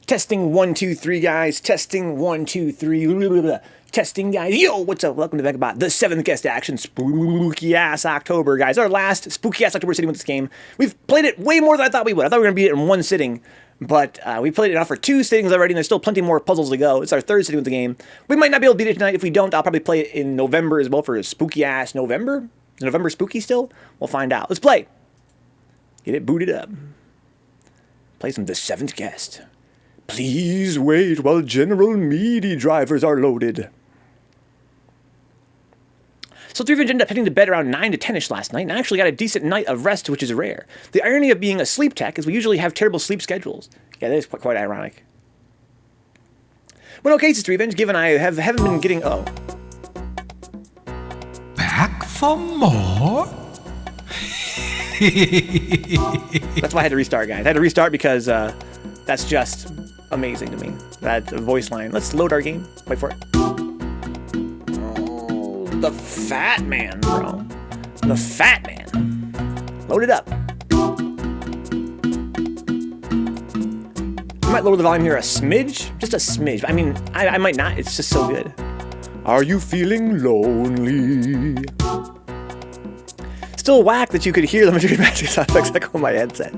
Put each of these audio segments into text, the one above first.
Testing 1, 2, 3, guys. Testing 1, 2, 3. Testing, guys. Yo, what's up? Welcome to Vencabot, the 7th guest action. Spooky ass October, guys. Our last spooky ass October sitting with this game. We've played it way more than I thought we would. I thought we were going to beat it in one sitting, but we played it now for 2 sittings already, and there's still plenty more puzzles to go. It's our 3rd sitting with the game. We might not be able to beat it tonight. If we don't, I'll probably play it in November as well for a spooky ass November. Is November spooky still? We'll find out. Let's play. Get it booted up. Play some The 7th Guest. Please wait while general meaty drivers are loaded. So 3 of us ended up heading to bed around 9 to 10ish last night, and I actually got a decent night of rest, which is rare. The irony of being a sleep tech is we usually have terrible sleep schedules. Yeah, that is quite ironic. But okay, Sister Revenge, given I haven't been getting... Oh. Back for more? That's why I had to restart, guys. I had to restart because that's just amazing to me. That voice line. Let's load our game. Wait for it. Oh, the fat man, bro. The fat man. Load it up. I might lower the volume here a smidge. Just a smidge. I mean, I might not. It's just so good. Are you feeling lonely? Still whack that you could hear the Madrid Magic sound effects echo on my headset.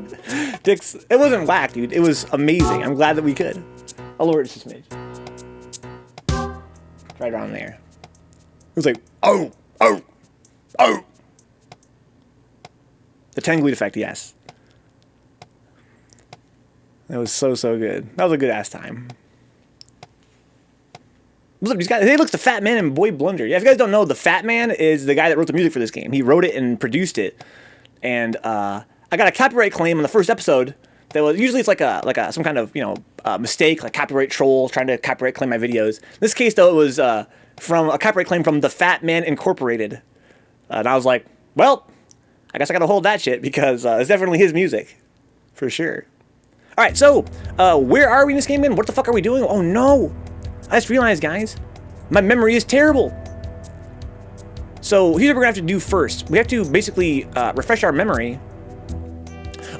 Dix, it wasn't whack, dude. It was amazing. I'm glad that we could. I'll lower it just a smidge. Right around there. It was like, oh, oh, oh. The Tangleed effect, yes. That was so good. That was a good ass time. What's up, these guys? Hey, look, the Fat Man and Boy Blunder. Yeah, if you guys don't know, the Fat Man is the guy that wrote the music for this game. He wrote it and produced it. And I got a copyright claim on the first episode. That was usually it's like some kind of mistake, like copyright troll trying to copyright claim my videos. In this case, though, it was from a copyright claim from the Fat Man Incorporated. And I was like, well, I guess I got to hold that shit because it's definitely his music, for sure. All right, so where are we in this game again? What the fuck are we doing? Oh no. I just realized, guys, my memory is terrible. So here's what we're gonna have to do first. We have to basically refresh our memory.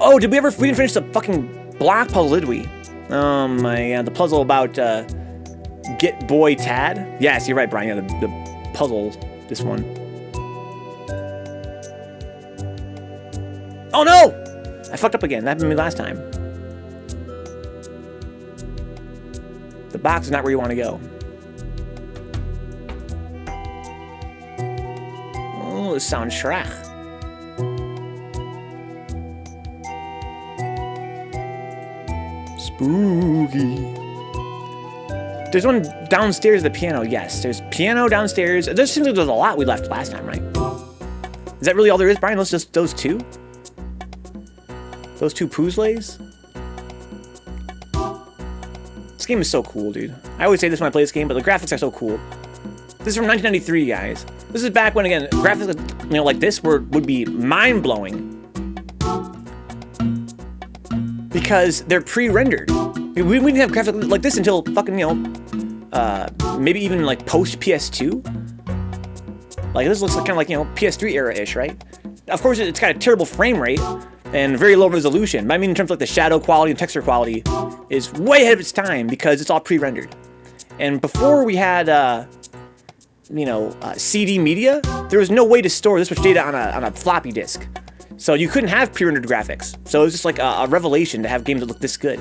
Oh, we didn't finish the fucking block puzzle, did we? Oh my god, the puzzle about Get Boy Tad. Yes, you're right, Brian. Yeah, the puzzle, this one. Oh no! I fucked up again. That happened to me last time. The box is not where you want to go. Oh, this sounds Shrek. Spooky. There's one downstairs at the piano. Yes, there's piano downstairs. There seems like there's a lot we left last time, right? Is that really all there is, Brian? Let's just those two? Those 2 Poozlays? This game is so cool, dude. I always say this when I play this game, but the graphics are so cool. This is from 1993, guys. This is back when, again, graphics, like this would be mind-blowing. Because they're pre-rendered. We didn't have graphics like this until fucking, maybe even like post-PS2. Like, this looks like kind of like, PS3 era-ish, right? Of course, it's got a terrible frame rate and very low resolution. But I mean, in terms of like the shadow quality and texture quality, is way ahead of its time because it's all pre-rendered. And before we had, CD media, there was no way to store this much data on a floppy disk. So you couldn't have pre-rendered graphics. So it was just like a revelation to have games that look this good.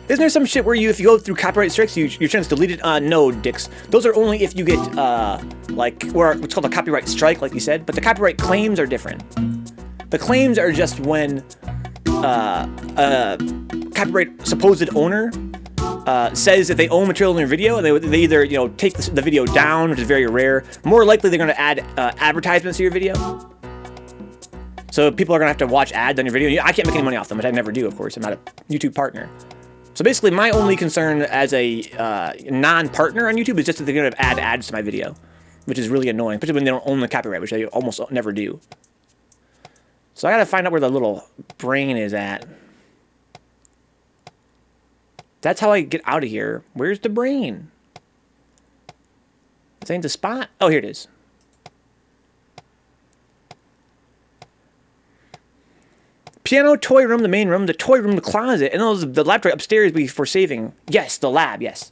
Isn't there some shit where if you go through copyright strikes, your chance deleted? No, dicks. Those are only if you get, what's called a copyright strike, like you said. But the copyright claims are different. The claims are just when a copyright supposed owner says that they own material in their video, and they either take the video down, which is very rare. More likely, they're going to add advertisements to your video. So people are going to have to watch ads on your video. I can't make any money off them, which I never do, of course. I'm not a YouTube partner. So basically, my only concern as a non-partner on YouTube is just that they're going to add ads to my video, which is really annoying, especially when they don't own the copyright, which they almost never do. So I got to find out where the little brain is at. That's how I get out of here. Where's the brain? This ain't the spot. Oh, here it is. Piano, toy room, the main room, the toy room, the closet, and then the laboratory upstairs for saving. Yes, the lab, yes.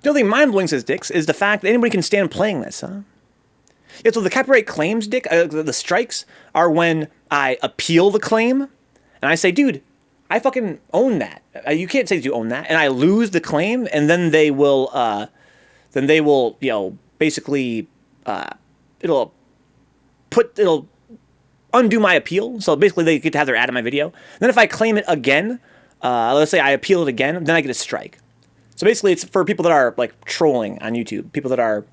The only thing mind-blowing, says Dix, is the fact that anybody can stand playing this, huh? Yeah, so the copyright claims, Dick, the strikes are when I appeal the claim, and I say, dude, I fucking own that. You can't say that you own that. And I lose the claim, and then they will, you know, basically, it'll undo my appeal. So basically they get to have their ad in my video. And then if I claim it again, let's say I appeal it again, then I get a strike. So basically it's for people that are like trolling on YouTube, people that are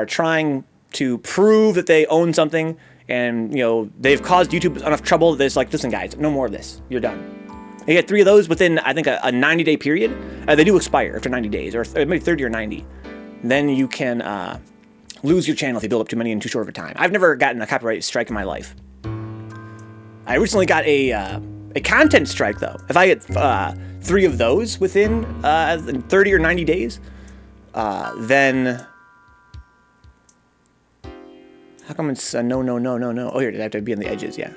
trying to prove that they own something, and you know they've caused YouTube enough trouble that it's like, listen guys, no more of this. You're done. You get 3 of those within, I think, a 90-day period. They do expire after 90 days, or maybe 30 or 90. Then you can lose your channel if you build up too many in too short of a time. I've never gotten a copyright strike in my life. I recently got a content strike, though. If I get 3 of those within 30 or 90 days, then... How come it's no? Oh, here, I have to be on the edges, yeah.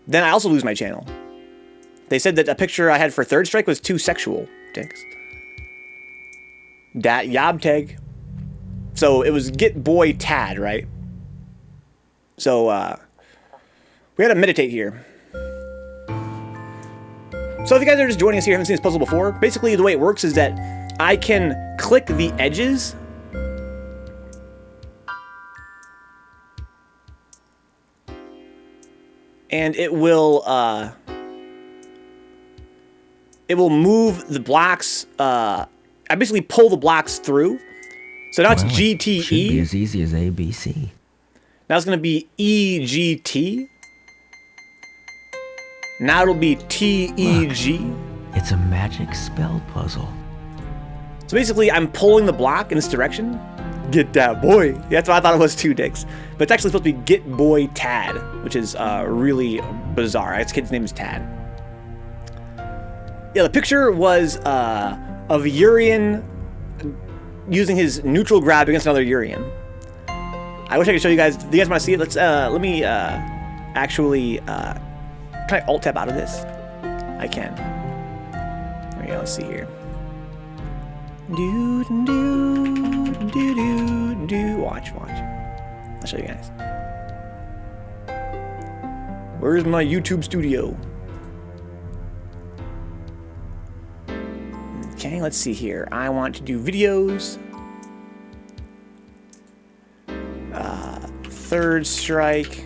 Then I also lose my channel. They said that a picture I had for third strike was too sexual. Dicks. Dat yob tag. So it was get boy tad, right? So we had to meditate here. So if you guys are just joining us here, haven't seen this puzzle before, basically the way it works is that I can click the edges. And it will move the blocks. I basically pull the blocks through. So now it's GTE. Should be as easy as ABC. Now it's going to be EGT. Now it'll be TEG. Look, it's a magic spell puzzle. So basically, I'm pulling the block in this direction. Get that boy. Yeah, that's what I thought it was too, Dicks. But it's actually supposed to be Get Boy Tad, which is really bizarre. This kid's name is Tad. Yeah, the picture was of Urian using his neutral grab against another Urian. I wish I could show you guys. Do you guys want to see it? Let me actually... can I alt-tab out of this? I can. There we go. Let's see here. Watch. I'll show you guys. Where's my YouTube studio? Okay, let's see here. I want to do videos. Third strike.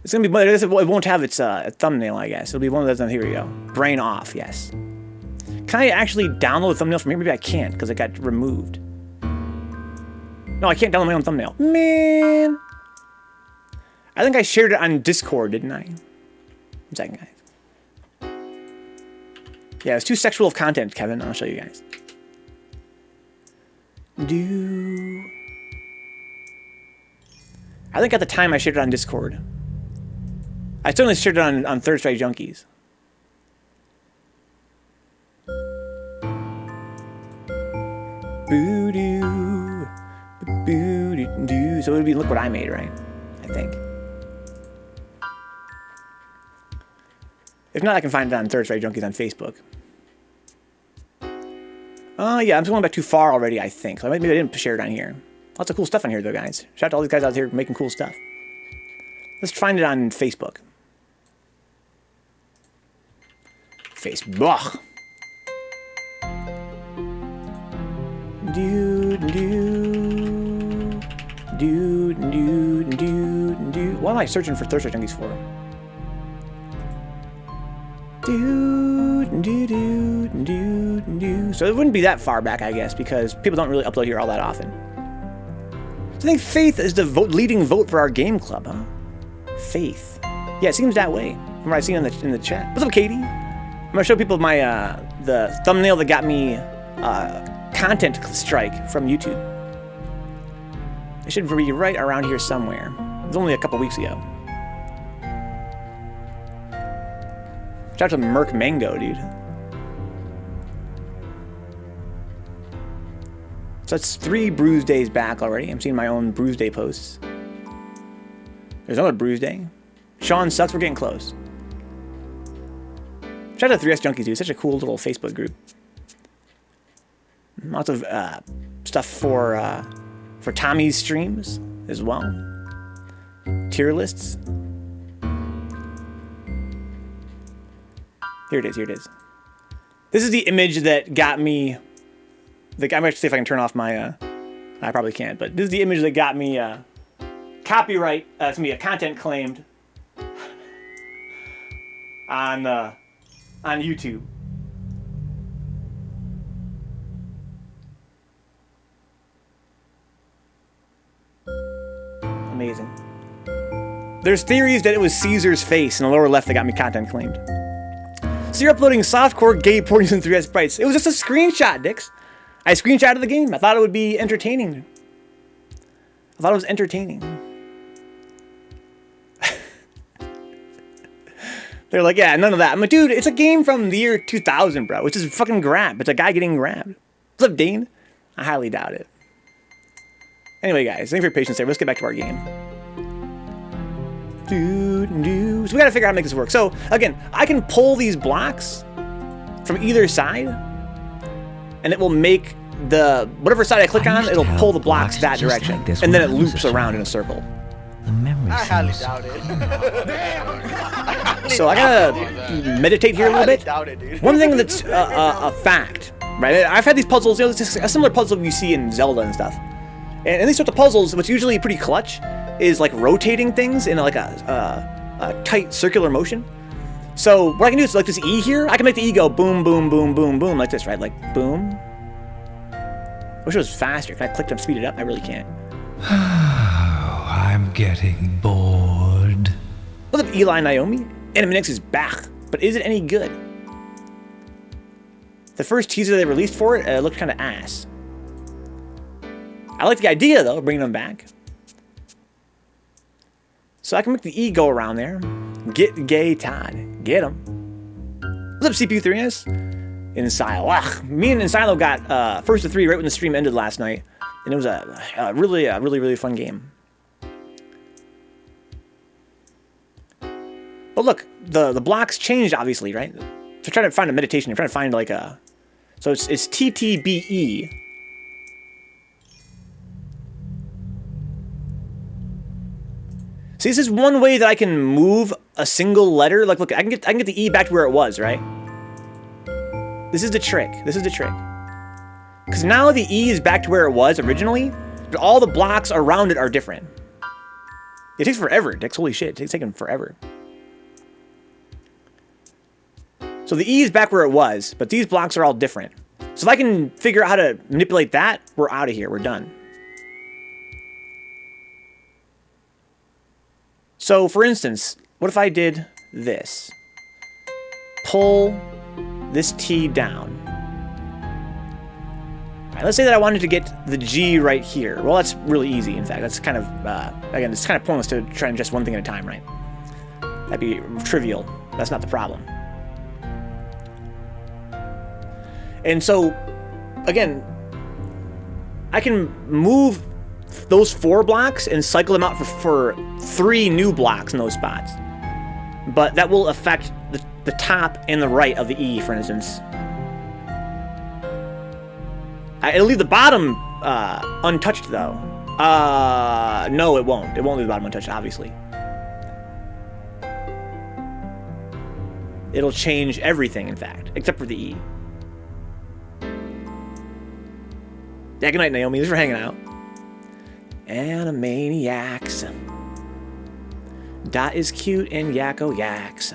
It's gonna be, but it won't have its thumbnail, I guess. It'll be one of those. Here we go. Brain off, yes. Can I actually download the thumbnail from here? Maybe I can't because it got removed. No, I can't download my own thumbnail. Man. I think I shared it on Discord, didn't I? 1 second, guys. Yeah, it's too sexual of content, Kevin. I'll show you guys. I think at the time I shared it on Discord. I certainly shared it on Third Strike Junkies. Boo-doo. Boo-doo-doo. So it would be Look What I Made, right? I think. If not, I can find it on Third Strike Junkies on Facebook. Yeah, I'm just going back too far already, I think. So maybe I didn't share it on here. Lots of cool stuff on here, though, guys. Shout out to all these guys out here making cool stuff. Let's find it on Facebook. Facebook. What am I searching for Third Strike Junkies for? So it wouldn't be that far back, I guess, because people don't really upload here all that often. I think Faith is the leading vote for our game club, huh? Faith. Yeah, it seems that way from what I've seen in the chat. What's up, Katie? I'm gonna show people my the thumbnail that got me content strike from YouTube. It should be right around here somewhere. It was only a couple weeks ago. Shout out to Merc Mango, dude. So that's 3 bruise days back already. I'm seeing my own bruise day posts. There's another bruise day. Sean sucks. We're getting close. Shout out to 3S Junkies, dude. Such a cool little Facebook group. Lots of stuff for Tommy's streams as well. Tier lists. Here it is. Here it is. This is the image that got me. I'm going to see if I can turn off my. I probably can't, but this is the image that got me copyright. It's gonna be a content claimed on YouTube. Amazing. There's theories that it was Caesar's face in the lower left that got me content claimed. So you're uploading softcore gay porn using 3S sprites. It was just a screenshot, Dix. I screenshotted the game. I thought it would be entertaining. I thought it was entertaining. They're like, yeah, none of that. I'm like, dude, it's a game from the year 2000, bro. It's just fucking grab. It's a guy getting grabbed. What's up, Dane? I highly doubt it. Anyway, guys, thanks for your patience there. Let's get back to our game. So we gotta figure out how to make this work. So, again, I can pull these blocks from either side, and it will make the, whatever side I click on, it'll pull the blocks that direction. Like and then it loops around in a circle. The memory I highly doubt it. So I gotta meditate here a little bit. Doubt it, dude. One thing that's a fact, right? I've had these puzzles, you know, it's a similar puzzle you see in Zelda and stuff. And these sorts of puzzles, what's usually pretty clutch, is like rotating things in like a tight circular motion. So what I can do is like this E here, I can make the E go boom, boom, boom, boom, boom, like this, right? Like boom. Wish it was faster. If I clicked and speed it up, I really can't. I'm getting bored. What's up, Eli Naomi? Animinix is back, but is it any good? The first teaser they released for it looked kind of ass. I like the idea, though, bringing them back. So I can make the E go around there. Get gay, Todd. Get him. What's up, CPU 3S? In Silo. Ugh, me and Silo got first of 3 right when the stream ended last night. And it was a really fun game. But look, the blocks changed, obviously, right? So trying to find a meditation. You're trying to find like a... So it's TTBE. See, this is one way that I can move a single letter. Like, look, I can get the E back to where it was, right? This is the trick. This is the trick. Because now the E is back to where it was originally, but all the blocks around it are different. It takes forever, Dix. Holy shit, it's taking forever. So the E is back where it was, but these blocks are all different. So if I can figure out how to manipulate that, we're out of here. We're done. So, for instance, what if I did this? Pull this T down. All right, let's say that I wanted to get the G right here. Well, that's really easy, in fact. That's kind of, again, it's kind of pointless to try and adjust one thing at a time, right? That'd be trivial. That's not the problem. And so, again, I can move those 4 blocks and cycle them out for 3 new blocks in those spots. But that will affect the top and the right of the E, for instance. It'll leave the bottom untouched, though. No, it won't. It won't leave the bottom untouched, obviously. It'll change everything, in fact, except for the E. Yeah, good night, Naomi. Thanks for hanging out. Animaniacs. Dot is cute and Yakko yaks.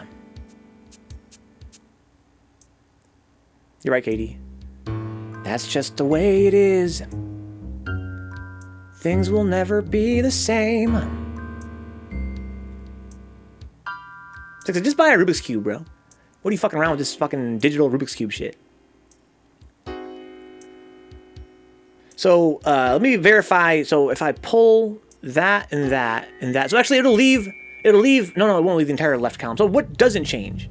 You're right, Katie. That's just the way it is. Things will never be the same. It's like, just buy a Rubik's Cube, bro. What are you fucking around with this fucking digital Rubik's Cube shit? So let me verify. So if I pull that and that and that, so actually it'll leave. No, it won't leave the entire left column. So what doesn't change?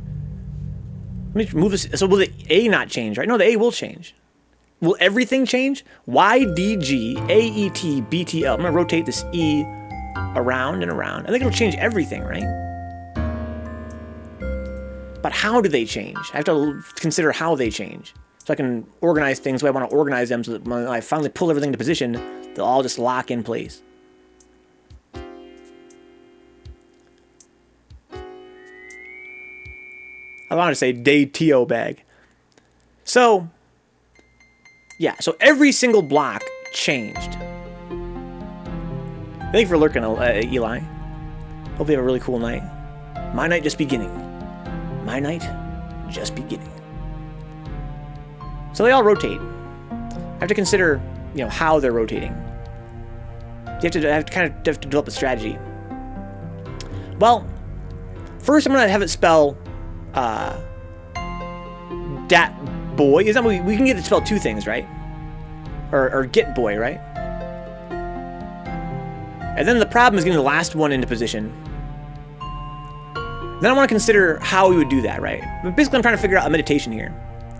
Let me move this. So will the A not change? Right? No, the A will change. Will everything change? Y, D, G, A, E, T, B, T, L. I'm going to rotate this E around and around. I think it'll change everything, right? But how do they change? I have to consider how they change. So I can organize things the way I want to organize them so that when I finally pull everything into position, they'll all just lock in place. I wanted to say Day-Tio bag. So, yeah, so every single block changed. Thank you for lurking, Eli. Hope you have a really cool night. My night just beginning. My night just beginning. So they all rotate. I have to consider, how they're rotating. I have to develop a strategy. Well, first I'm gonna have it spell dat boy. Is that we can get it spelled two things, right? Or get boy, right? And then the problem is getting the last one into position. Then I want to consider how we would do that, right? But basically, I'm trying to figure out a meditation here.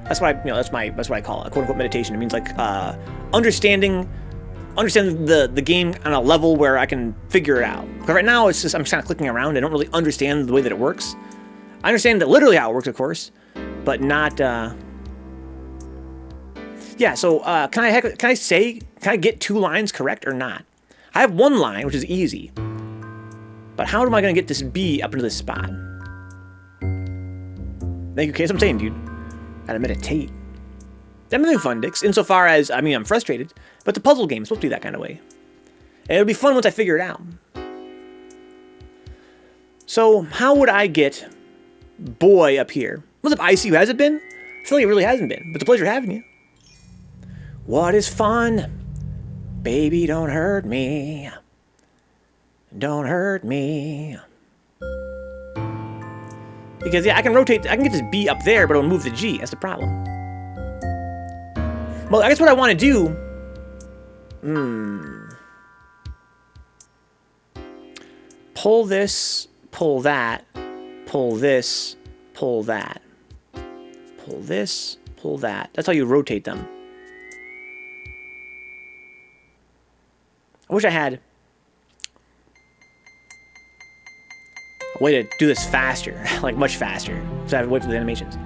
That's what that's what I call it, quote unquote meditation. It means like understand the game on a level where I can figure it out. Because right now it's just I'm just kind of clicking around. I don't really understand the way that it works. I understand that literally how it works, of course, but not. Yeah. So can I get two lines correct or not? I have one line, which is easy. But how am I going to get this B up into this spot? Thank you, Case. I'm saying, dude. Gotta meditate. I'm having fun, Dix. Insofar as, I'm frustrated. But the puzzle game is supposed to be that kind of way. And it'll be fun once I figure it out. So, how would I get boy up here? What's up, ICU? Has it been? I feel like it really hasn't been. But it's a pleasure having you. What is fun? Baby, don't hurt me. Don't hurt me. Because, yeah, I can get this B up there, but it'll move the G. That's the problem. Well, I guess what I want to do... Pull this, pull that, pull this, pull that. Pull this, pull that. That's how you rotate them. I wish I had a way to do this faster, like much faster, so I have to wait for the animations.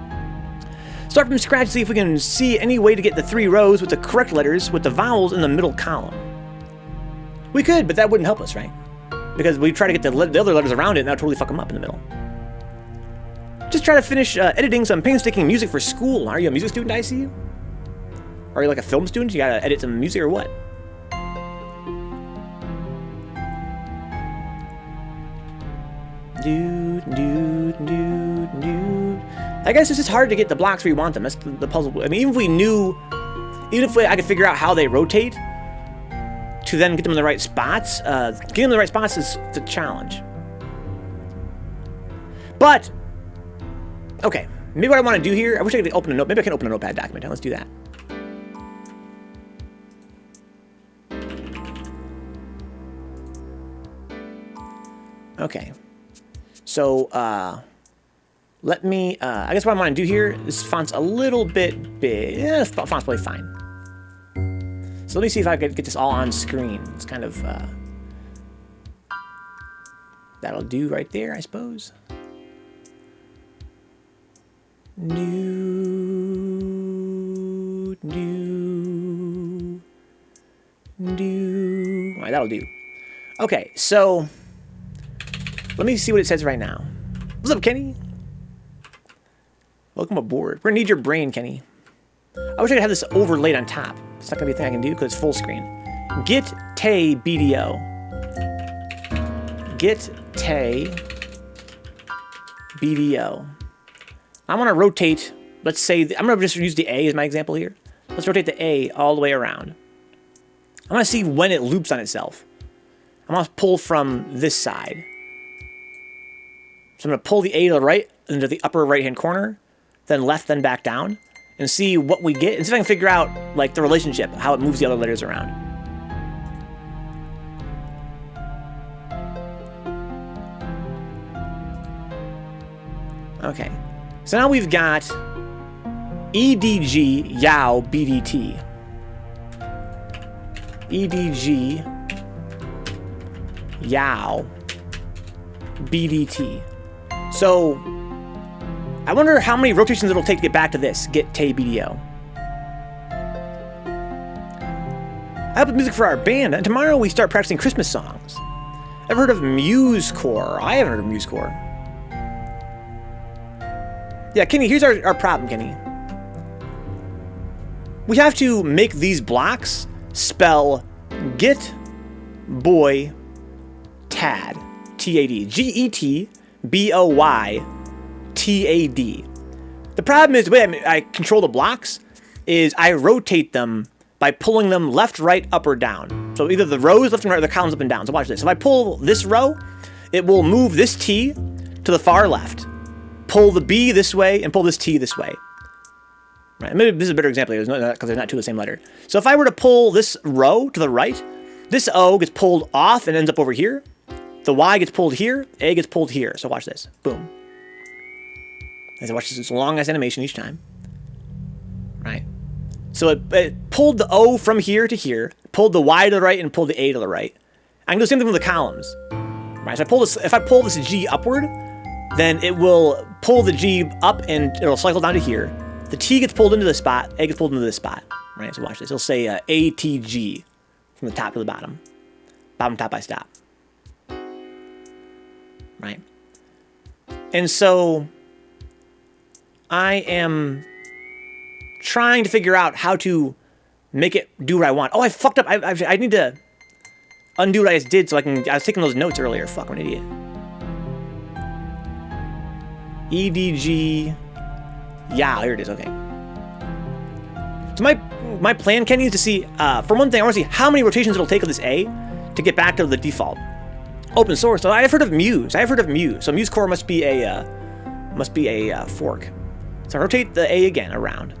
Start from scratch, see if we can see any way to get the 3 rows with the correct letters with the vowels in the middle column. We could, but that wouldn't help us, right? Because we try to get the other letters around it and that would totally fuck them up in the middle. Just try to finish editing some painstaking music for school. Are you a music student, I see you? Are you like a film student? You gotta edit some music or what? I guess it's just hard to get the blocks where you want them. That's the puzzle. I mean, even if I could figure out how they rotate to then get them in the right spots, getting them in the right spots is the challenge. But, okay, maybe what I want to do here, I wish I could open a note. Maybe I can open a notepad document. Let's do that. Okay. So, let me, I guess what I want to do here, this font's a little bit big. Yeah, this font's probably fine. So let me see if I could get this all on screen. It's kind of, that'll do right there, I suppose. All right, that'll do. Okay, so let me see what it says right now. What's up, Kenny? Welcome aboard. We're gonna need your brain, Kenny. I wish I could have this overlaid on top. It's not gonna be a thing I can do because it's full screen. Get Tay BDO. Get Tay BDO. I want to rotate. Let's say I'm gonna just use the A as my example here. Let's rotate the A all the way around. I want to see when it loops on itself. I'm gonna pull from this side. So I'm gonna pull the A to the right into the upper right-hand corner, then left, then back down, and see what we get, and see if I can figure out like the relationship, how it moves the other letters around. Okay, so now we've got EDG Yao BDT. EDG Yao BDT. So I wonder how many rotations it'll take to get back to this. Get Tay BDO. I help with music for our band, and tomorrow we start practicing Christmas songs. Ever heard of MuseCore? I haven't heard of MuseCore. Yeah, Kenny, here's our problem, Kenny. We have to make these blocks spell get boy tad. T-A-D. G-E-T-B-O-Y-T-A-D. The problem is the way I control the blocks is I rotate them by pulling them left, right, up, or down. So either the rows left and right or the columns up and down. So watch this. If I pull this row, it will move this T to the far left. Pull the B this way and pull this T this way. Right. Maybe this is a better example because there's not two of the same letter. So if I were to pull this row to the right, this O gets pulled off and ends up over here. The Y gets pulled here. A gets pulled here. So watch this. Boom. As I watch this, it's a long ass animation each time. Right. So it pulled the O from here to here, pulled the Y to the right, and pulled the A to the right. I can do the same thing with the columns. Right. So if I pull this G upward, then it will pull the G up and it'll cycle down to here. The T gets pulled into this spot, A gets pulled into this spot. Right. So watch this. It'll say ATG from the top to the bottom. Bottom, top, I stop. Right. And so I am trying to figure out how to make it do what I want. Oh, I fucked up. I need to undo what I just did so I was taking those notes earlier. Fuck, I'm an idiot. EDG. Yeah, here it is. Okay. So my plan, Kenny, is to see, for one thing, I want to see how many rotations it'll take of this A to get back to the default. Open source. So I've heard of Muse. So MuseCore must be a fork. So I rotate the A again around.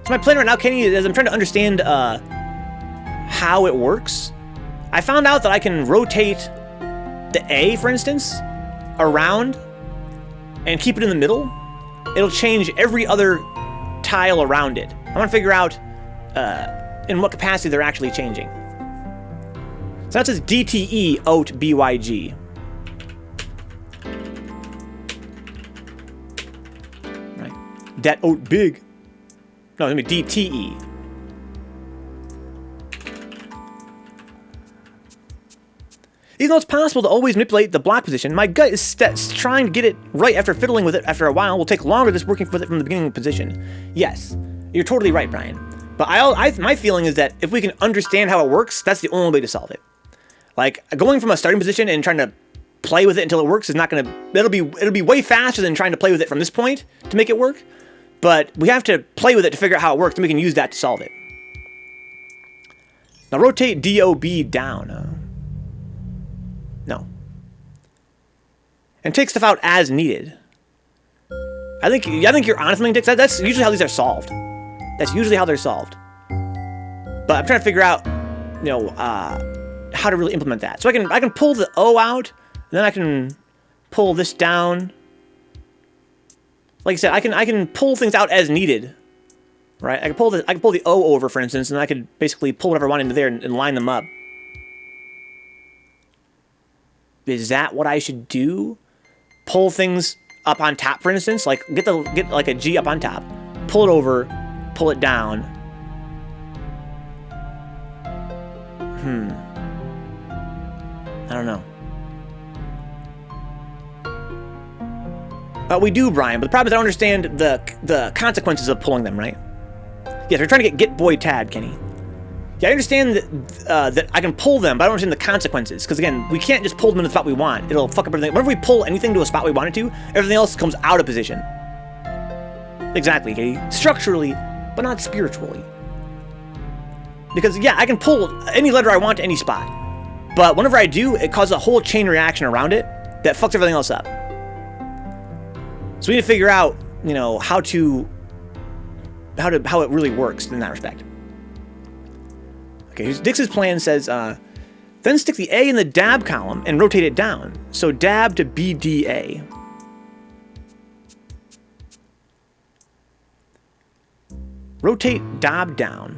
So my plan right now, Kenny, is I'm trying to understand how it works. I found out that I can rotate the A, for instance, around and keep it in the middle. It'll change every other tile around it. I want to figure out in what capacity they're actually changing. So that says DTE oat BYG. Right. Dat oat big. No, it's going to be DTE. Even though it's possible to always manipulate the block position, my gut is trying to get it right after fiddling with it after a while will take longer than working with it from the beginning position. Yes, you're totally right, Brian. But my feeling is that if we can understand how it works, that's the only way to solve it. Like, going from a starting position and trying to play with it until it works is not going to... It'll be way faster than trying to play with it from this point to make it work. But we have to play with it to figure out how it works, and we can use that to solve it. Now rotate DOB down. No. And take stuff out as needed. I think you're on something, Dix. That's usually how these are solved. That's usually how they're solved. But I'm trying to figure out, how to really implement that. So I can pull the O out, and then I can pull this down. Like I said, I can pull things out as needed, right? I can pull the O over, for instance, and I could basically pull whatever I want into there and line them up. Is that what I should do? Pull things up on top, for instance, like get like a G up on top, pull it over, pull it down. I don't know. We do, Brian, but the problem is I don't understand the consequences of pulling them, right? Yes, we're trying to get boy tad, Kenny. Yeah, I understand that I can pull them, but I don't understand the consequences. Because again, we can't just pull them in the spot we want. It'll fuck up everything. Whenever we pull anything to a spot we want it to, everything else comes out of position. Exactly, Katie. Structurally, but not spiritually. Because, yeah, I can pull any letter I want to any spot. But whenever I do, it causes a whole chain reaction around it that fucks everything else up. So we need to figure out, how it really works in that respect. Okay, Dix's plan says, then stick the A in the dab column and rotate it down. So dab to BDA. Rotate DOB down.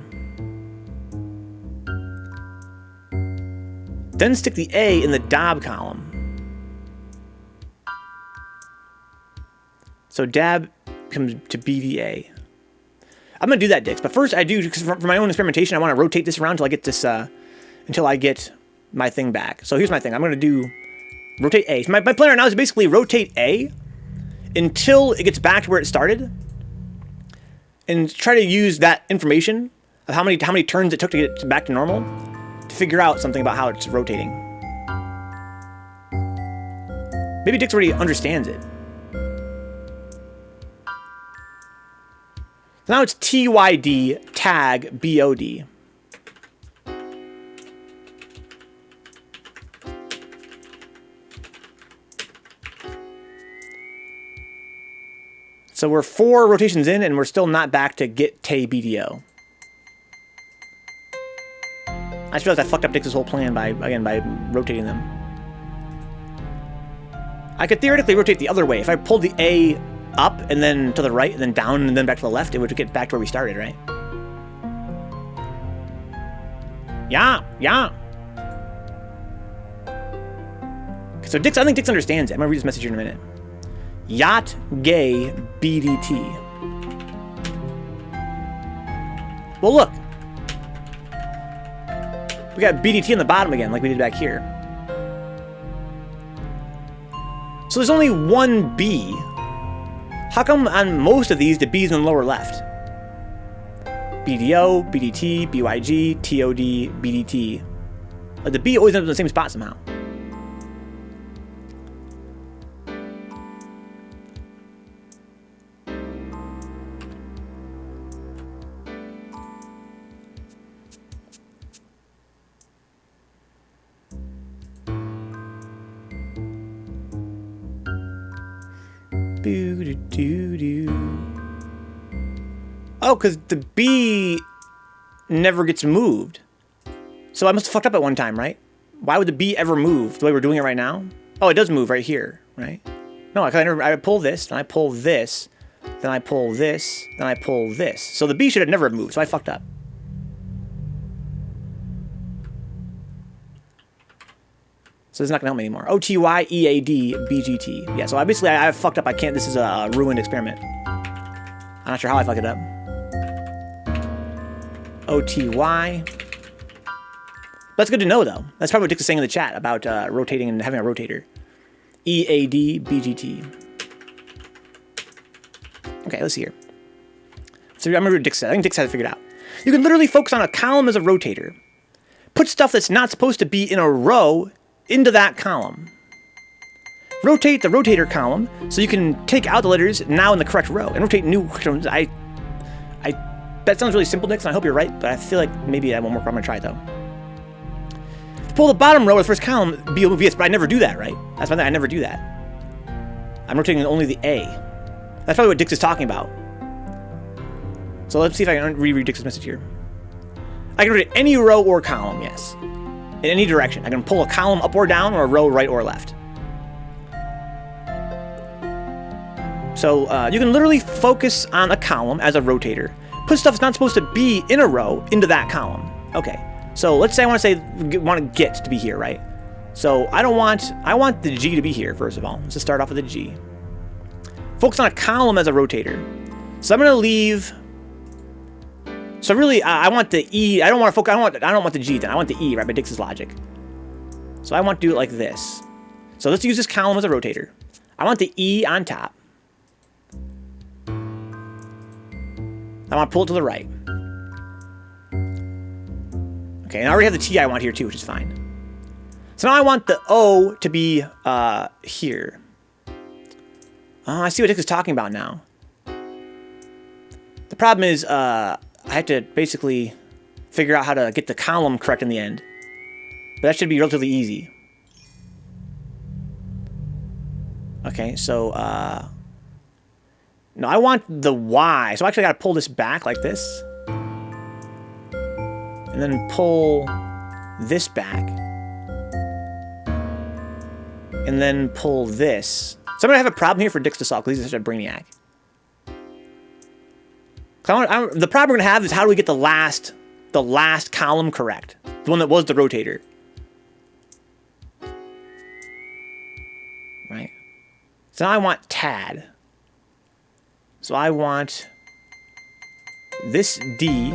Then stick the A in the DOB column. So DAB comes to BDA. I'm gonna do that, Dix, but first I do, because for my own experimentation, I want to rotate this around until I get this, until I get my thing back. So here's my thing. I'm gonna do rotate A. So my plan right now is basically rotate A until it gets back to where it started, and try to use that information of how many turns it took to get it back to normal to figure out something about how it's rotating. Maybe Dix already understands it. So now it's TYD tag BOD. So we're 4 rotations in, and we're still not back to get Tay BDO. I just realized I fucked up Dix's whole plan by rotating them. I could theoretically rotate the other way. If I pulled the A up and then to the right and then down and then back to the left, it would get back to where we started, right? Yeah. Okay, so Dix, I think Dix understands it. I'm gonna read this message here in a minute. Yacht gay BDT. Well, look. We got BDT on the bottom again, like we did back here. So there's only one B. How come on most of these the B is in the lower left? BDO, BDT, BYG, TOD, BDT. Like the B always ends up in the same spot somehow. Oh, because the B never gets moved. So I must have fucked up at one time, right? Why would the B ever move the way we're doing it right now? Oh, it does move right here, right? No, I pull this, then I pull this, then I pull this, then I pull this. So the B should have never moved, so I fucked up. So this is not gonna help me anymore. OTY, EAD, BGT. Yeah, so I fucked up. I can't, this is a ruined experiment. I'm not sure how I fucked it up. OTY. That's good to know, though. That's probably what Dick is saying in the chat about rotating and having a rotator. EAD, BGT. Okay, let's see here. So I remember what Dick said. I think Dick's had it figured out. You can literally focus on a column as a rotator. Put stuff that's not supposed to be in a row into that column. Rotate the rotator column so you can take out the letters now in the correct row and rotate new. That sounds really simple, Nick, and I hope you're right, but I feel like maybe that won't work. I'm gonna try it though. Pull the bottom row of the first column, B will move, yes, but I never do that, right? That's my thing, I never do that. I'm rotating only the A. That's probably what Dix is talking about. So let's see if I can reread Dix's message here. I can rotate any row or column, yes. In any direction. I can pull a column up or down or a row right or left. So you can literally focus on a column as a rotator. Put stuff that's not supposed to be in a row into that column. Okay. So let's say I want to get to be here, right? So I want the G to be here, first of all. Let's just start off with a G. Focus on a column as a rotator. So I'm going to leave. So really, I want the E. I don't want to focus. I don't want the G then. I want the E, right? By Dix's logic. So I want to do it like this. So let's use this column as a rotator. I want the E on top. I want to pull it to the right. Okay, and I already have the T I want here too, which is fine. So now I want the O to be here. I see what Dick is talking about now. The problem is I have to basically figure out how to get the column correct in the end. But that should be relatively easy. Okay, so no, I want the Y. So actually I gotta pull this back like this. And then pull this back. And then pull this. So I'm gonna have a problem here for Dix to solve because he's such a brainiac. Because The problem we're gonna have is how do we get the last column correct? The one that was the rotator. Right? So now I want TAD. So I want this D.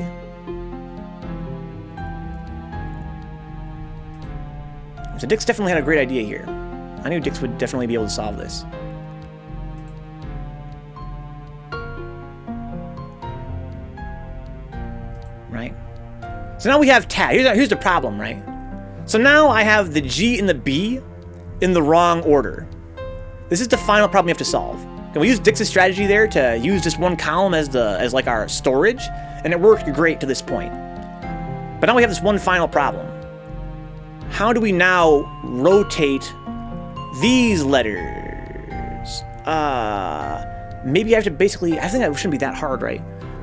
So Dix definitely had a great idea here. I knew Dix would definitely be able to solve this. Right? So now we have TAD. Here's the problem, right? So now I have the G and the B in the wrong order. This is the final problem we have to solve. And we used Dix's strategy there to use this one column as like our storage, and it worked great to this point. But now we have this one final problem. How do we now rotate these letters? Maybe I have to basically, I think that shouldn't be that hard, right?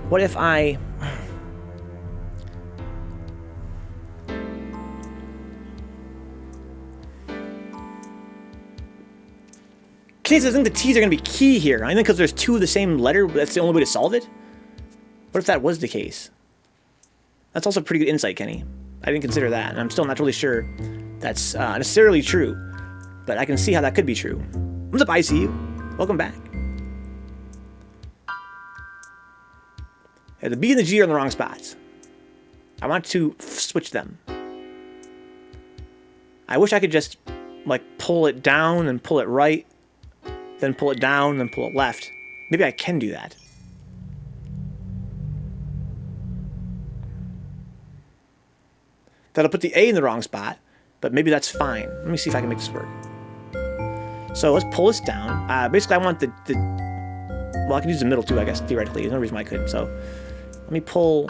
What if I... Okay, so I think the T's are going to be key here. I think because there's two of the same letter, that's the only way to solve it. What if that was the case? That's also pretty good insight, Kenny. I didn't consider that, and I'm still not really sure that's necessarily true. But I can see how that could be true. What's up, ICU? Welcome back. Yeah, the B and the G are in the wrong spots. I want to switch them. I wish I could just, like, pull it down and pull it right. Then pull it down, then pull it left. Maybe I can do that. That'll put the A in the wrong spot, but maybe that's fine. Let me see if I can make this work. So let's pull this down. Basically, I want the... Well, I can use the middle too, I guess, theoretically. There's no reason why I couldn't. So let me pull...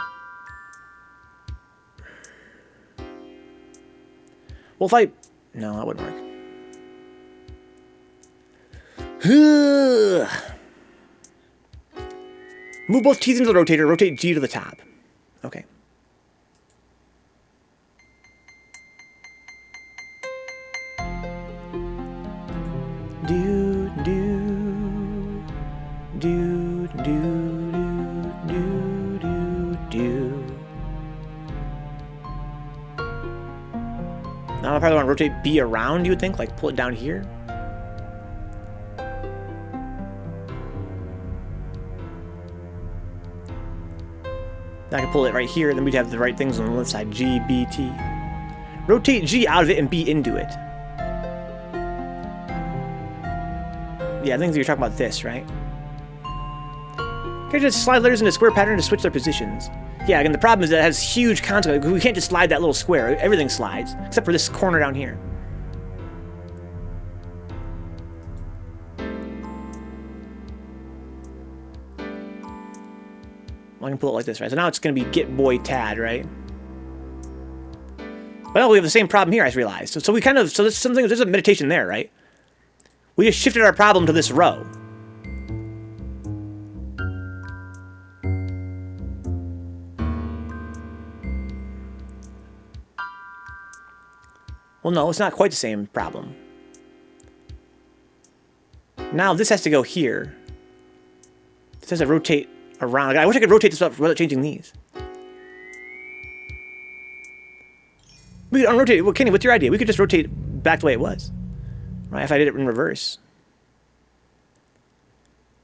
Well, if I... No, that wouldn't work. Move both T's into the rotator, rotate G to the top. Okay. Do, do, do, do, do, do, do, do. Now I probably want to rotate B around, you would think, like pull it down here. I can pull it right here, then we'd have the right things on the left side. G, B, T. Rotate G out of it and B into it. Yeah, I think you're talking about this, right? Can I just slide letters into a square pattern to switch their positions? Yeah, again, the problem is that it has huge consequences. We can't just slide that little square. Everything slides, except for this corner down here. I can pull it like this, right? So now it's going to be get boy tad, right? Well, we have the same problem here, I realized. So we kind of, so there's something, there's a meditation there, right? We just shifted our problem to this row. Well, no, it's not quite the same problem. Now this has to go here. This has to rotate around. I wish I could rotate this up without changing these. We could unrotate it. Well, Kenny, what's your idea? We could just rotate back the way it was. Right? If I did it in reverse.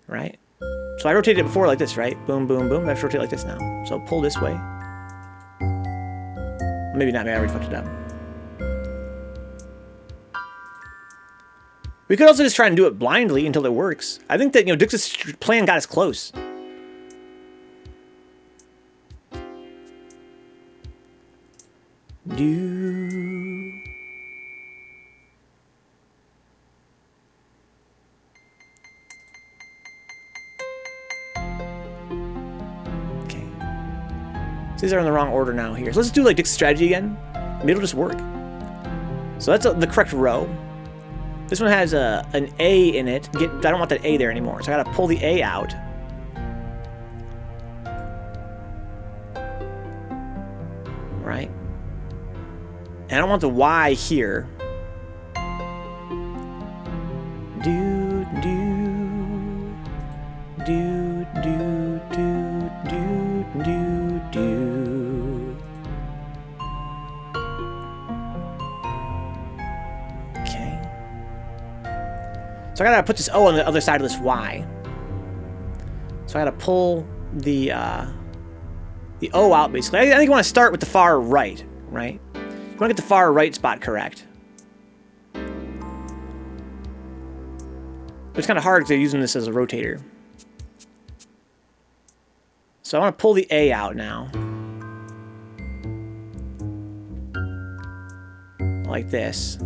Right? So I rotated it before like this, right? Boom, boom, boom. I have to rotate like this now. So pull this way. Maybe not. Maybe I already fucked it up. We could also just try and do it blindly until it works. I think that, you know, Dix's plan got us close. Do. Okay. So these are in the wrong order now here. So let's do like Dix's strategy again. Maybe it'll just work. So that's the correct row. This one has an A in it. I don't want that A there anymore, so I gotta pull the A out. Right? And I don't want the Y here. Do, do, do, do, do, do. So I gotta put this O on the other side of this Y. So I gotta pull the O out, basically. I think you want to start with the far right, right? You want to get the far right spot correct. But it's kind of hard because they're using this as a rotator. So I want to pull the A out now. Like this.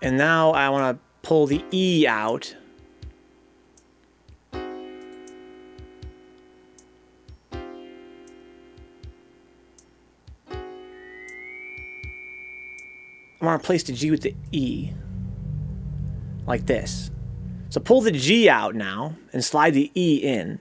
And now I want to pull the E out. I want to replace the G with the E. Like this. So pull the G out now and slide the E in.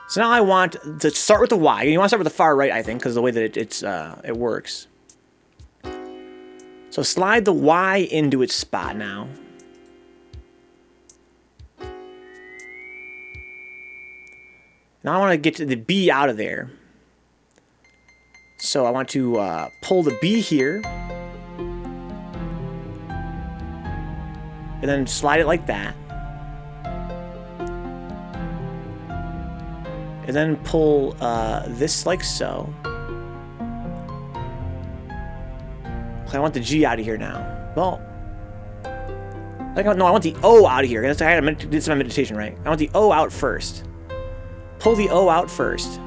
So now I want to start with the Y. You want to start with the far right, I think, because the way that it works. So slide the Y into its spot now. Now I want to get to the B out of there. So I want to pull the B here. And then slide it like that. And then pull this like so. I want the G out of here now. Well, I want the O out of here. I did some meditation, right? I want the O out first. Pull the O out first.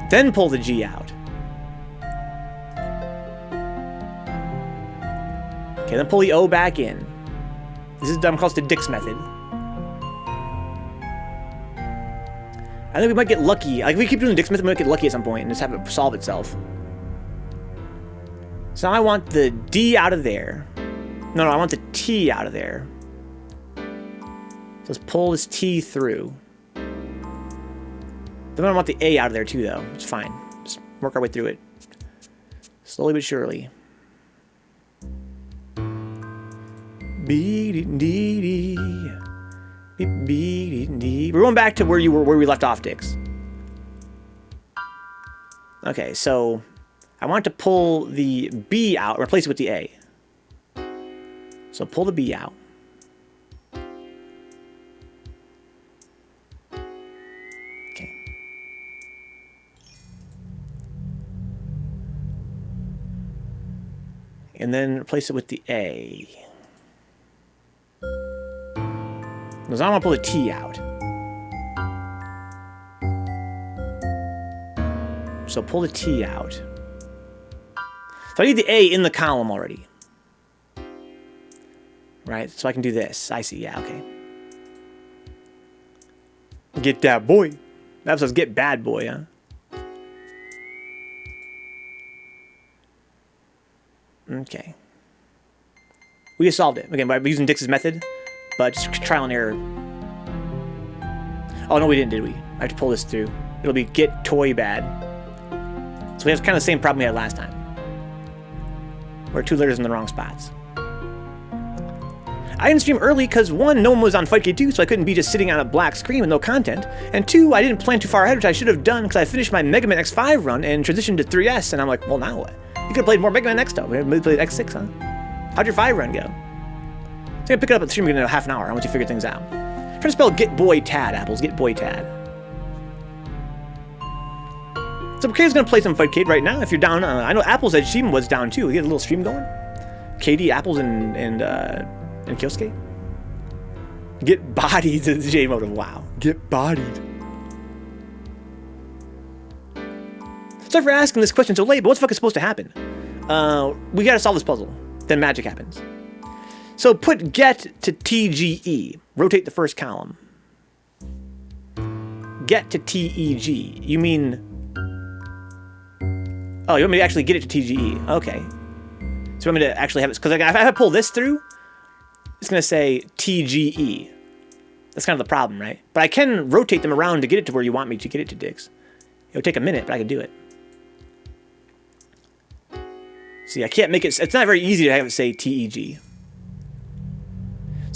Then pull the G out. Okay, then pull the O back in. This is done called the Dix method. I think we might get lucky. Like, if we keep doing the Dix method, we might get lucky at some point and just have it solve itself. So now I want the D out of there. No, I want the T out of there. So let's pull this T through. Then I want the A out of there too, though. It's fine. Just work our way through it. Slowly but surely. We're going back to where we left off, Dix. Okay, so I want to pull the B out, replace it with the A. So pull the B out. Okay. And then replace it with the A. Because I want to pull the T out. So pull the T out. So I need the A in the column already. Right? So I can do this. I see. Yeah, okay. Get that boy. That episode's Get Bad Boy, huh? Okay. We just solved it. Again, by using Dix's method. But just trial and error. Oh, no, we didn't, did we? I have to pull this through. It'll be Get Toy Bad. So we have kind of the same problem we had last time. We're 2 letters in the wrong spots. I didn't stream early because 1, no one was on Fightgate 2, so I couldn't be just sitting on a black screen with no content. And 2, I didn't plan too far ahead, which I should have done because I finished my Mega Man X5 run and transitioned to 3S, and I'm like, well, now what? You could have played more Mega Man X, though. We played X6, huh? How'd your 5 run go? So I'm gonna pick it up at the stream in a half an hour. I want you to figure things out. Try to spell Get Boy Tad, Apples. Get Boy Tad. So Kate's gonna play some Fightcade right now. If you're down, I know Apples said she was down too. We get a little stream going. Katie, Apples, and Kyosuke. Get bodied to the J mode. Wow. Get bodied. Sorry for asking this question so late, but what the fuck is supposed to happen? We gotta solve this puzzle. Then magic happens. So put get to TGE. Rotate the first column. Get to TEG. You mean... Oh, you want me to actually get it to TGE. Okay. So you want me to actually have it... Because if I pull this through, it's going to say TGE. That's kind of the problem, right? But I can rotate them around to get it to where you want me to get it to, Dix. It'll take a minute, but I can do it. See, I can't make it... It's not very easy to have it say TEG.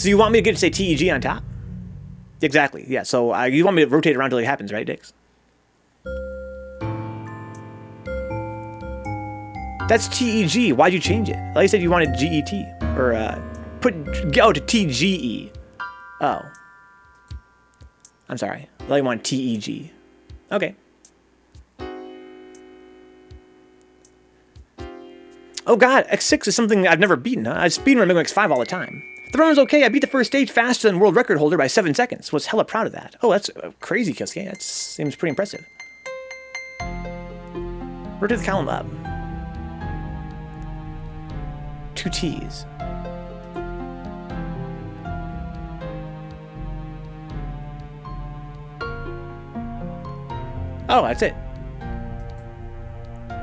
So you want me to get, say, TEG on top? Exactly, yeah. So you want me to rotate around until it happens, right, Dix? That's TEG. Why'd you change it? I thought you said you wanted GET. Or, go to TGE. Oh. I'm sorry. I thought you wanted TEG. Okay. Oh god, X6 is something I've never beaten, huh? I speedrun Mega Man X5 all the time. The run was okay, I beat the first stage faster than world record holder by 7 seconds. Was hella proud of that. Oh, that's crazy, Kyosuke. That seems pretty impressive. Rotate the column up. 2 T's. Oh, that's it.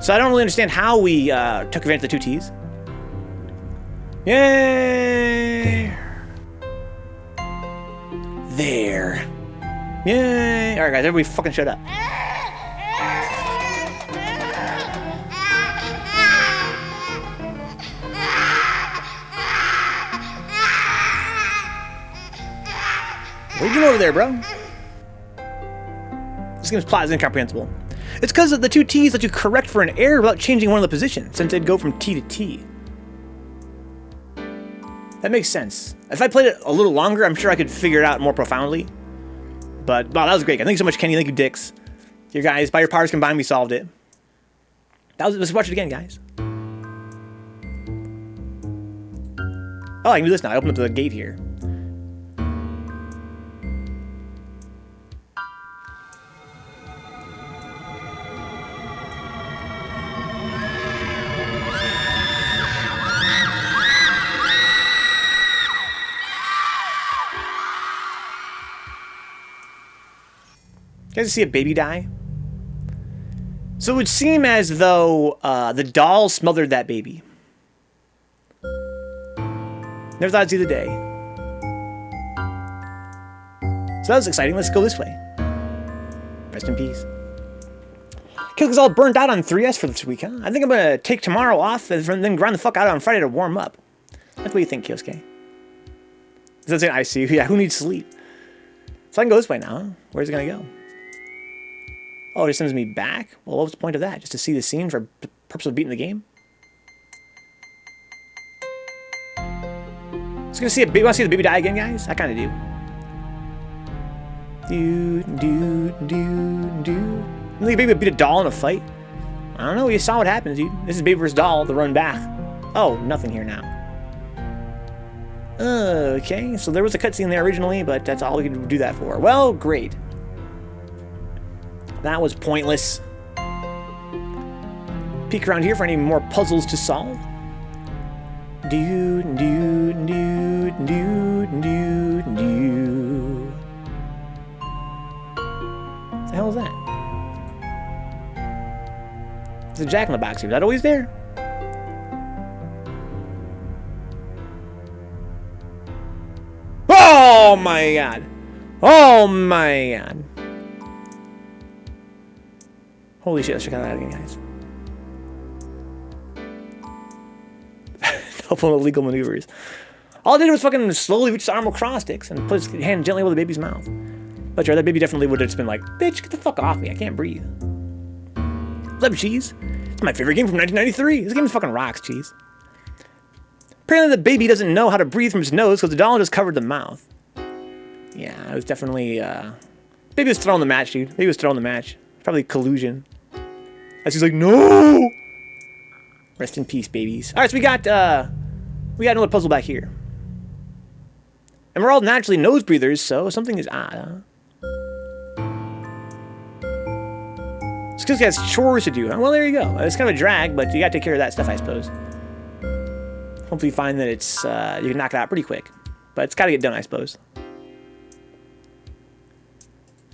So I don't really understand how we took advantage of the 2 T's. Yay! There. Yay! Alright guys, everybody fucking shut up. What are you doing over there, bro? This game's plot is incomprehensible. It's because of the 2 T's let you correct for an error without changing one of the positions, since it'd go from T to T. That makes sense. If I played it a little longer, I'm sure I could figure it out more profoundly. But, wow, that was great. Thank you so much, Kenny. Thank you, Dix. You guys, by your powers combined, we solved it. Let's watch it again, guys. Oh, I can do this now. I opened up the gate here. You guys see a baby die? So it would seem as though the doll smothered that baby. Never thought I'd see the day. So that was exciting. Let's go this way. Rest in peace. Kyosuke's all burnt out on 3S for this week, huh? I think I'm going to take tomorrow off and then grind the fuck out on Friday to warm up. That's what you think, Kyosuke. That's an I see. Yeah, who needs sleep? So I can go this way now, huh? Where's it going to go? Oh, it sends me back? Well, what was the point of that? Just to see the scene for the purpose of beating the game? Just gonna see a baby. Want to see the baby die again, guys? I kind of do. You think the baby would beat a doll in a fight? I don't know. You saw what happens, dude. This is baby versus doll. The run back. Oh, nothing here now. Okay, so there was a cutscene there originally, but that's all we could do that for. Well, great. That was pointless. Peek around here for any more puzzles to solve. What the hell is that? There's a jack in the box here. Is that always there? Oh my god. Oh my god. Holy shit, let's check that out again, guys. Helpful illegal maneuvers. All I did was fucking slowly reach his arm across sticks and put his hand gently over the baby's mouth. But sure, that baby definitely would have just been like, bitch, get the fuck off me, I can't breathe. What's up, Cheese? It's my favorite game from 1993. This game fucking rocks, Cheese. Apparently the baby doesn't know how to breathe from his nose because the doll just covered the mouth. Yeah, it was definitely, baby was throwing the match, dude. Baby was throwing the match. Probably collusion. As he's like, no! Rest in peace, babies. Alright, so we got another puzzle back here. And we're all naturally nose breathers, so something is odd, huh? It's because he has chores to do, huh? Well, there you go. It's kind of a drag, but you gotta take care of that stuff, I suppose. Hopefully you find that it's, you can knock it out pretty quick. But it's gotta get done, I suppose.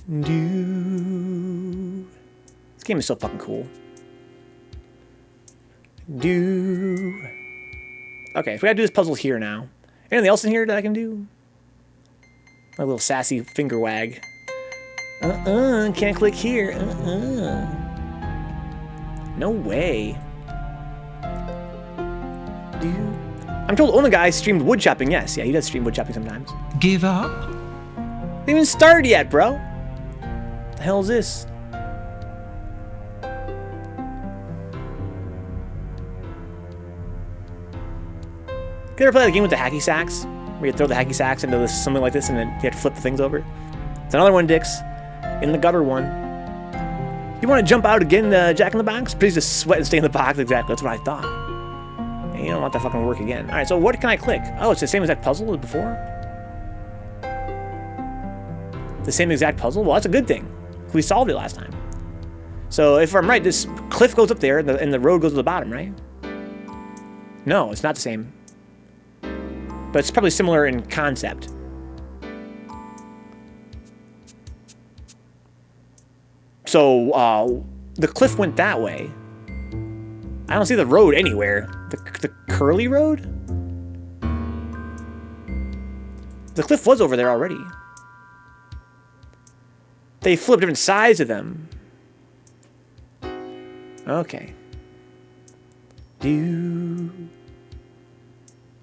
This game is so fucking cool. Okay, so we gotta do this puzzle here now. Anything else in here that I can do? My little sassy finger wag. Can't click here. No way. I'm told Ona guy streamed wood chopping. Yes, yeah, he does stream wood chopping sometimes. Give up? They haven't even started yet, bro. The hell is this? You ever play the game with the hacky sacks? Where you throw the hacky sacks into this, something like this, and then you have to flip the things over? It's another one, Dix. In the gutter one. You want to jump out again, Jack in the Box? Please just sweat and stay in the box. Exactly, that's what I thought. And you don't want that fucking work again. Alright, so what can I click? Oh, it's the same exact puzzle as before? The same exact puzzle? Well, that's a good thing. We solved it last time. So if I'm right, this cliff goes up there and the road goes to the bottom, right? No, it's not the same. But it's probably similar in concept. So, the cliff went that way. I don't see the road anywhere. The curly road? The cliff was over there already. They flipped different sides of them. Okay.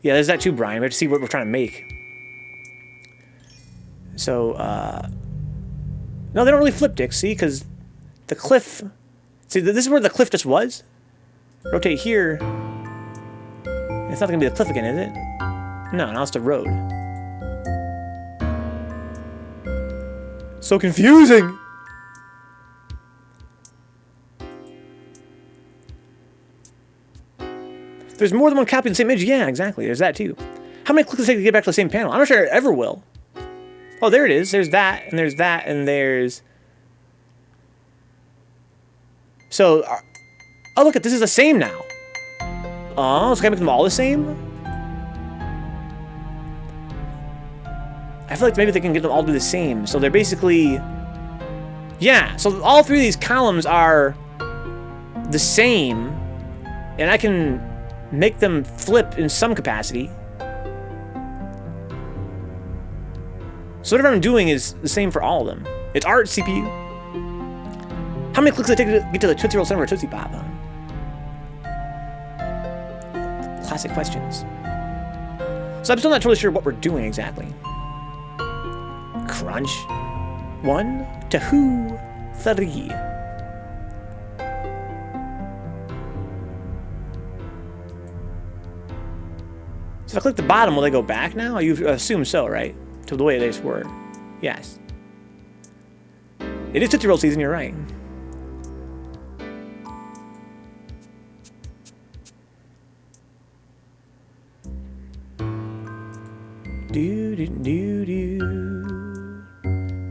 Yeah, there's that too, Brian. We have to see what we're trying to make. So, no, they don't really flip, Dick, see? Because the cliff... See, this is where the cliff just was. Rotate here. It's not going to be the cliff again, is it? No, now it's the road. So confusing! There's more than one copy of the same image. Yeah, exactly. There's that too. How many clicks does it take to get back to the same panel? I'm not sure it ever will. Oh, there it is. There's that, and there's that, and there's... So, oh, look, this is the same now. Oh, so can I make them all the same? I feel like maybe they can get them all to do the same. So they're basically... Yeah, so all three of these columns are the same, and I can make them flip in some capacity. So whatever I'm doing is the same for all of them. It's art CPU. How many clicks does it take to get to the Tootsie Roll Center or Tootsie Pop? Huh? Classic questions. So I'm still not totally sure what we're doing exactly. Crunch. 1, 2, 3. So if I click the bottom, will they go back now? You assume so, right? To the way they were. Yes. It is Tootsie Roll season, you're right.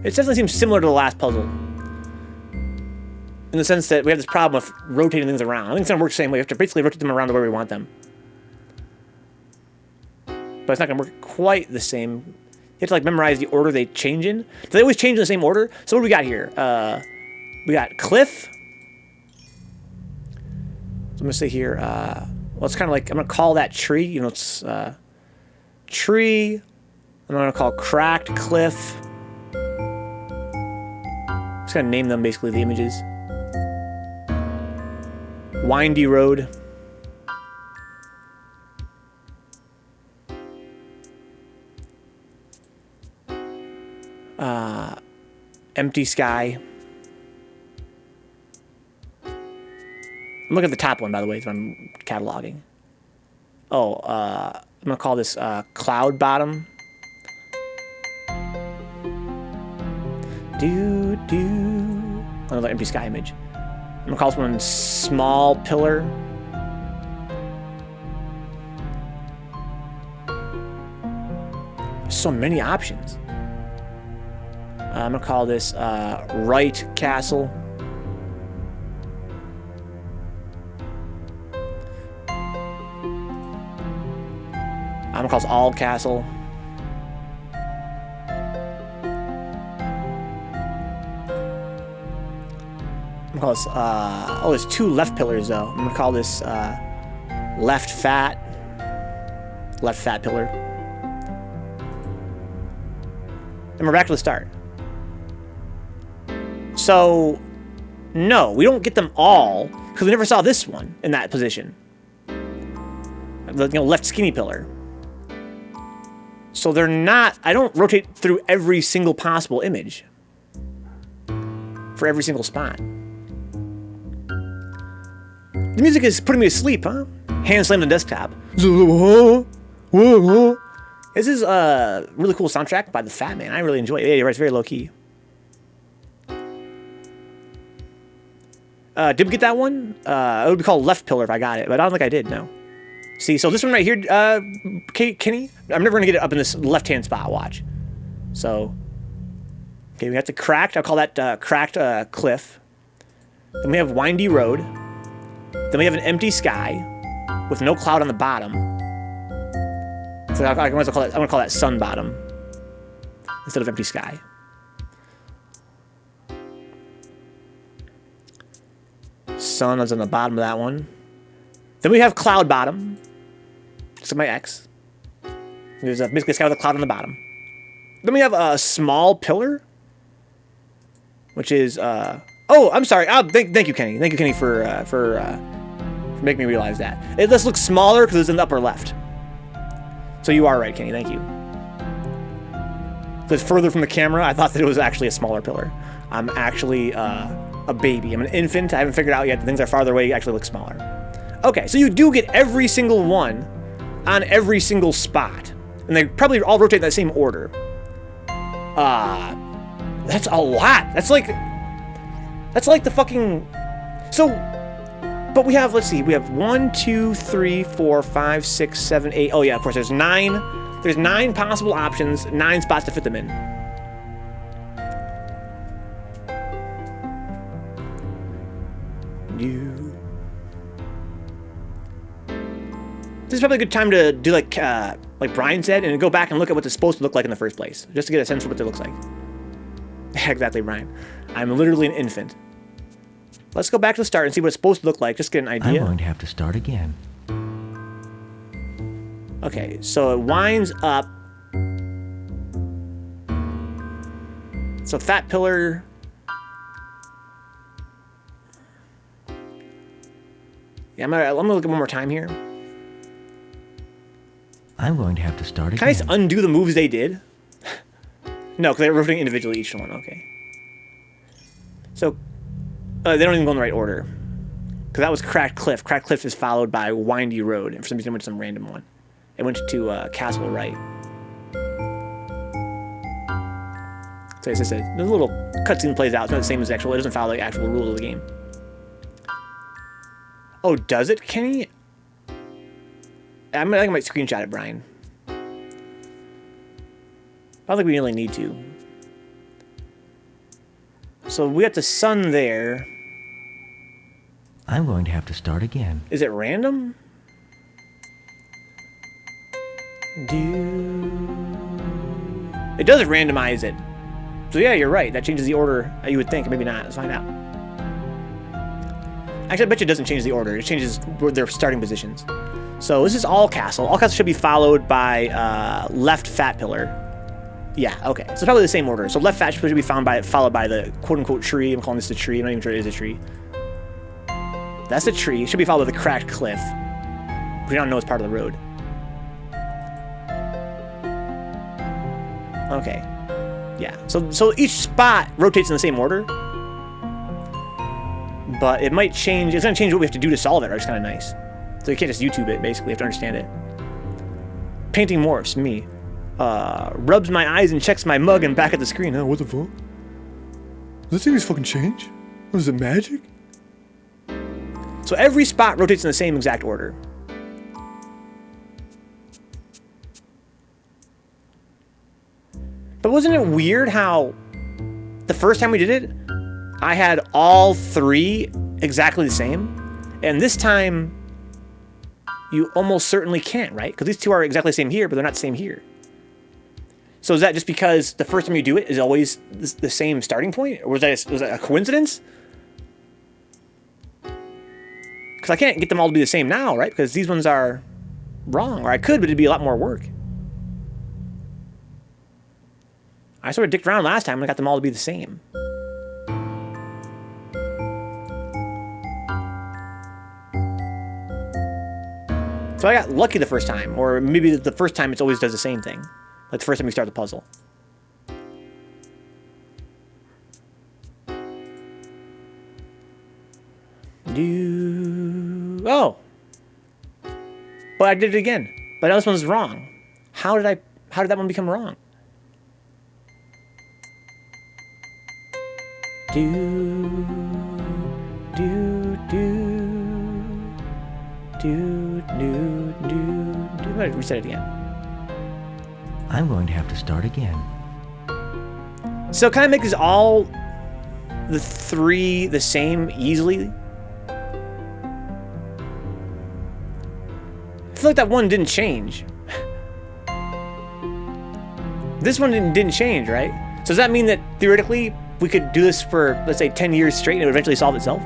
It definitely seems similar to the last puzzle. In the sense that we have this problem of rotating things around. I think it's going to work the same way. We have to basically rotate them around to where we want them. But it's not going to work quite the same. You have to like memorize the order they change in. Do they always change in the same order? So what do we got here? We got cliff. So I'm going to say here, well, it's kind of like, I'm going to call that tree. You know, it's tree. I'm going to call cracked cliff. Just going to name them basically the images. Windy road. Empty sky. I'm looking at the top one, by the way, if I'm cataloging. Oh, I'm going to call this cloud bottom. Another empty sky image. I'm going to call this one small pillar. So many options. I'm going to call this right castle. I'm going to call this all castle. I'm going to call this, oh, there's 2 left pillars though. I'm going to call this left fat pillar. And we're back to the start. So, no, we don't get them all, because we never saw this one in that position. the left skinny pillar. So they're not, I don't rotate through every single possible image for every single spot. The music is putting me to sleep, huh? Hand slam the desktop. This is a really cool soundtrack by the Fat Man. I really enjoy it. Yeah, you're right, it's very low key. Did we get that one? It would be called left pillar if I got it, but I don't think I did, no. See, so this one right here, Kenny, I'm never gonna get it up in this left-hand spot, watch. So, okay, we got the cracked, I'll call that cracked cliff. Then we have windy road. Then we have an empty sky with no cloud on the bottom. So I might as well call that, I'm gonna call that sun bottom instead of empty sky. Sun is on the bottom of that one. Then we have cloud bottom. So my X. There's basically a sky with a cloud on the bottom. Then we have a small pillar, which is oh, I'm sorry. Thank you, Kenny. Thank you, Kenny, for making me realize that. It does look smaller because it's in the upper left. So you are right, Kenny. Thank you. So it's further from the camera. I thought that it was actually a smaller pillar. I'm actually a baby. I'm an infant. I haven't figured out yet. The things that are farther away actually look smaller. Okay, so you do get every single one on every single spot. And they probably all rotate in that same order. That's a lot. That's like the fucking... So, but we have, let's see, we have 1, 2, 3, 4, 5, 6, 7, 8. Oh yeah, of course, there's 9. There's 9 possible options, 9 spots to fit them in. This is probably a good time to do like Brian said, and go back and look at what it's supposed to look like in the first place, just to get a sense of what it looks like. Exactly, Brian. I'm literally an infant. Let's go back to the start and see what it's supposed to look like, just to get an idea. I'm going to have to start again. Okay, so it winds up. So fat pillar. Yeah, I'm gonna look at one more time here. I'm going to have to start again. Can I just undo the moves they did? No, because they're rotating individually each one. Okay. So, they don't even go in the right order. Because that was Cracked Cliff. Cracked Cliff is followed by Windy Road. And for some reason, it went to some random one. It went to Castle Right. So as I said, the little cutscene plays out. It's not the same as actual. It doesn't follow the actual rules of the game. Oh, does it, Kenny? I think I might screenshot it, Brian. I don't think we really need to. So we got the sun there. I'm going to have to start again. Is it random? It does randomize it. So yeah, you're right. That changes the order. You would think. Maybe not. Let's find out. Actually, I bet you it doesn't change the order. It changes their starting positions. So this is all castle. All castle should be followed by left fat pillar. Yeah, okay. So it's probably the same order. So left fat should be followed by the quote-unquote tree. I'm calling this the tree. I'm not even sure it is a tree. That's the tree. It should be followed by the cracked cliff. We don't know it's part of the road. Okay. Yeah. So each spot rotates in the same order. But it might change. It's going to change what we have to do to solve it, right? It's kind of nice. So you can't just YouTube it, basically. You have to understand it. Painting morphs, me. Rubs my eyes and checks my mug and back at the screen. Oh, what the fuck? Does this thing just fucking change? What is it, magic? So every spot rotates in the same exact order. But wasn't it weird how the first time we did it, I had all 3 exactly the same? And this time, you almost certainly can't, right? Because these 2 are exactly the same here, but they're not the same here. So is that just because the first time you do it is always the same starting point? Or was that a coincidence? Because I can't get them all to be the same now, right? Because these ones are wrong. Or I could, but it'd be a lot more work. I sort of dicked around last time and I got them all to be the same. So I got lucky the first time, or maybe the first time it always does the same thing. Like the first time you start the puzzle. Oh! But I did it again. But now this one's wrong. How did that one become wrong? I'm gonna reset it again. I'm going to have to start again. So kind of make this all the three the same easily. I feel like that one didn't change. This one didn't change, right? So does that mean that theoretically we could do this for, let's say, 10 years straight and it would eventually solve itself?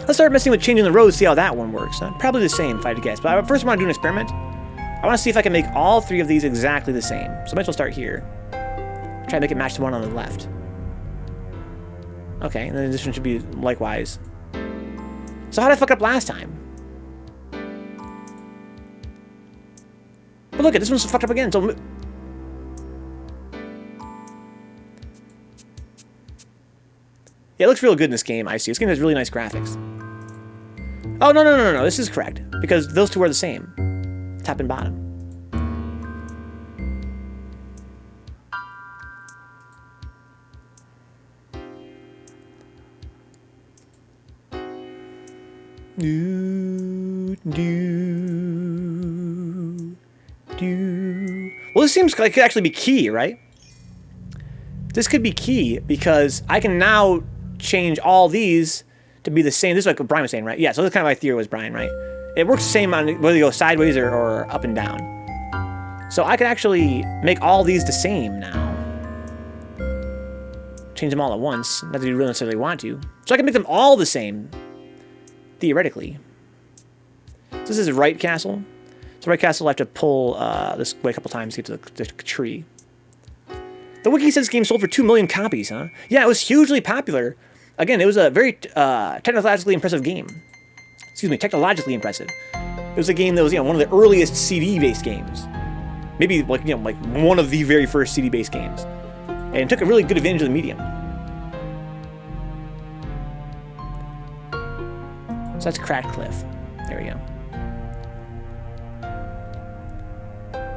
Let's start messing with changing the rows, see how that one works. Probably the same, if I had to guess. But I first want to do an experiment. I want to see if I can make all three of these exactly the same. So I might as well start here. Try to make it match the one on the left. Okay, and then this one should be likewise. So how did I fuck up last time? But look, this one's fucked up again. So yeah, it looks real good in this game, I see. This game has really nice graphics. Oh, no. This is correct. Because those two are the same. Top and bottom. Well, this seems like it could actually be key, right? This could be key because I can now change all these to be the same. This is like what Brian was saying, right? Yeah, so that's kind of my theory was Brian, right? It works the same on whether you go sideways or up and down. So I could actually make all these the same now. Change them all at once. Not that you really necessarily want to. So I can make them all the same, theoretically. So this is right castle. So right castle, I have to pull this way a couple times to get to the tree. The wiki says this game sold for 2 million copies, huh? Yeah, it was hugely popular. Again, it was a very technologically impressive game. Excuse me, technologically impressive. It was a game that was, one of the earliest CD-based games. Maybe like one of the very first CD-based games. And it took a really good advantage of the medium. So that's Cracked Cliff. There we go.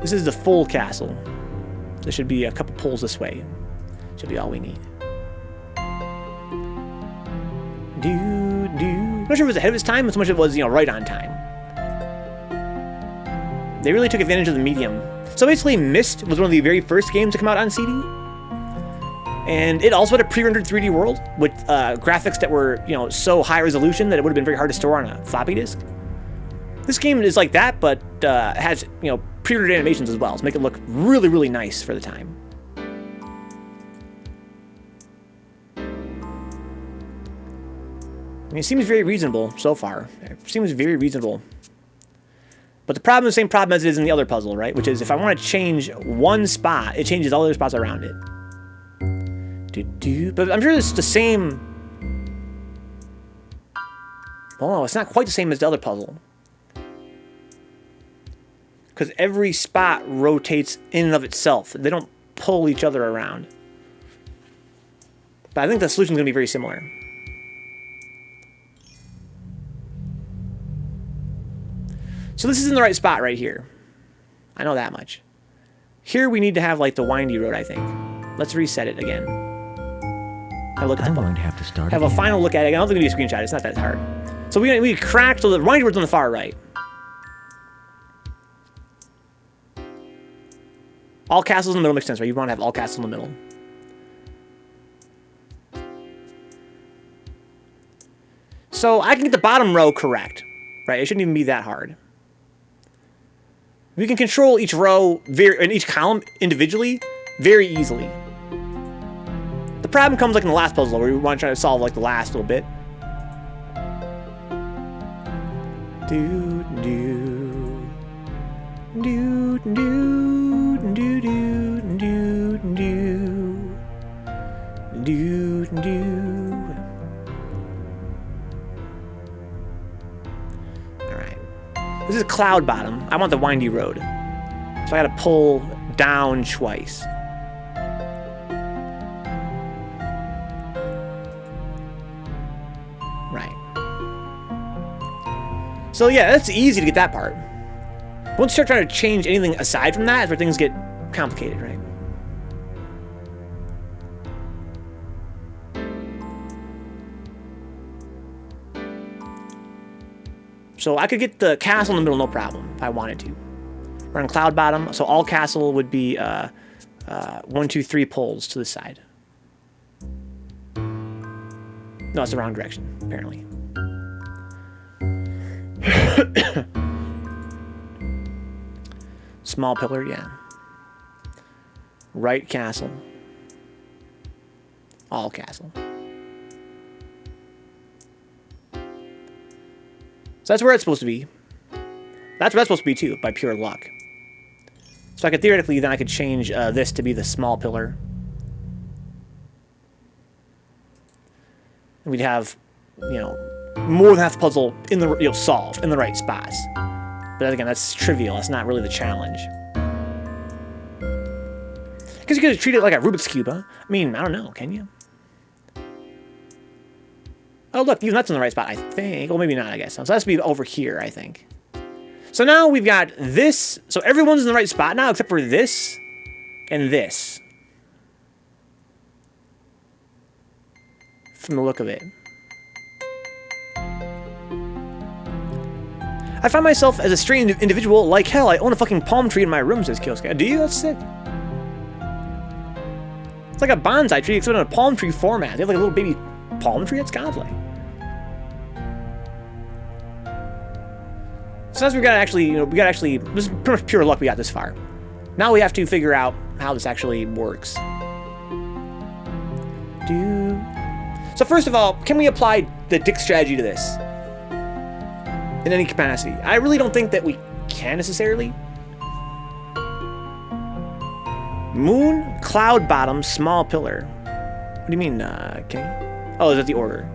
This is the full castle. There should be a couple pulls this way. Should be all we need. I'm not sure if it was ahead of its time, as much as it was, right on time. They really took advantage of the medium. So basically, Myst was one of the very first games to come out on CD. And it also had a pre-rendered 3D world with graphics that were, so high resolution that it would have been very hard to store on a floppy disk. This game is like that, but has, pre-rendered animations as well, to make it look really, really nice for the time. I mean, it seems very reasonable so far. It seems very reasonable. But the problem is the same problem as it is in the other puzzle, right? Which is if I want to change one spot, it changes all the other spots around it. But I'm sure it's the same. Oh, no, it's not quite the same as the other puzzle. Because every spot rotates in and of itself. They don't pull each other around. But I think the solution is going to be very similar. So this is in the right spot right here. I know that much. Here we need to have like the windy road, I think. Let's reset it again. Have a look at I'm going to have to start Have again. a final look at it. I don't think we need a screenshot. It's not that hard. So we cracked. So the windy road's on the far right. All castles in the middle makes sense, right? You want to have all castles in the middle. So I can get the bottom row correct, right? It shouldn't even be that hard. We can control each row and each column individually very easily. The problem comes like in the last puzzle where we want to try to solve like the last little bit. Do do do do do do do do do. All right. This is cloud bottom. I want the windy road. So I gotta pull down twice. Right. So yeah, that's easy to get that part. Once you start trying to change anything aside from that, is where things get complicated, right? So I could get the castle in the middle, no problem, if I wanted to. We're on cloud bottom, so all castle would be 1, 2, 3 pulls to the side. No, it's the wrong direction, apparently. Small pillar, yeah. Right castle. All castle. So that's where it's supposed to be. That's where that's supposed to be too, by pure luck. So I could theoretically, then I could change this to be the small pillar. And we'd have, you know, more than half the puzzle in the, solved in the right spots. But again, that's trivial. That's not really the challenge. Because you could treat it like a Rubik's Cube, huh? I mean, I don't know, can you? Oh, look, even that's in the right spot, I think. Well, maybe not, I guess. So that's to be over here, I think. So now we've got this. So everyone's in the right spot now, except for this and this. From the look of it. I find myself as a strange individual. Like hell, I own a fucking palm tree in my room, says Kiosk. Do you? That's sick. It's like a bonsai tree, except in a palm tree format. They have like a little baby palm tree. That's godlike. So that's we gotta actually, this is pretty much pure luck we got this far. Now we have to figure out how this actually works. So first of all, can we apply the Dick strategy to this? In any capacity? I really don't think that we can necessarily. Moon, cloud bottom, small pillar. What do you mean, okay? Oh, is that the order?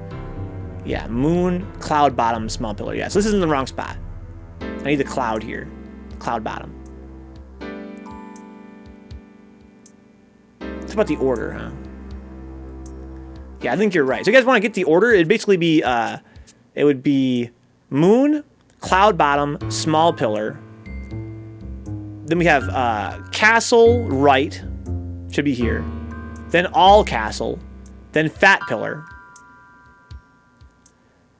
Yeah, moon, cloud bottom, small pillar. Yeah, so this is in the wrong spot. I need the cloud here. Cloud bottom. It's about the order, huh? Yeah, I think you're right. So you guys want to get the order? It'd basically be, it would be moon, cloud bottom, small pillar. Then we have castle right, should be here. Then all castle. Then fat pillar.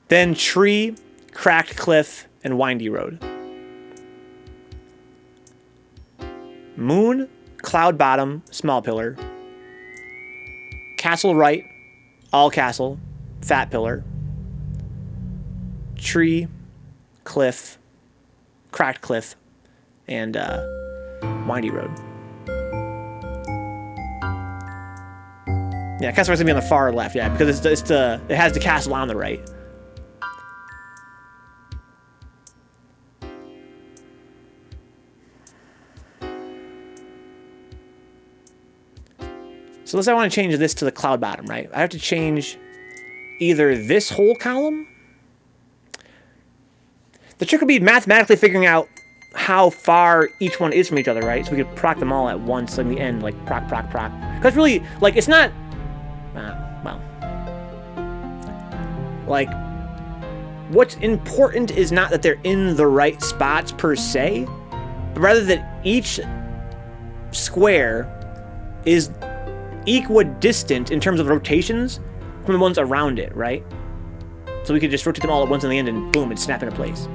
Then tree, cracked cliff, and windy road. Moon, cloud bottom, small pillar. Castle right, all castle, fat pillar. Tree, cliff, cracked cliff, and windy road. Yeah, castle right's gonna be on the far left. Yeah, because it has the castle on the right. So let's say I want to change this to the cloud bottom, right? I have to change either this whole column. The trick would be mathematically figuring out how far each one is from each other, right? So we could proc them all at once in the end, like proc, proc, proc. Because really, like, it's not, well, like, what's important is not that they're in the right spots per se, but rather that each square is equidistant in terms of rotations from the ones around it, right? So we could just rotate them all at once in the end and boom, it'd snap into place.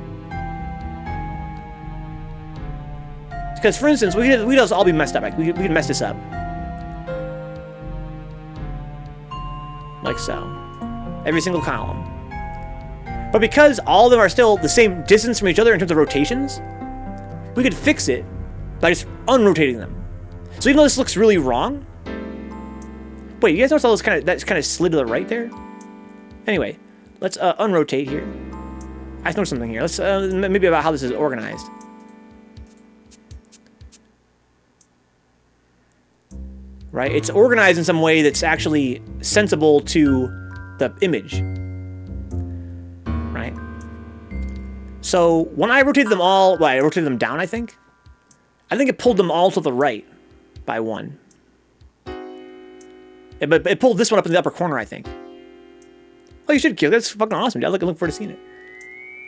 Because, for instance, we could just all be messed up. Like, we could mess this up. Like so. Every single column. But because all of them are still the same distance from each other in terms of rotations, we could fix it by just unrotating them. So even though this looks really wrong, wait, you guys notice all those that's kind of slid to the right there? Anyway, let's unrotate here. I noticed something here. Let's maybe about how this is organized. Right? It's organized in some way that's actually sensible to the image. Right? So when I rotated them all, well, I rotated them down, I think it pulled them all to the right by 1. Yeah, but it pulled this one up in the upper corner, I think. Oh, you should kill. That's fucking awesome, dude. I look forward to seeing it.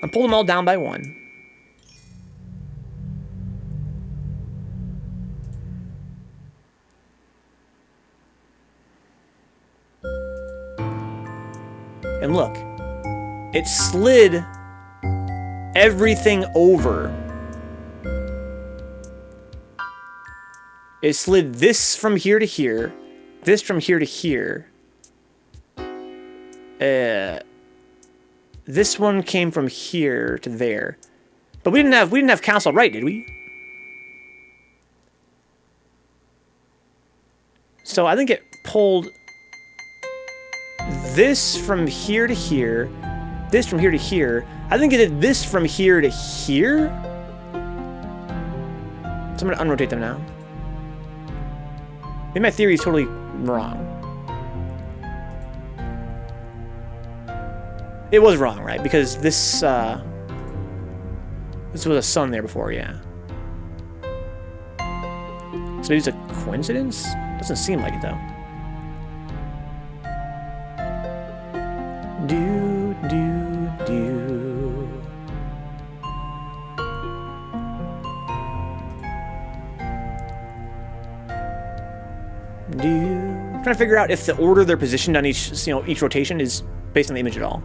I pulled them all down by 1. And look, it slid everything over. It slid this from here to here, this from here to here. This one came from here to there, but we didn't have castle right, did we? So I think it pulled this from here to here, this from here to here. I think it did this from here to here. So I'm gonna unrotate them now. Maybe my theory is totally wrong. It was wrong, right? Because this was a sun there before, yeah. So maybe it's a coincidence? Doesn't seem like it though. Do. I'm trying to figure out if the order they're positioned on each rotation is based on the image at all.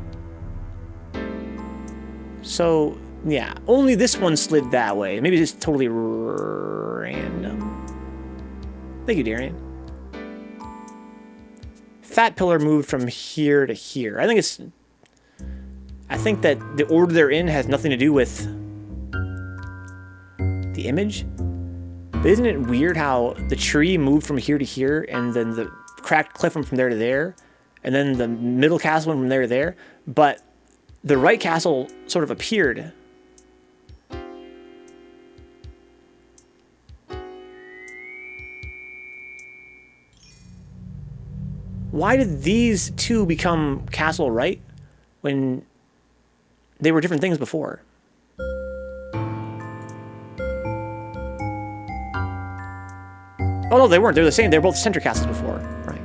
So yeah, only this one slid that way. Maybe it's totally random. Thank you, Darian. Fat pillar moved from here to here. I think that the order they're in has nothing to do with the image. But isn't it weird how the tree moved from here to here, and then the cracked cliff went from there to there, and then the middle castle went from there to there, but the right castle sort of appeared. Why did these two become castle right when they were different things before? Oh no, they weren't. They're the same. They're both center castles before, right?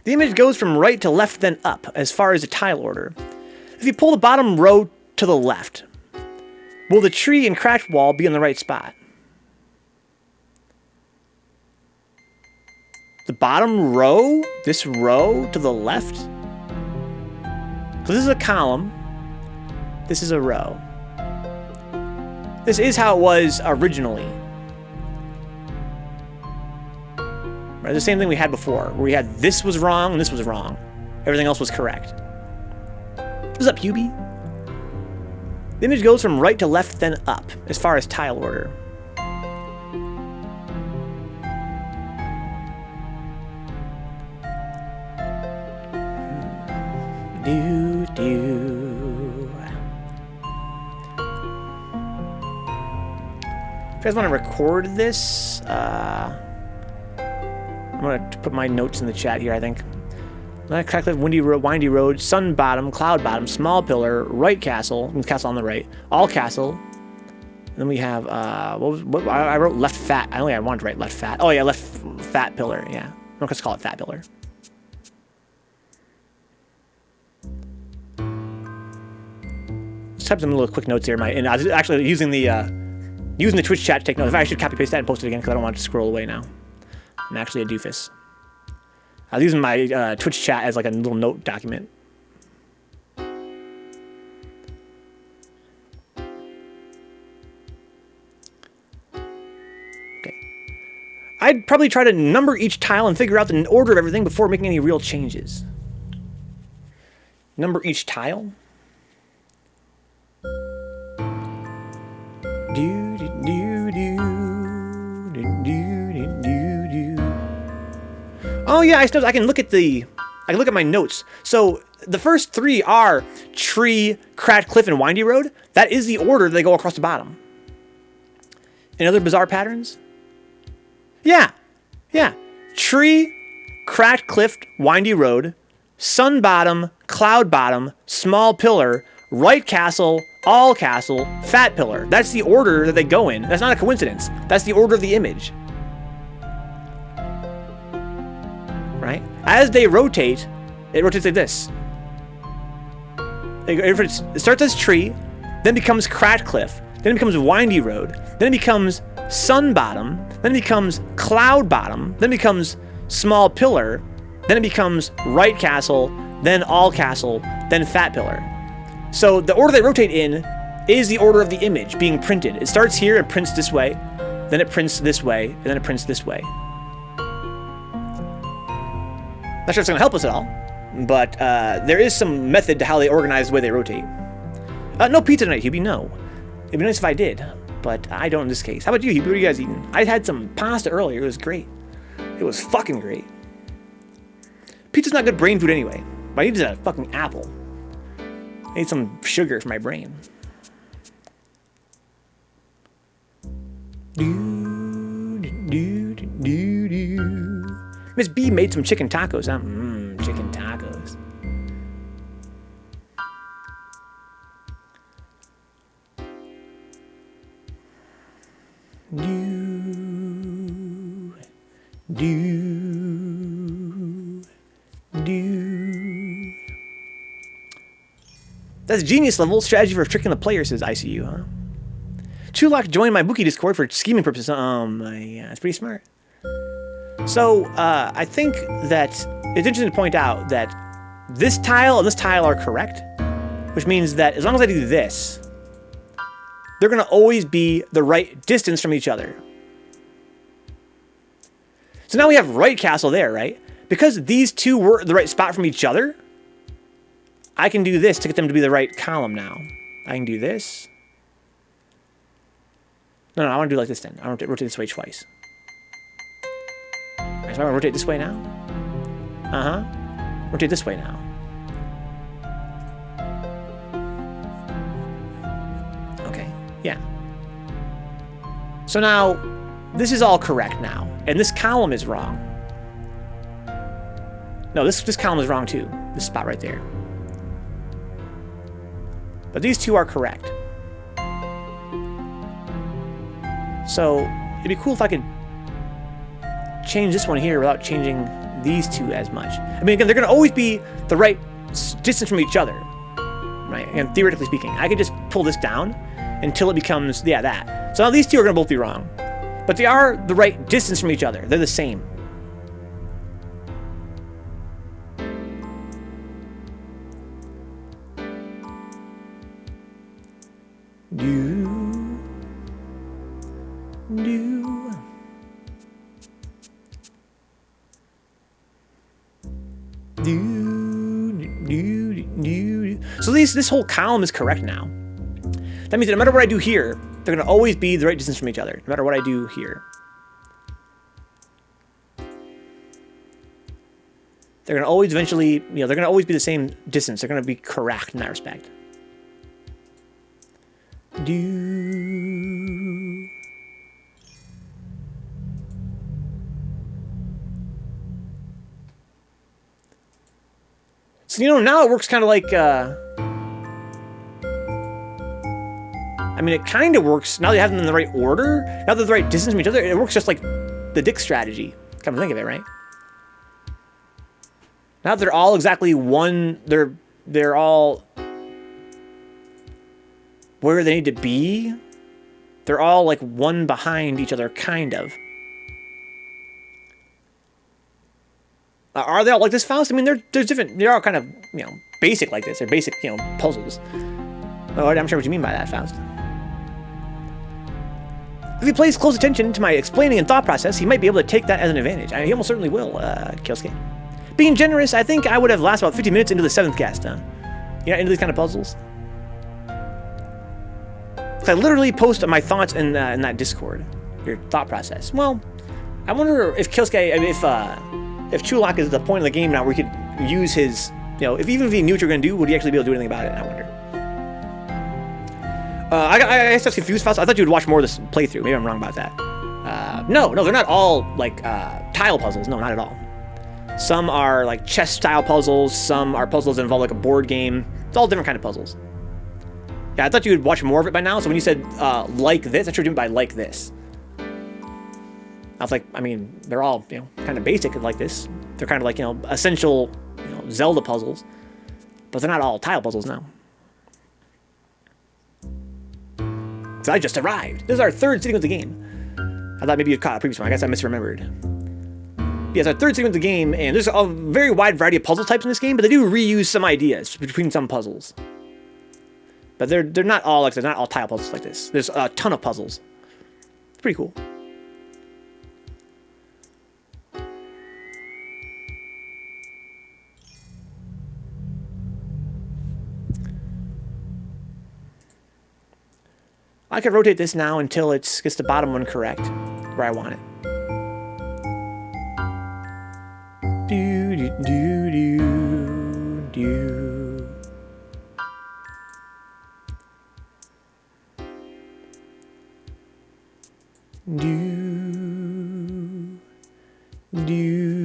The image goes from right to left, then up, as far as the tile order. If you pull the bottom row to the left, will the tree and cracked wall be in the right spot? The bottom row? This row to the left? So this is a column. This is a row. This is how it was originally. Right, the same thing we had before, where we had this was wrong and this was wrong. Everything else was correct. What's up, Hubie? The image goes from right to left, then up, as far as tile order. If you guys want to record this, I'm going to put my notes in the chat here, I think. Crack cliff, windy road, sun bottom, cloud bottom, small pillar, right castle, castle on the right, all castle. And then we have, what I wrote left fat. I wanted to write left fat. Oh yeah, left fat pillar, yeah. I'm going to call it fat pillar. Just type some little quick notes here. And I was actually using the Twitch chat to take notes. I should copy paste that and post it again because I don't want it to scroll away now. I'm actually a doofus. I was using my Twitch chat as like a little note document. Okay. I'd probably try to number each tile and figure out the order of everything before making any real changes. Number each tile. Oh yeah, I suppose I can look at my notes. So the first three are tree, cracked cliff, and windy road. That is the order they go across the bottom. Any other bizarre patterns? Yeah. Tree, cracked cliff, windy road, sun bottom, cloud bottom, small pillar, right castle, all castle, fat pillar. That's the order that they go in. That's not a coincidence. That's the order of the image. Right? As they rotate, it rotates like this. It starts as tree, then becomes cracked cliff, then it becomes windy road, then it becomes sun bottom, then it becomes cloud bottom, then it becomes small pillar, then it becomes right castle, then all castle, then fat pillar. So the order they rotate in is the order of the image being printed. It starts here and prints this way, then it prints this way, and then it prints this way. Not sure if it's going to help us at all, but there is some method to how they organize the way they rotate. No pizza tonight, Hubie, no. It'd be nice if I did, but I don't in this case. How about you, Hubie? What are you guys eating? I had some pasta earlier. It was great. It was fucking great. Pizza's not good brain food anyway. But I need a fucking apple. I need some sugar for my brain. Miss B made some chicken tacos, huh? Chicken tacos. That's genius level strategy for tricking the player, says ICU, huh? Chulak joined my Wookiee Discord for scheming purposes. Yeah, it's pretty smart. So, I think that it's interesting to point out that this tile and this tile are correct, which means that as long as I do this, they're going to always be the right distance from each other. So now we have right castle there, right? Because these two were the right spot from each other, I can do this to get them to be the right column now. I can do this. No, I want to do it like this then. I want to rotate this way twice. Alright, so I want to rotate this way now. Rotate this way now. Okay, yeah. So now, this is all correct now. And this column is wrong. No, this column is wrong too. This spot right there. But these two are correct. So, it'd be cool if I could change this one here without changing these two as much. I mean, again, they're going to always be the right distance from each other. Right? And theoretically speaking, I could just pull this down until it becomes, yeah, that. So now these two are going to both be wrong. But they are the right distance from each other. They're the same. So this whole column is correct now. That means that no matter what I do here, they're going to always be the right distance from each other, no matter what I do here. They're going to always eventually, they're going to always be the same distance. They're going to be correct in that respect. So, now it works kind of like, I mean, it kind of works, now they have them in the right order, now they're the right distance from each other, it works just like the Dick strategy. Come to think of it, right? Now that they're all exactly one, they're all where they need to be. They're all like one behind each other, kind of. Are they all like this, Faust? I mean, there's different, they're all kind of, basic like this. They're basic, puzzles. Oh, I'm sure what you mean by that, Faust. If he pays close attention to my explaining and thought process, he might be able to take that as an advantage. He almost certainly will, Kyosuke. Being generous, I think I would have lasted about 50 minutes into the 7th cast, huh? Into these kind of puzzles? I literally post my thoughts in that Discord, your thought process. Well, I wonder if Kyosuke, if Chulak is the point of the game now where we could use his, if even if he knew what you were going to do, would he actually be able to do anything about it? I wonder. I guess I was confused, Faust. I thought you would watch more of this playthrough. Maybe I'm wrong about that. No, they're not all, like, tile puzzles. No, not at all. Some are like chess-style puzzles. Some are puzzles that involve like a board game. It's all different kind of puzzles. Yeah, I thought you would watch more of it by now. So when you said like this, that's what you mean by like this. I was like, I mean, they're all, you know, kind of basic like this. They're kind of like, you know, essential, you know, Zelda puzzles. But they're not all tile puzzles now. So I just arrived. This is our third sitting with the game. I thought maybe you'd caught a previous one. I guess I misremembered. Yes, our third sitting with the game, and there's a very wide variety of puzzle types in this game, but they do reuse some ideas between some puzzles. But they're not all like they're not all tile puzzles like this. There's a ton of puzzles. It's pretty cool. I could rotate this now until it gets the bottom one correct, where I want it. Do do do do do. Do do do.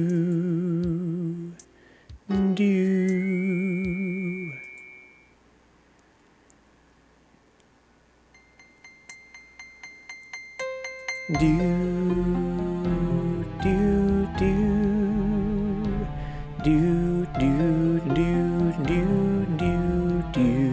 Do do do do do do do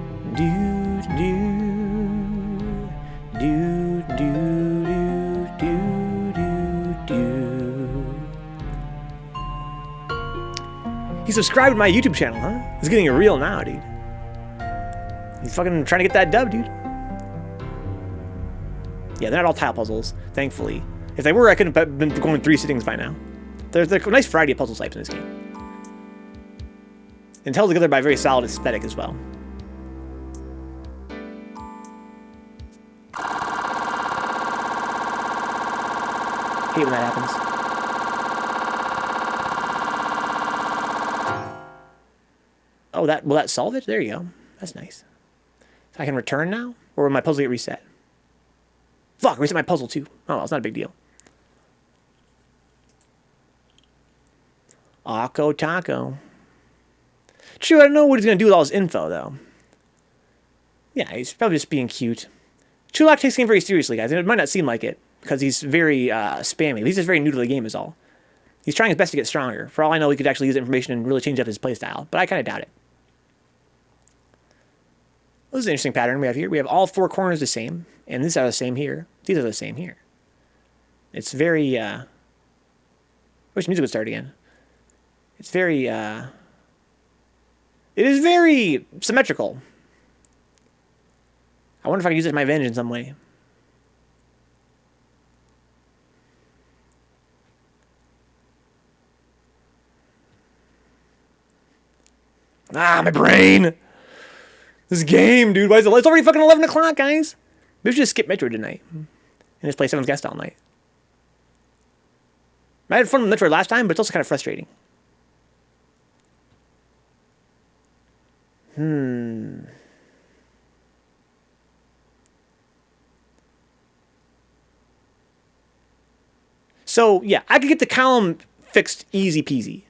do do do do do do do. He subscribed to my YouTube channel, huh? He's getting real now, dude. He's fucking trying to get that dub, dude. Yeah, they're not all tile puzzles, thankfully. If they were, I could have been going 3 sittings by now. There's a nice variety of puzzle types in this game. And held together by a very solid aesthetic as well. Hate when that happens. Oh, will that solve it? There you go. That's nice. So I can return now? Or will my puzzle get reset? Fuck, reset my puzzle too. Oh, well, it's not a big deal. Akko Taco. True, I don't know what he's going to do with all his info, though. Yeah, he's probably just being cute. Chulak takes the game very seriously, guys, and it might not seem like it, because he's very spammy. He's just very new to the game is all. He's trying his best to get stronger. For all I know, he could actually use the information and really change up his playstyle, but I kind of doubt it. This is an interesting pattern we have here. We have all 4 corners the same, and these are the same here. These are the same here. It's very, wish music would start again. It's very, it is very symmetrical. I wonder if I can use it to my advantage in some way. Ah, my brain! This game, dude. Why is it? It's already fucking 11 o'clock, guys. Maybe we should just skip Metroid tonight. And just play Seven's Guest all night. I had fun with Metroid last time, but it's also kind of frustrating. So, yeah, I could get the column fixed easy peasy.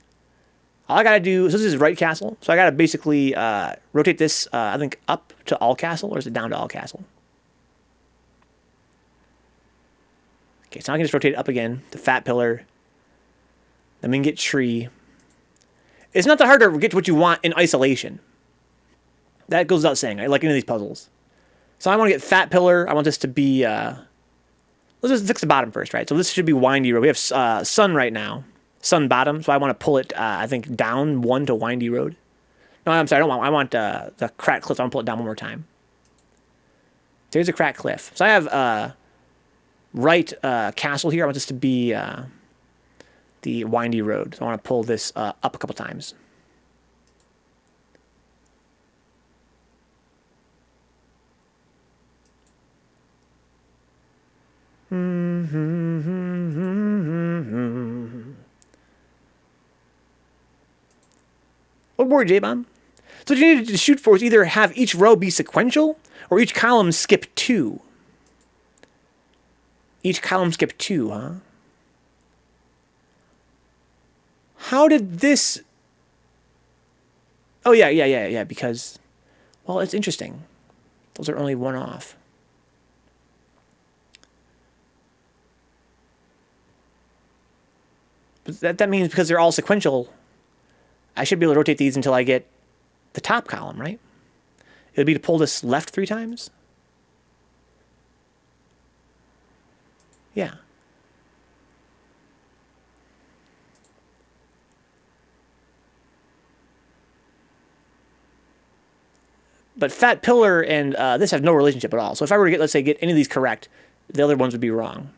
All I gotta do, so this is right castle, so I gotta basically rotate this, I think, up to all castle, or is it down to all castle? Okay, so I can just rotate it up again, the fat pillar, then we can get tree. It's not that hard to get to what you want in isolation. That goes without saying, I like any of these puzzles. So I want to get fat pillar, I want this to be, let's just fix the bottom first, right? So this should be windy road. We have sun right now. Sun bottom, so I want to pull it, I think, down 1 to windy road. No, I'm sorry, I want the crack cliff. I want to pull it down one more time. There's a crack cliff. So I have right castle here. I want this to be the windy road. So I want to pull this up a couple times. What word, J-Bomb? So what you need to shoot for is either have each row be sequential or each column skip 2. Each column skip 2, huh? How did this... Oh, yeah, because... Well, it's interesting. Those are only one off. But that means because they're all sequential, I should be able to rotate these until I get the top column, right? It would be to pull this left 3 times? Yeah. But fat pillar and this have no relationship at all. So if I were to get, let's say, get any of these correct, the other ones would be wrong.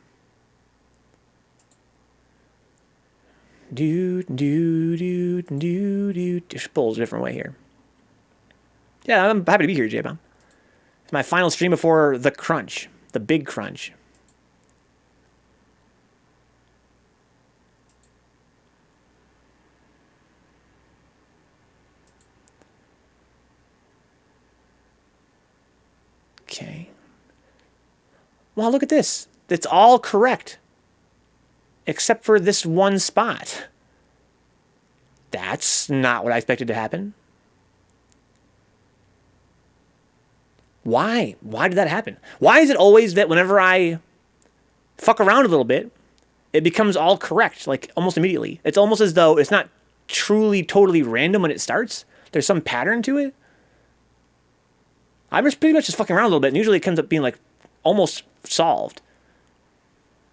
Just pulls a different way here. Yeah, I'm happy to be here, J-Bomb. It's my final stream before the crunch, the big crunch. Okay. Wow, look at this. It's all correct. Except for this one spot. That's not what I expected to happen. Why? Why did that happen? Why is it always that whenever I fuck around a little bit, it becomes all correct, like almost immediately? It's almost as though it's not truly, totally random when it starts. There's some pattern to it. I'm just pretty much just fucking around a little bit, and usually it ends up being like almost solved.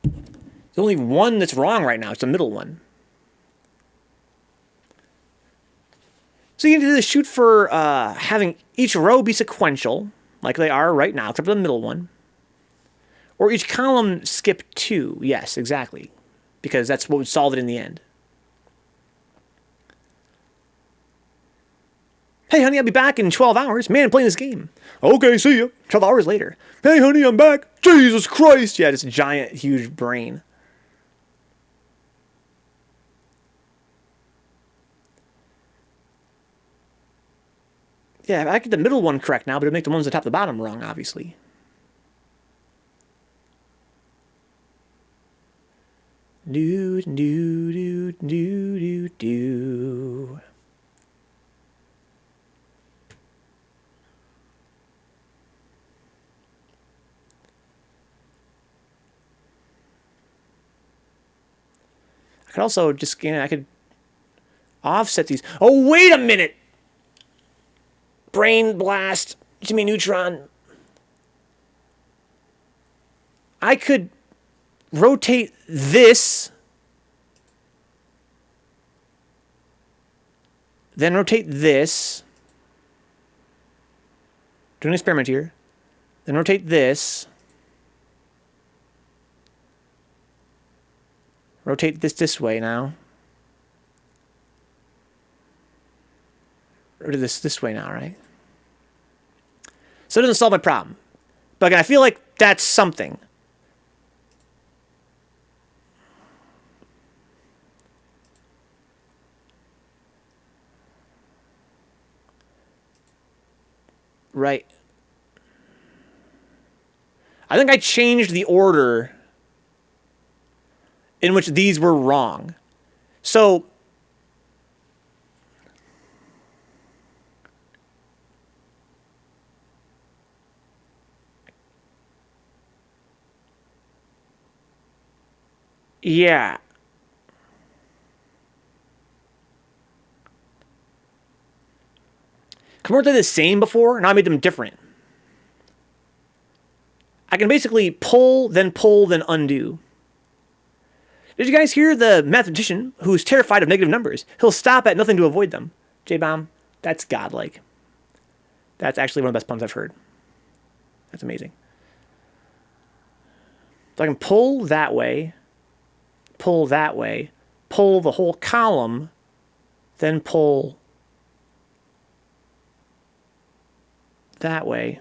There's only one that's wrong right now. It's the middle one. So you can do this, shoot for having each row be sequential, like they are right now, except for the middle one. Or each column skip 2. Yes, exactly. Because that's what would solve it in the end. Hey, honey, I'll be back in 12 hours. Man, I'm playing this game. Okay, see ya. 12 hours later. Hey, honey, I'm back. Jesus Christ. Yeah, just a giant, huge brain. Yeah, I get the middle one correct now, but it'll make the ones at the top and the bottom wrong, obviously. Do. I could also just, I could offset these. Oh, wait a minute! Brain blast, Jimmy Neutron. I could rotate this, then rotate this. Do an experiment here. Then rotate this. Rotate this way now. Rotate this way now, right? So it doesn't solve my problem. But again, I feel like that's something. Right. I think I changed the order in which these were wrong. So yeah. Weren't they the same before? Now I made them different. I can basically pull, then undo. Did you guys hear the mathematician who's terrified of negative numbers? He'll stop at nothing to avoid them. J-Bomb, that's godlike. That's actually one of the best puns I've heard. That's amazing. So I can pull that way, pull the whole column, then pull that way.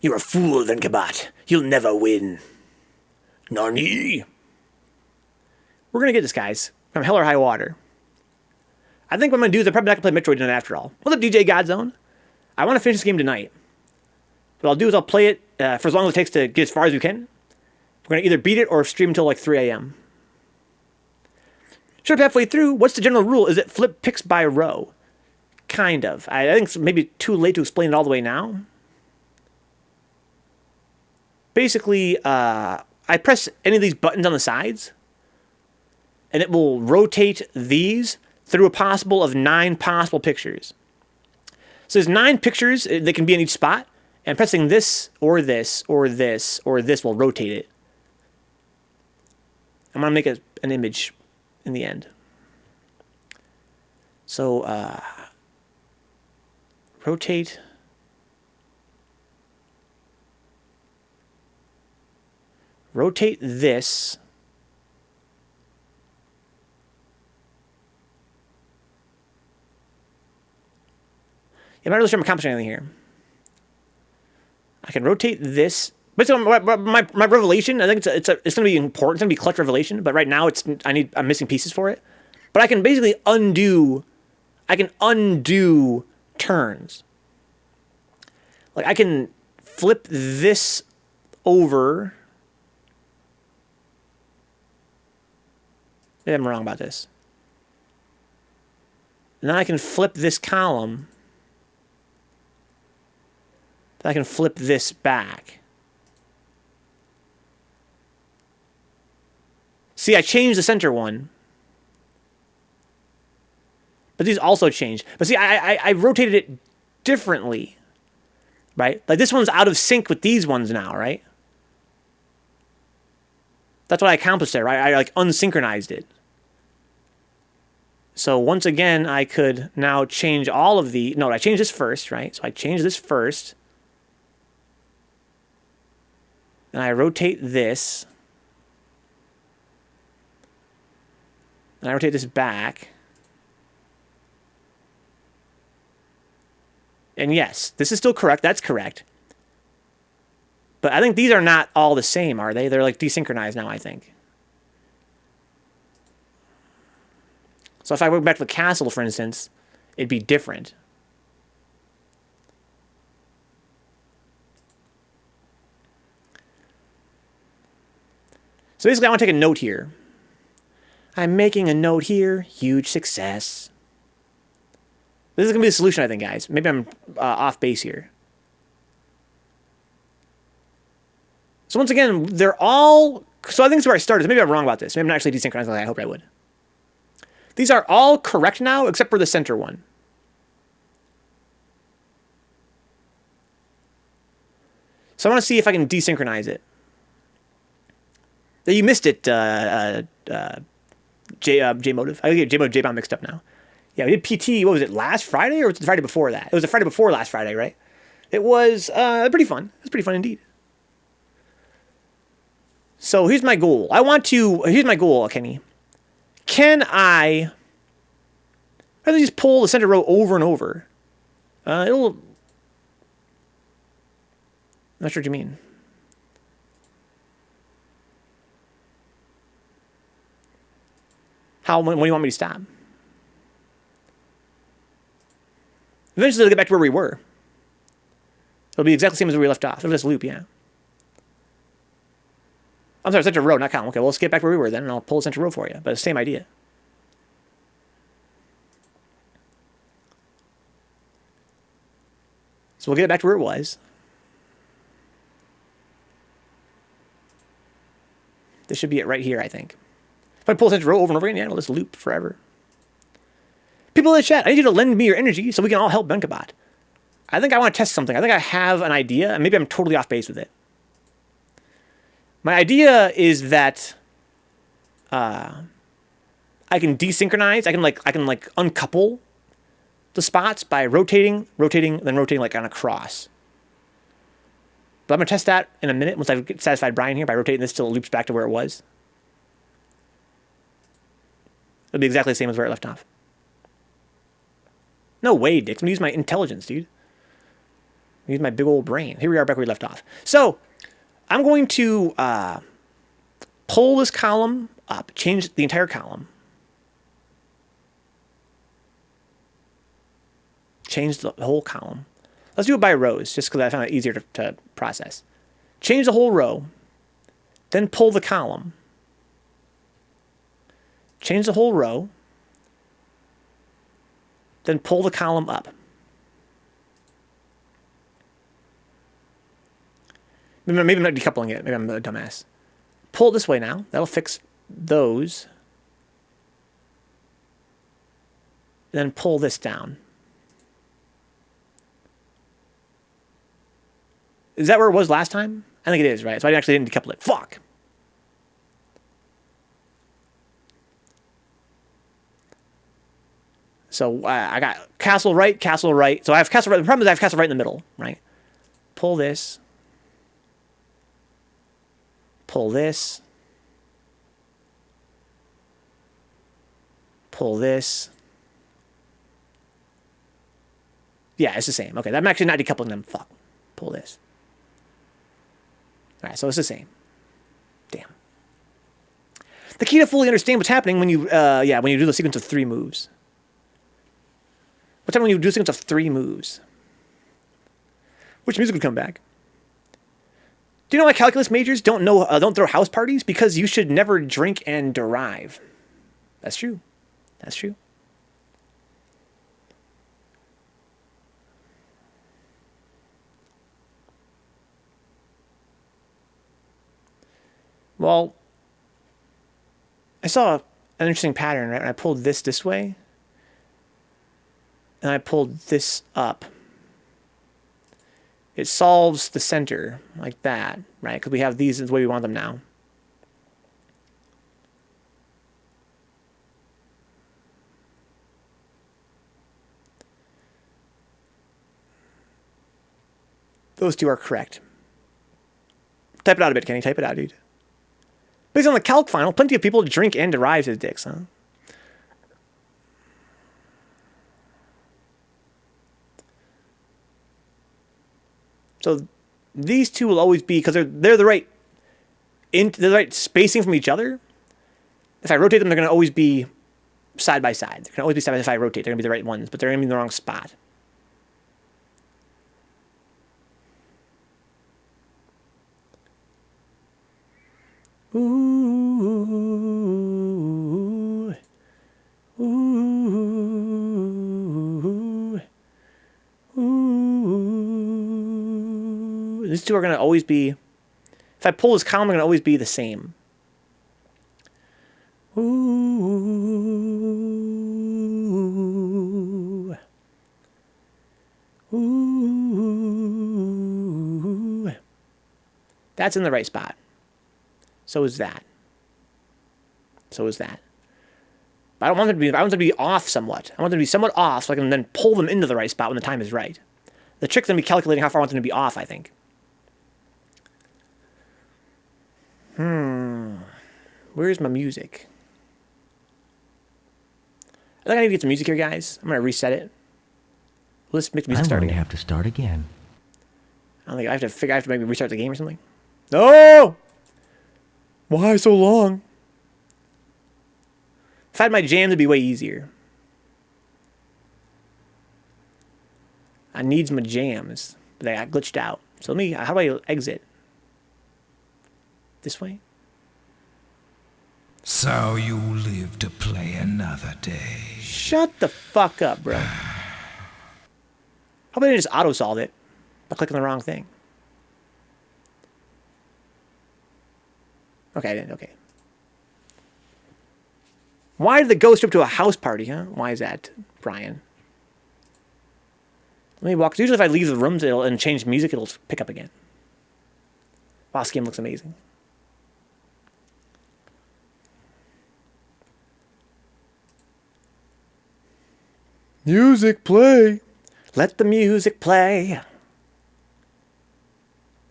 You're a fool, Vencabot. You'll never win. Nani? We're gonna get this, guys. From hell or high water. I think what I'm gonna do is I'm probably not gonna play Metroid tonight after all. What's up, DJ Godzone? I want to finish this game tonight. What I'll do is I'll play it for as long as it takes to get as far as we can. We're gonna either beat it or stream until like 3 a.m. Showed up halfway through. What's the general rule? Is it flip picks by row? Kind of. I think it's maybe too late to explain it all the way now. Basically, I press any of these buttons on the sides, and it will rotate these through a possible of 9 possible pictures. So there's 9 pictures that can be in each spot, and pressing this or this or this or this will rotate it. I'm going to make an image in the end. So, rotate. Rotate this. I'm not really sure I'm accomplishing anything here. I can rotate this. But so my revelation, I think it's going to be important. It's going to be a collect revelation. But right now, I'm missing pieces for it. But I can basically undo. I can undo turns. Like I can flip this over. Maybe I'm wrong about this. And then I can flip this column. Then I can flip this back. See, I changed the center one. But these also changed. But see, I rotated it differently. Right? Like this one's out of sync with these ones now, right? That's what I accomplished there, right? I like unsynchronized it. So once again, I could now change all of the... No, I changed this first, right? So I changed this first. And I rotate this. And I rotate this back. And yes, this is still correct. That's correct. But I think these are not all the same, are they? They're like desynchronized now, I think. So if I went back to the castle, for instance, it'd be different. So basically, I want to take a note here. I'm making a note here. Huge success. This is going to be the solution, I think, guys. Maybe I'm off base here. So once again, they're all... So I think this is where I started. Maybe I'm wrong about this. Maybe I'm not actually desynchronizing like I hoped I would. These are all correct now, except for the center one. So I want to see if I can desynchronize it. You missed it, J-Motive. I get J-Motive, J-Bomb mixed up now. Yeah, we did PT, what was it, last Friday? Or was it the Friday before that? It was the Friday before last Friday, right? It was pretty fun. It was pretty fun indeed. So here's my goal. Here's my goal, Kenny. Can I just pull the center row over and over? I'm not sure what you mean. When do you want me to stop? Eventually, it'll get back to where we were. It'll be exactly the same as where we left off. It'll just loop, yeah. I'm sorry, center row, not column. Okay, well, let's get back where we were then, and I'll pull the center row for you. But it's the same idea. So we'll get it back to where it was. This should be it right here, I think. If I pull the center row over and over again, yeah, it'll just loop forever. People in the chat, I need you to lend me your energy so we can all help Vencabot. I think I want to test something. I think I have an idea, and maybe I'm totally off base with it. My idea is that I can desynchronize. I can uncouple the spots by rotating, then rotating like on a cross. But I'm gonna test that in a minute once I've satisfied Brian here by rotating this till it loops back to where it was. It'll be exactly the same as where it left off. No way, Dick. I'm gonna use my intelligence, dude. Use my big old brain. Here we are back where we left off. So I'm going to pull this column up, change the entire column. Change the whole column. Let's do it by rows, just because I found it easier to process. Change the whole row, then pull the column. Change the whole row, then pull the column up. Maybe I'm not decoupling it. Maybe I'm a dumbass. Pull it this way now. That'll fix those. Then pull this down. Is that where it was last time? I think it is, right? So I actually didn't decouple it. Fuck! So I got castle right. So I have castle right. The problem is I have castle right in the middle, right? Pull this. Pull this. Pull this. Yeah, it's the same. Okay, I'm actually not decoupling them. Fuck. Pull this. All right, so it's the same. Damn. The key to fully understand what's happening when you, when you do the sequence of 3 moves. What's happening when you do a sequence of 3 moves? Which music would come back? Do you know why calculus majors don't throw house parties? Because you should never drink and derive. That's true. That's true. Well, I saw an interesting pattern, right? When I pulled this way, and I pulled this up. It solves the center like that, right? Because we have these the way we want them now. Those two are correct. Type it out a bit, Kenny. Type it out, dude. Based on the calc final, plenty of people drink and derive as dicks, huh? So these two will always be, because they're the right spacing from each other. If I rotate them, they're going to always be side by side. They're going to always be side by side. If I rotate, they're going to be the right ones, but they're going to be in the wrong spot. Ooh, ooh, ooh. These two are going to always be, if I pull this column, they're going to always be the same. Ooh, ooh. That's in the right spot. So is that. So is that. But I don't want them to be. I want them to be off somewhat. I want them to be somewhat off, so I can then pull them into the right spot when the time is right. The trick's gonna be calculating how far I want them to be off, I think. Where's my music? I think I need to get some music here, guys. I'm gonna reset it. Let's make the music start again. I'm going to have to start again. I don't think I have to maybe restart the game or something. No! Why so long? If I had my jam, it'd be way easier. I needs my jams, but they got glitched out. So how do I exit? This way? So you live to play another day. Shut the fuck up, bro. How about I just auto-solve it by clicking the wrong thing? Okay, I didn't. Okay. Why did the ghost up to a house party, huh? Why is that, Brian? Let me walk. Usually if I leave the rooms and change music, it'll pick up again. Wow, this game looks amazing. Music play. Let the music play.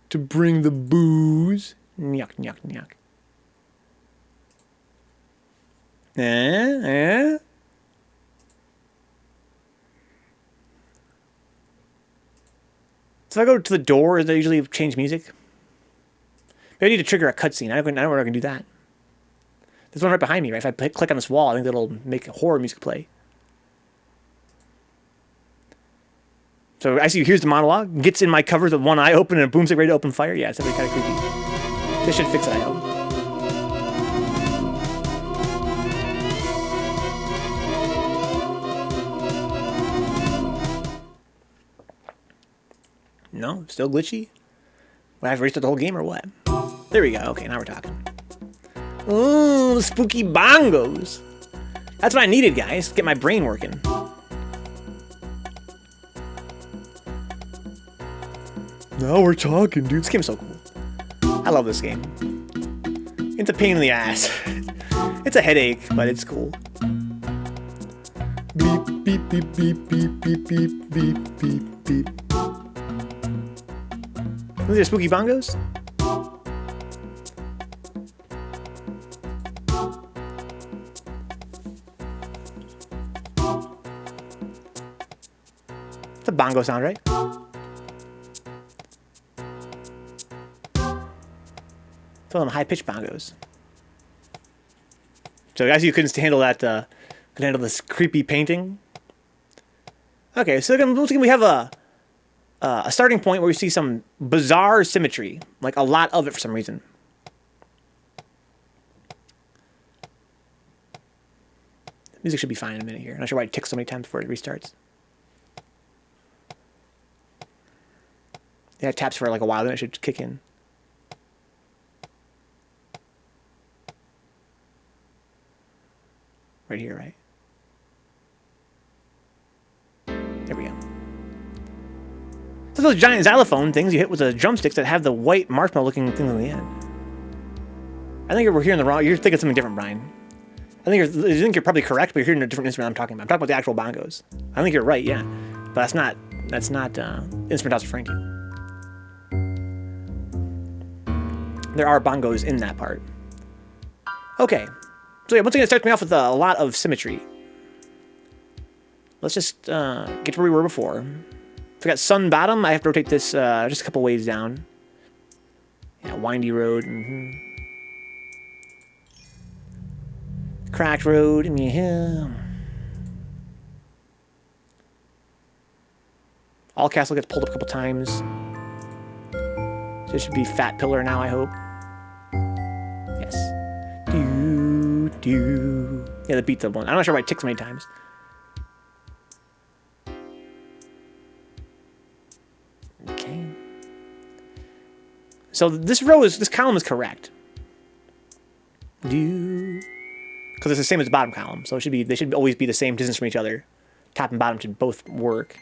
To bring the booze. Nyuk, nyuk, nyuk. So if I go to the door, does that usually change music? Maybe I need to trigger a cutscene. I don't know where I can do that. There's one right behind me, right? If I click on this wall, I think that'll make horror music play. So I see, here's the monologue. Gets in my covers with one eye open and a boomstick ready to open fire. Yeah, it's definitely kind of creepy. This should fix it, I hope. No, still glitchy? Would I have restarted the whole game or what? There we go. Okay, now we're talking. Ooh, the spooky bongos. That's what I needed, guys. Get my brain working. Now we're talking, dude. This game's so cool. I love this game. It's a pain in the ass. It's a headache, but it's cool. Beep, beep, beep, beep, beep, beep, beep, beep, beep, beep. Those are spooky bongos? It's a bongo sound, right? It's one of them high-pitched bongos. So guys, you couldn't handle that, couldn't handle this creepy painting. Okay, so once again we have a starting point where we see some bizarre symmetry, like a lot of it for some reason. The music should be fine in a minute here. I'm not sure why it ticks so many times before it restarts. Yeah, it taps for like a while, then it should kick in. Right here, right? There we go. So those giant xylophone things you hit with the drumsticks that have the white marshmallow-looking things on the end. I think we're hearing the wrong. You're thinking something different, Brian. I think you're probably correct, but you're hearing a different instrument I'm talking about. I'm talking about the actual bongos. I think you're right, yeah, but that's not instrument I was referring to. There are bongos in that part. Okay. So yeah, once again, it starts me off with a lot of symmetry. Let's just get to where we were before. If I got sun bottom, I have to rotate this just a couple ways down. Yeah, windy road. Cracked road. Yeah. All castle gets pulled up a couple times. So it should be fat pillar now, I hope. Yes. Yeah, the beat's the one. I'm not sure why it ticks so many times. Okay. So this column is correct. Because it's the same as the bottom column, so they should always be the same distance from each other. Top and bottom should both work.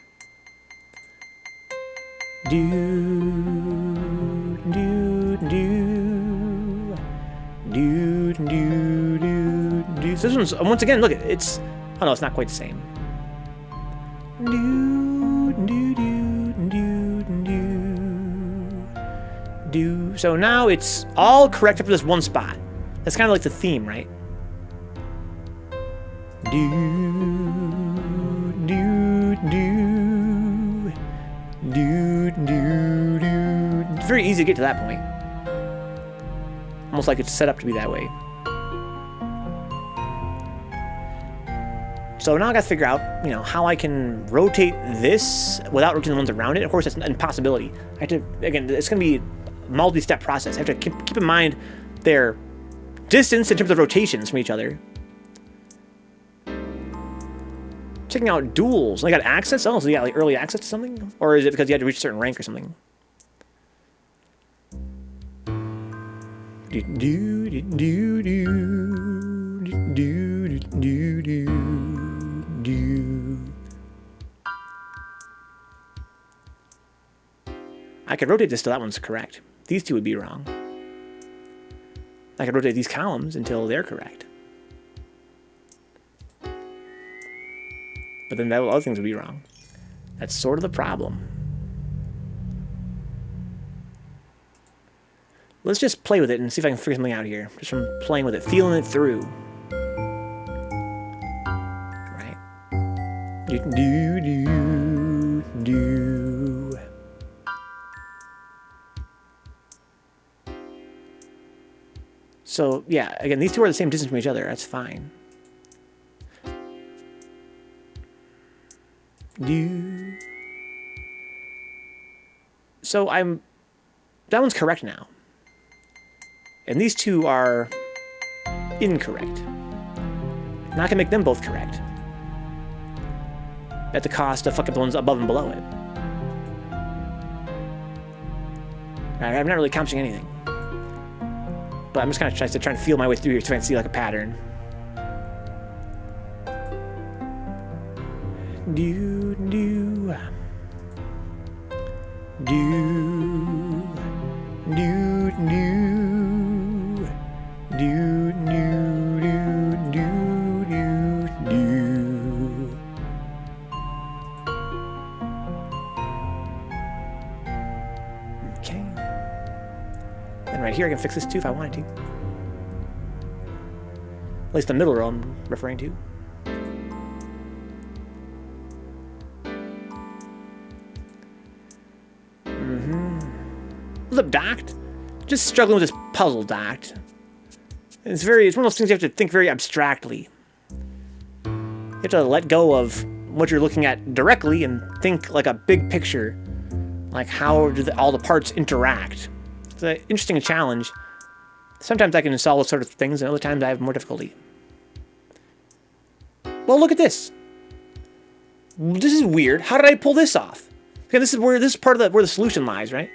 So this one's, once again, look, it's, oh no, it's not quite the same. So now it's all correct except for this one spot. That's kind of like the theme, right? It's very easy to get to that point. Almost like it's set up to be that way. So now I got to figure out, how I can rotate this without rotating the ones around it. Of course, that's an impossibility. I have to, again, it's going to be a multi-step process. I have to keep in mind their distance in terms of rotations from each other. Checking out duels. I got access? Oh, so you got like early access to something? Or is it because you had to reach a certain rank or something? I could rotate this till that one's correct. These two would be wrong. I could rotate these columns until they're correct. But then other things would be wrong. That's sort of the problem. Let's just play with it and see if I can figure something out here. Just from playing with it, feeling it through. Right. So, yeah, again, these two are the same distance from each other. That's fine. So that one's correct now. And these two are incorrect. Now I can make them both correct. At the cost of fucking the ones above and below it. Alright, I'm not really accomplishing anything. But I'm just kind of trying to feel my way through here, trying to see like a pattern. Do do do do do do do do do. Okay. Then right here I can fix this too if I wanted to. At least the middle row I'm referring to. What's up, Doct? Just struggling with this puzzle, Doct. It's one of those things you have to think very abstractly. You have to let go of what you're looking at directly and think like a big picture. Like how do all the parts interact? It's an interesting challenge. Sometimes I can solve those sort of things, and other times I have more difficulty. Well, look at this. This is weird. How did I pull this off? Okay, this is part of where the solution lies, right?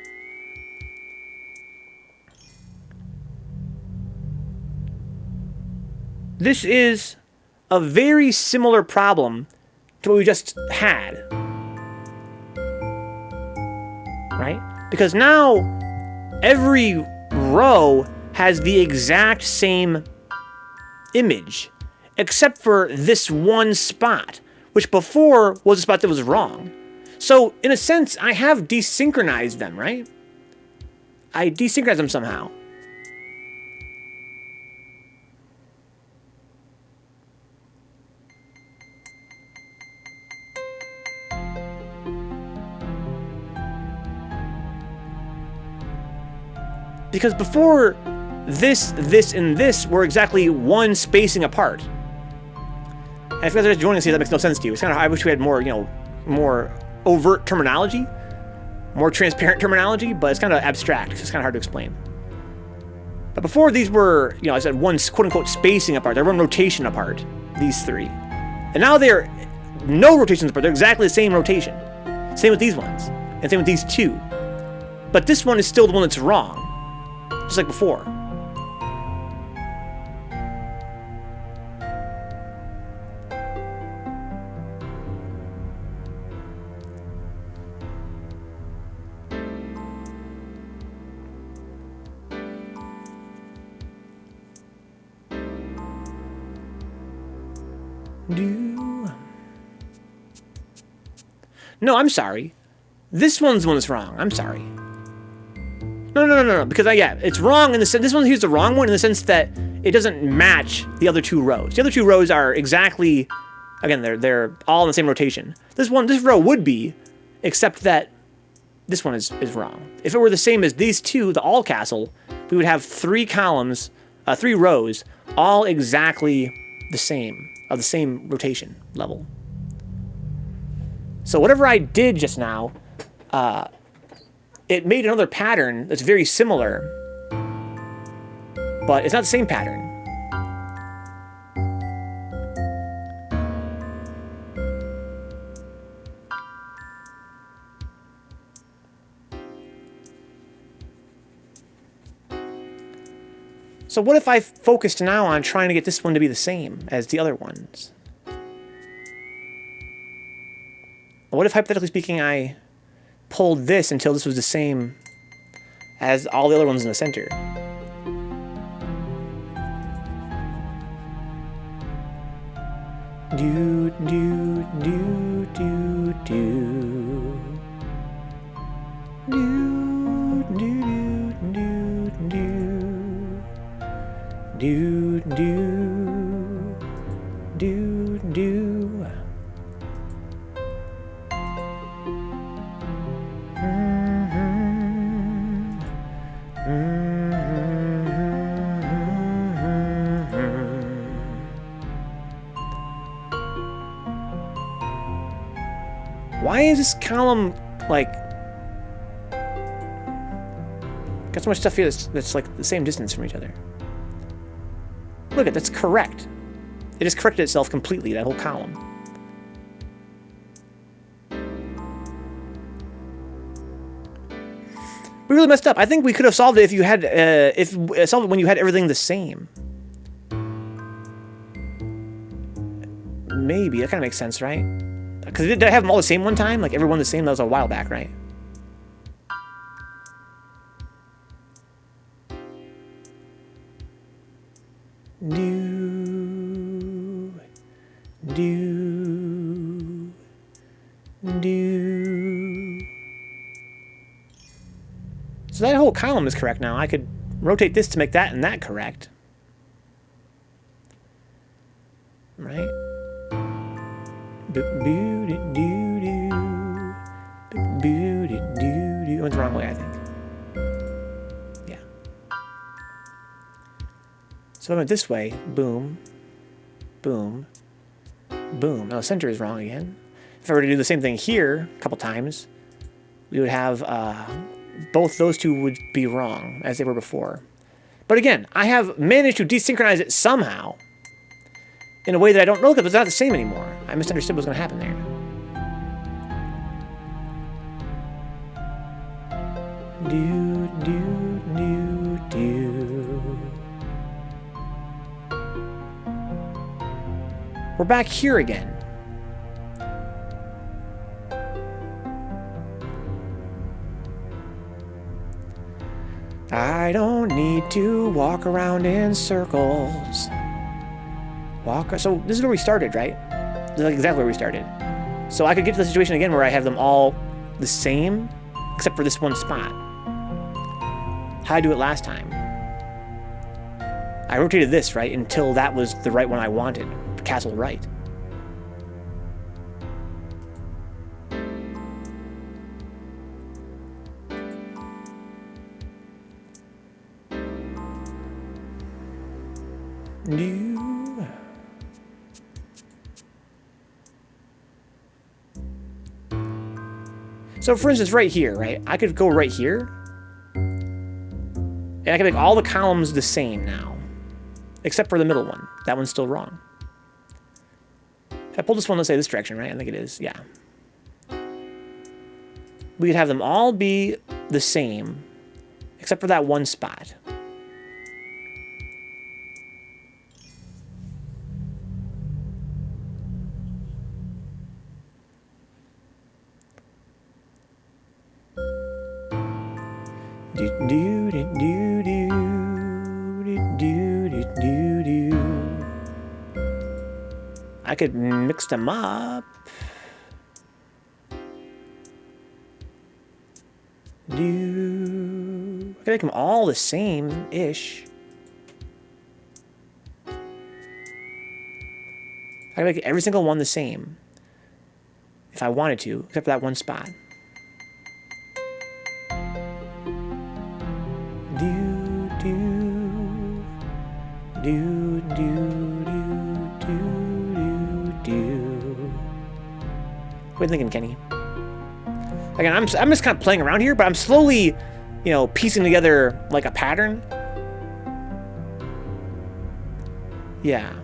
This is a very similar problem to what we just had. Right? Because now every row has the exact same image, except for this one spot, which before was a spot that was wrong. So, in a sense, I have desynchronized them, right? I desynchronized them somehow. Because before, this, and this were exactly one spacing apart. And if you guys are just joining us here, that makes no sense to you. It's kind of, I wish we had more, more overt terminology, more transparent terminology, but it's kind of abstract. It's kind of hard to explain. But before, these were, I said one quote-unquote spacing apart. They're one rotation apart, these three. And now they're no rotations apart. They're exactly the same rotation. Same with these ones. And same with these two. But this one is still the one that's wrong. Just like before. No, I'm sorry. This one's the one that's wrong. I'm sorry. No. Because it's wrong in the sense. This one here's the wrong one in the sense that it doesn't match the other two rows. The other two rows are exactly, again, they're all in the same rotation. This row would be, except that this one is wrong. If it were the same as these two, the all castle, we would have 3 columns, 3 rows, all exactly the same, of the same rotation level. So whatever I did just now, it made another pattern that's very similar, but it's not the same pattern. So what if I focused now on trying to get this one to be the same as the other ones? What if, hypothetically speaking, I pulled this until this was the same as all the other ones in the center? Do do do do do do do do do do do do. is this column, like... got so much stuff here that's like the same distance from each other. Look, that's correct. It just corrected itself completely, that whole column. We really messed up. I think we could have solved it if you had, solved it when you had everything the same. Maybe, that kind of makes sense, right? Because did I have them all the same one time? Like everyone the same? That was a while back, right? So that whole column is correct now. I could rotate this to make that and that correct. Right? It went the wrong way, I think. Yeah. So I went this way. Boom. Boom. Boom. Now the center is wrong again. If I were to do the same thing here a couple times, we would have both those two would be wrong as they were before. But again, I have managed to desynchronize it somehow in a way that I don't know because it's not the same anymore. I misunderstood what was going to happen there. We're back here again. I don't need to walk around in circles. So this is where we started, right? This is like exactly where we started. So I could get to the situation again where I have them all the same, except for this one spot. How did I do it last time? I rotated this, right, until that was the right one I wanted. Castle right. New. So for instance, right here, right? I could go right here. And I can make all the columns the same now. Except for the middle one. That one's still wrong. If I pull this one, let's say this direction, right? I think it is, yeah. We could have them all be the same, except for that one spot. I could mix them up. I could make them all the same-ish. I could make every single one the same. If I wanted to, except for that one spot. What are you thinking, Kenny? Again, I'm just kind of playing around here, but I'm slowly, you know, piecing together like a pattern. Yeah.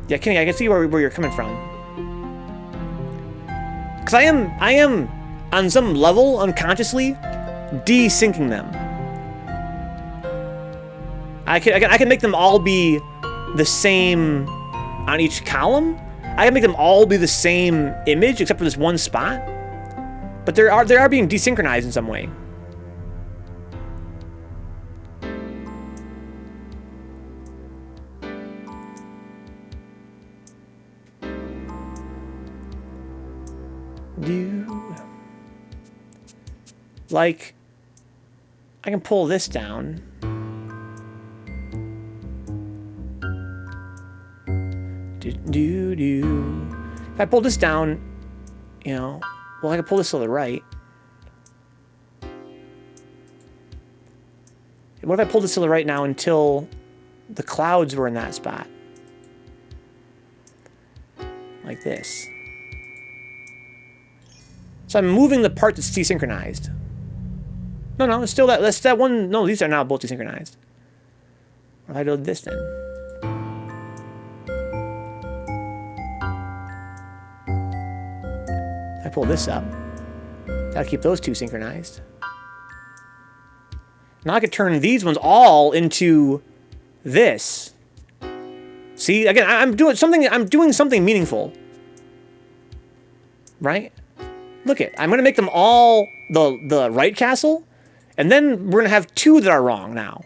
Yeah, Kenny, I can see where you're coming from. Because I am on some level unconsciously desyncing them. I can make them all be the same on each column. I can make them all be the same image except for this one spot. But they are being desynchronized in some way. Like, I can pull this down. If I pull this down, you know, well, I can pull this to the right. What if I pulled this to the right now until the clouds were in that spot? Like this. So I'm moving the part that's desynchronized. No, it's still that's that one. No, these are now both desynchronized. If I do this then. If I pull this up, that'll keep those two synchronized. Now I could turn these ones all into this. See, again, I'm doing something meaningful. Right? Look it. I'm gonna make them all the right castle, and then we're gonna have two that are wrong now.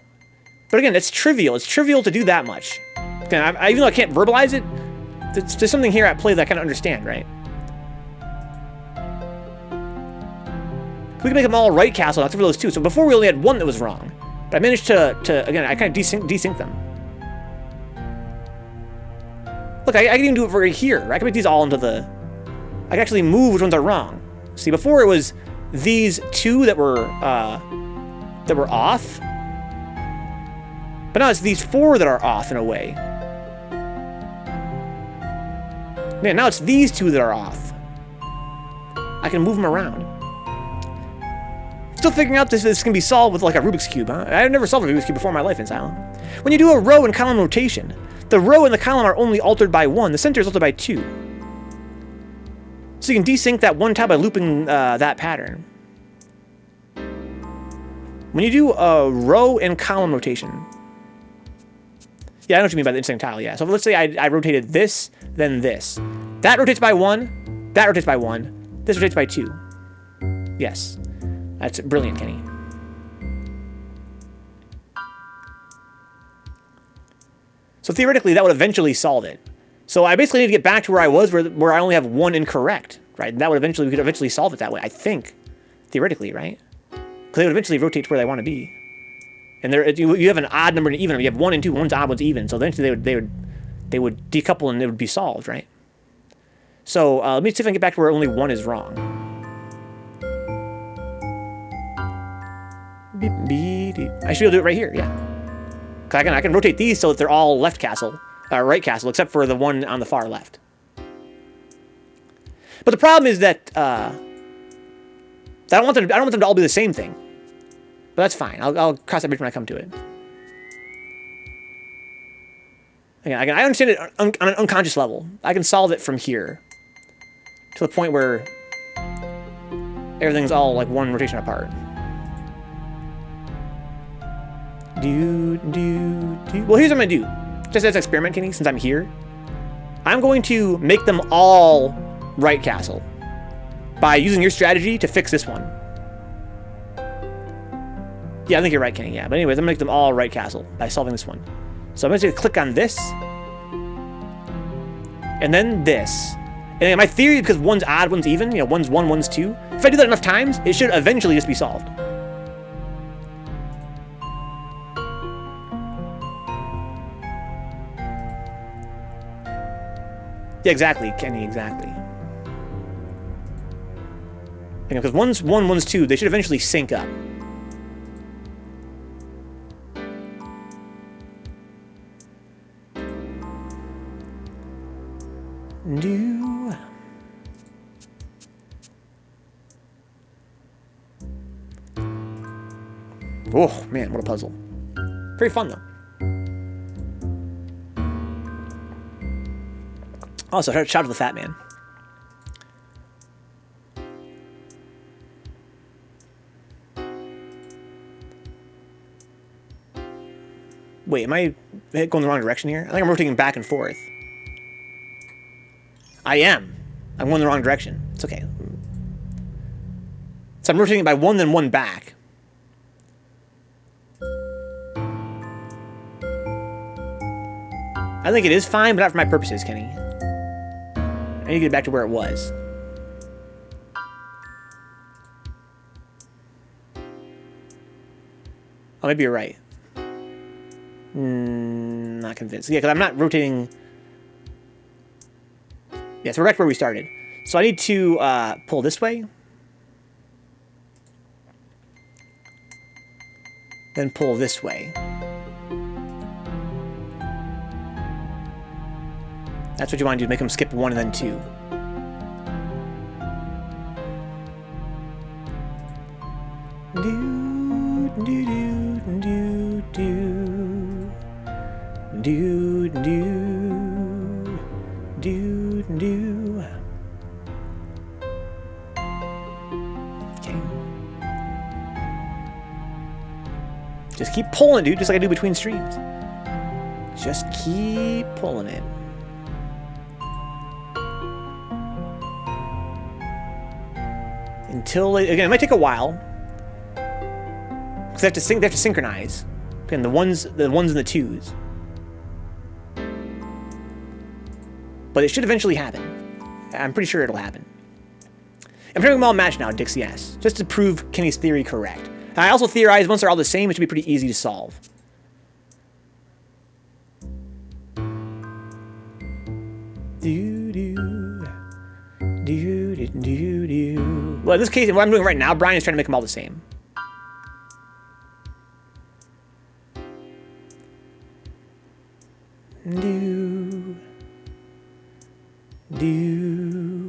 But again, it's trivial. It's trivial to do that much. Again, even though I can't verbalize it, there's something here at play that I kind of understand, right? We can make them all right castle, except for those two. So before we only had one that was wrong. But I managed to again, I kind of desync them. Look, I can even do it right here. I can make these all into the... I can actually move which ones are wrong. See, before it was these two that were off. But now it's these four that are off in a way. Man, now it's these two that are off. I can move them around. Still figuring out this can be solved with like a Rubik's Cube, huh? I've never solved a Rubik's Cube before in my life in Silent. When you do a row and column rotation, the row and the column are only altered by one. The center is altered by two. So you can desync that one tile by looping that pattern. When you do a row and column rotation. Yeah, I know what you mean by the insync tile, yeah. So let's say I rotated this, then this. That rotates by one, that rotates by one, this rotates by two. Yes. That's brilliant, Kenny. So theoretically, that would eventually solve it. So I basically need to get back to where I was, where I only have one incorrect, right? And that would eventually, we could eventually solve it that way, I think. Theoretically, right? Because they would eventually rotate to where they want to be. And there, you have an odd number and an even number. You have 1 and 2, one's odd, one's even. So eventually they would decouple and it would be solved, right? So let me see if I can get back to where only one is wrong. I should be able to do it right here, yeah. Cause I can rotate these so that they're all left castle, right castle, except for the one on the far left. But the problem is that I don't want them to all be the same thing. But that's fine. I'll cross that bridge when I come to it. Again, I understand it on an unconscious level. I can solve it from here to the point where everything's all like one rotation apart. Well, here's what I'm gonna do. Just as an experiment, Kenny, since I'm here, I'm going to make them all right castle by using your strategy to fix this one. Yeah, I think you're right, Kenny. Yeah, but anyways, I'm gonna make them all right castle by solving this one. So I'm gonna click on this, and then this. And my theory, because one's odd, one's even, you know, one's 1, one's 2. If I do that enough times, it should eventually just be solved. Yeah, exactly, Kenny, exactly. You know, because one's 1, one's 2, they should eventually sync up. Oh, man, what a puzzle. Very fun, though. Also, shout out to the fat man. Wait, am I going the wrong direction here? I think I'm rotating back and forth. I am. I'm going the wrong direction. It's okay. So I'm rotating by 1, then 1 back. I think it is fine, but not for my purposes, Kenny. I need to get back to where it was. Oh, maybe you're right. Not convinced. Yeah, because I'm not rotating. Yeah, so we're back to where we started. So I need to pull this way. Then pull this way. That's what you want to do, make them skip 1 and then 2. Do do do do do do do do. Okay. Just keep pulling, dude, just like I do between streams. Just keep pulling it. Until, again, it might take a while. Because they have to synchronize. Again, the ones and the twos. But it should eventually happen. I'm pretty sure it'll happen. I'm turning them all match now, Dix, yes. Just to prove Kenny's theory correct. And I also theorize once they're all the same, it should be pretty easy to solve. Well, in this case, what I'm doing right now, Brian is trying to make them all the same.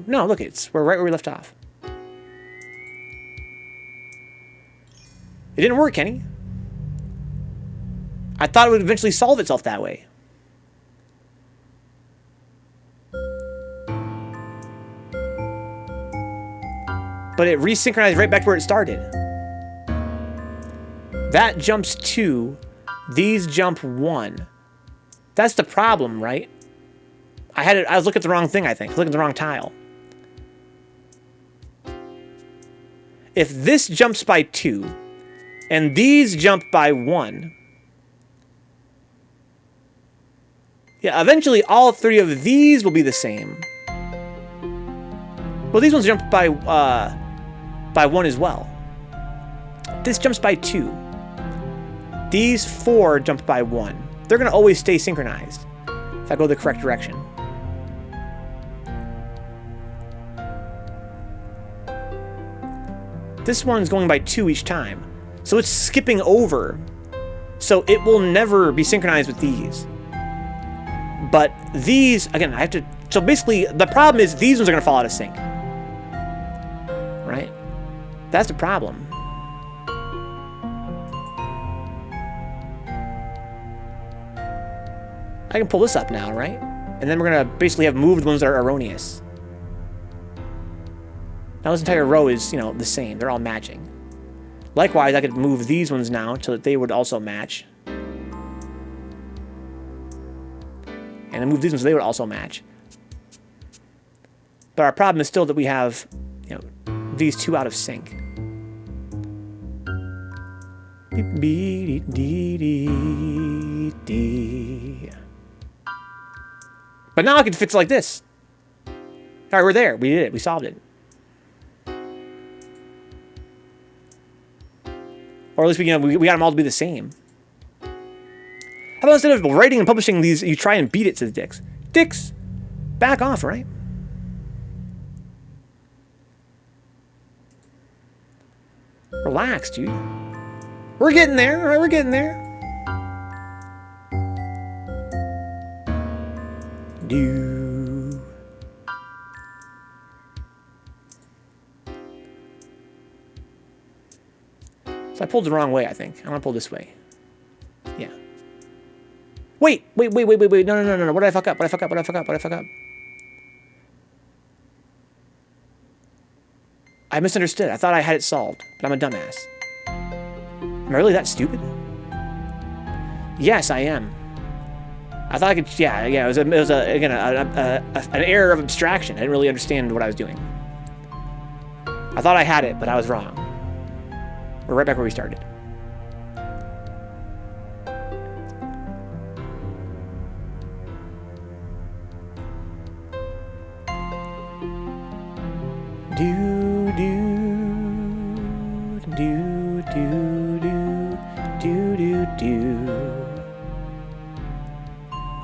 No, look, we're right where we left off. It didn't work, Kenny. I thought it would eventually solve itself that way. But it resynchronized right back to where it started. That jumps 2. These jump 1. That's the problem, right? I was looking at the wrong thing, I think. I was looking at the wrong tile. If this jumps by 2, and these jump by 1, yeah, eventually all 3 of these will be the same. Well, these ones jump by 1 as well. This jumps by 2. These 4 jump by 1. They're going to always stay synchronized if I go the correct direction. This one's going by 2 each time. So it's skipping over. So it will never be synchronized with these. But these, again, I have to... So basically, the problem is these ones are going to fall out of sync. Right? That's the problem. I can pull this up now, right? And then we're going to basically have moved the ones that are erroneous. Now this entire row is, you know, the same. They're all matching. Likewise, I could move these ones now so that they would also match. And then move these ones so they would also match. But our problem is still that we have, you know, these 2 out of sync. But now I can fix it like this. All right, we're there. We did it. We solved it. Or at least we got them all to be the same. How about instead of writing and publishing these, you try and beat it, says Dix. Dix, back off, right? Relax, dude. We're getting there, all right? We're getting there. So I pulled the wrong way, I think. I want to pull this way. Yeah. Wait. No. What did I fuck up? What did I fuck up? I misunderstood. I thought I had it solved, but I'm a dumbass. Am I really that stupid? Yes, I am. I thought I could. Yeah. It was again an error of abstraction. I didn't really understand what I was doing. I thought I had it, but I was wrong. We're right back where we started.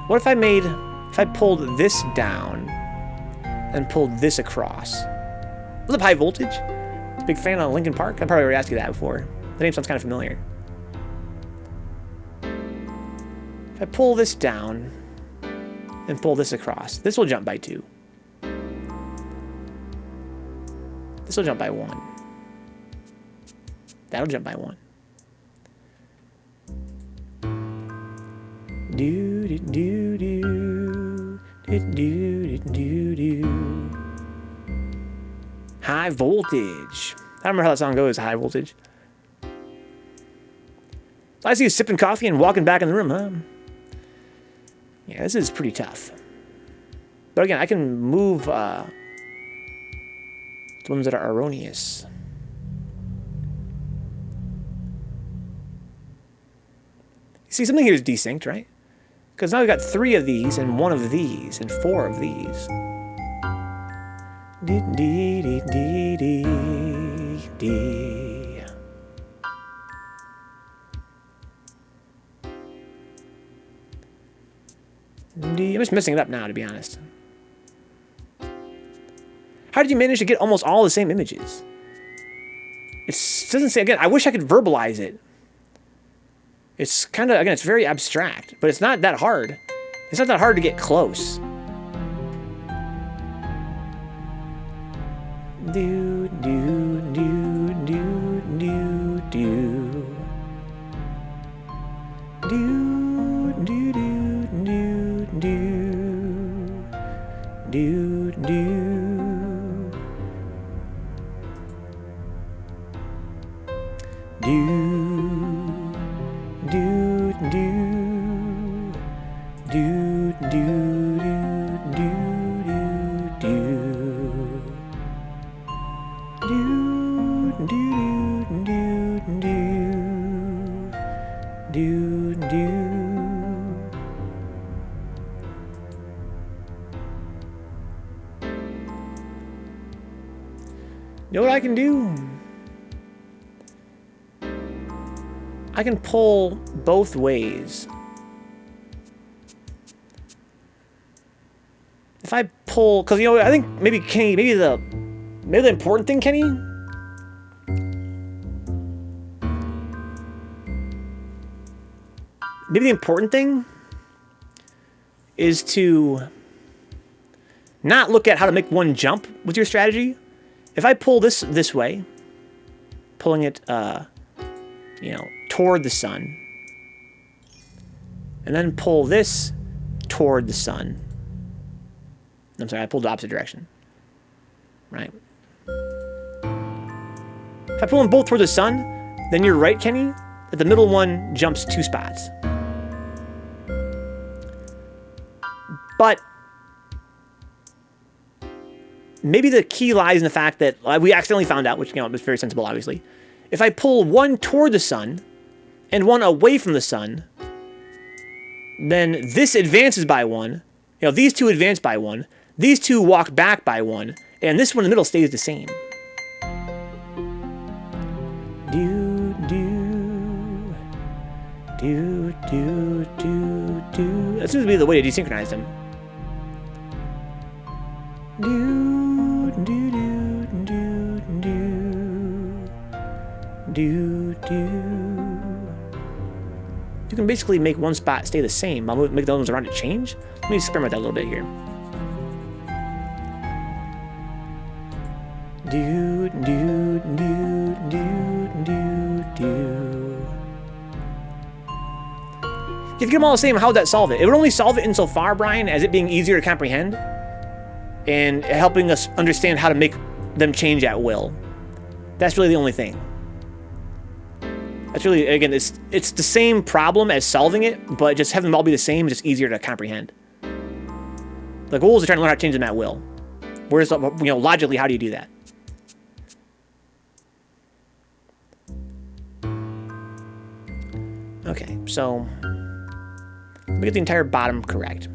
What if I pulled this down and pulled this across? What's up, High Voltage? Big fan of Linkin Park? I probably already asked you that before. The name sounds kind of familiar. If I pull this down and pull this across, this will jump by 2. This will jump by 1. That'll jump by 1. Do do do do do do do do. High voltage. I don't remember how that song goes. High voltage. I see you sipping coffee and walking back in the room, huh? Yeah, this is pretty tough. But again, I can move the ones that are erroneous. See, something here is desynced, right? Because now we've got 3 of these, and 1 of these, and 4 of these. Dee dee dee dee dee dee. I'm just messing it up now, to be honest. How did you manage to get almost all the same images? It doesn't say, again, I wish I could verbalize it. It's kind of, again, it's very abstract, but it's not that hard. It's not that hard to get close. Do, do, do, do, do, do. Do, do, do, do, do. Do, do. Do, do, do, do, do, do, do, do, do. Do, do, do, do, do, do. You know what I can do? I can pull both ways. If I pull, because, you know, I think maybe Kenny, maybe the important thing, Kenny, maybe the important thing is to not look at how to make one jump with your strategy. If I pull this way, pulling it, you know, toward the sun, and then pull this toward the sun. I'm sorry, I pulled the opposite direction. Right? If I pull them both toward the sun, then you're right, Kenny, that the middle one jumps 2 spots. But maybe the key lies in the fact that we accidentally found out, which, you know, was very sensible, obviously. If I pull one toward the sun and one away from the sun, then this advances by 1. You know, these 2 advance by 1. These 2 walk back by 1. And this one in the middle stays the same. Do, do, do, do, do, do. That seems to be the way to desynchronize them. Do, do, do, do, do, do, do. You can basically make one spot stay the same. I'll make the other ones around it change. Let me experiment that a little bit here. Do, do, do, do, do, do. If you get them all the same, how would that solve it? It would only solve it insofar, Brian, as it being easier to comprehend and helping us understand how to make them change at will. That's really the only thing. That's really, again, it's the same problem as solving it, but just having them all be the same is just easier to comprehend. The goal is to try to learn how to change them at will. Whereas, you know, logically, how do you do that? Okay, so let me get the entire bottom correct.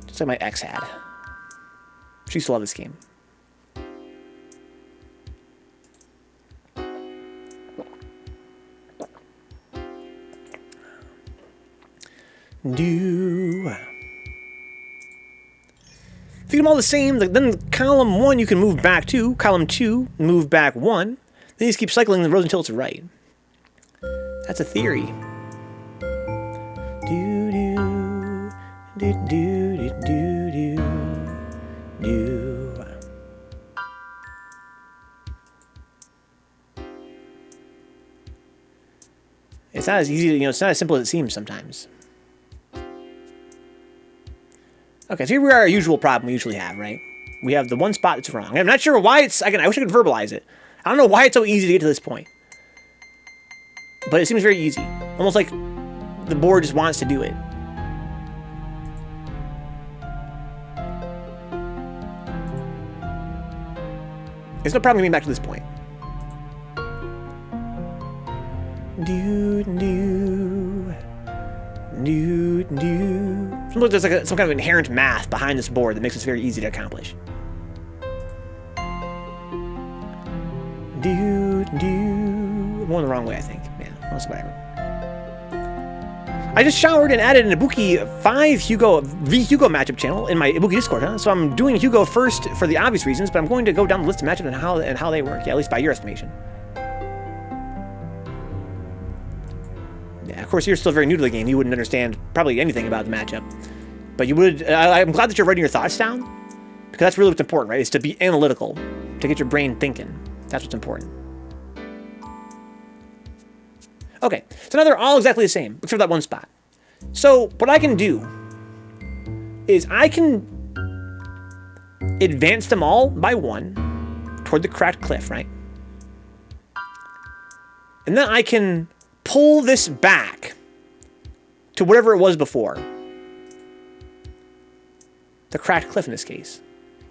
Just like my ex had. She used to love this game. Do. If you get them all the same, then column 1 you can move back 2, column 2 move back 1. Then you just keep cycling the rows until it's right. That's a theory. Do do do do do do do. It's not as easy, it's not as simple as it seems sometimes. Okay, so here we are, our usual problem we usually have, right? We have the one spot that's wrong. I'm not sure why it's, again, I wish I could verbalize it. I don't know why it's so easy to get to this point. But it seems very easy. Almost like the board just wants to do it. There's no problem getting back to this point. Sometimes there's like some kind of inherent math behind this board that makes this very easy to accomplish. I'm going the wrong way, I think. Yeah, that's whatever. I just showered and added an Ibuki 5 Hugo matchup channel in my Ibuki Discord, huh? So I'm doing Hugo first for the obvious reasons, but I'm going to go down the list of matchups and how they work. Yeah, at least by your estimation. Yeah, of course, you're still very new to the game. You wouldn't understand probably anything about the matchup. But you would... I'm glad that you're writing your thoughts down, because that's really what's important, right? Is to be analytical, to get your brain thinking. That's what's important. Okay, so now they're all exactly the same, except for that one spot. So what I can do is I can advance them all by 1 toward the cracked cliff, right? And then I can pull this back to whatever it was before. The cracked cliff in this case.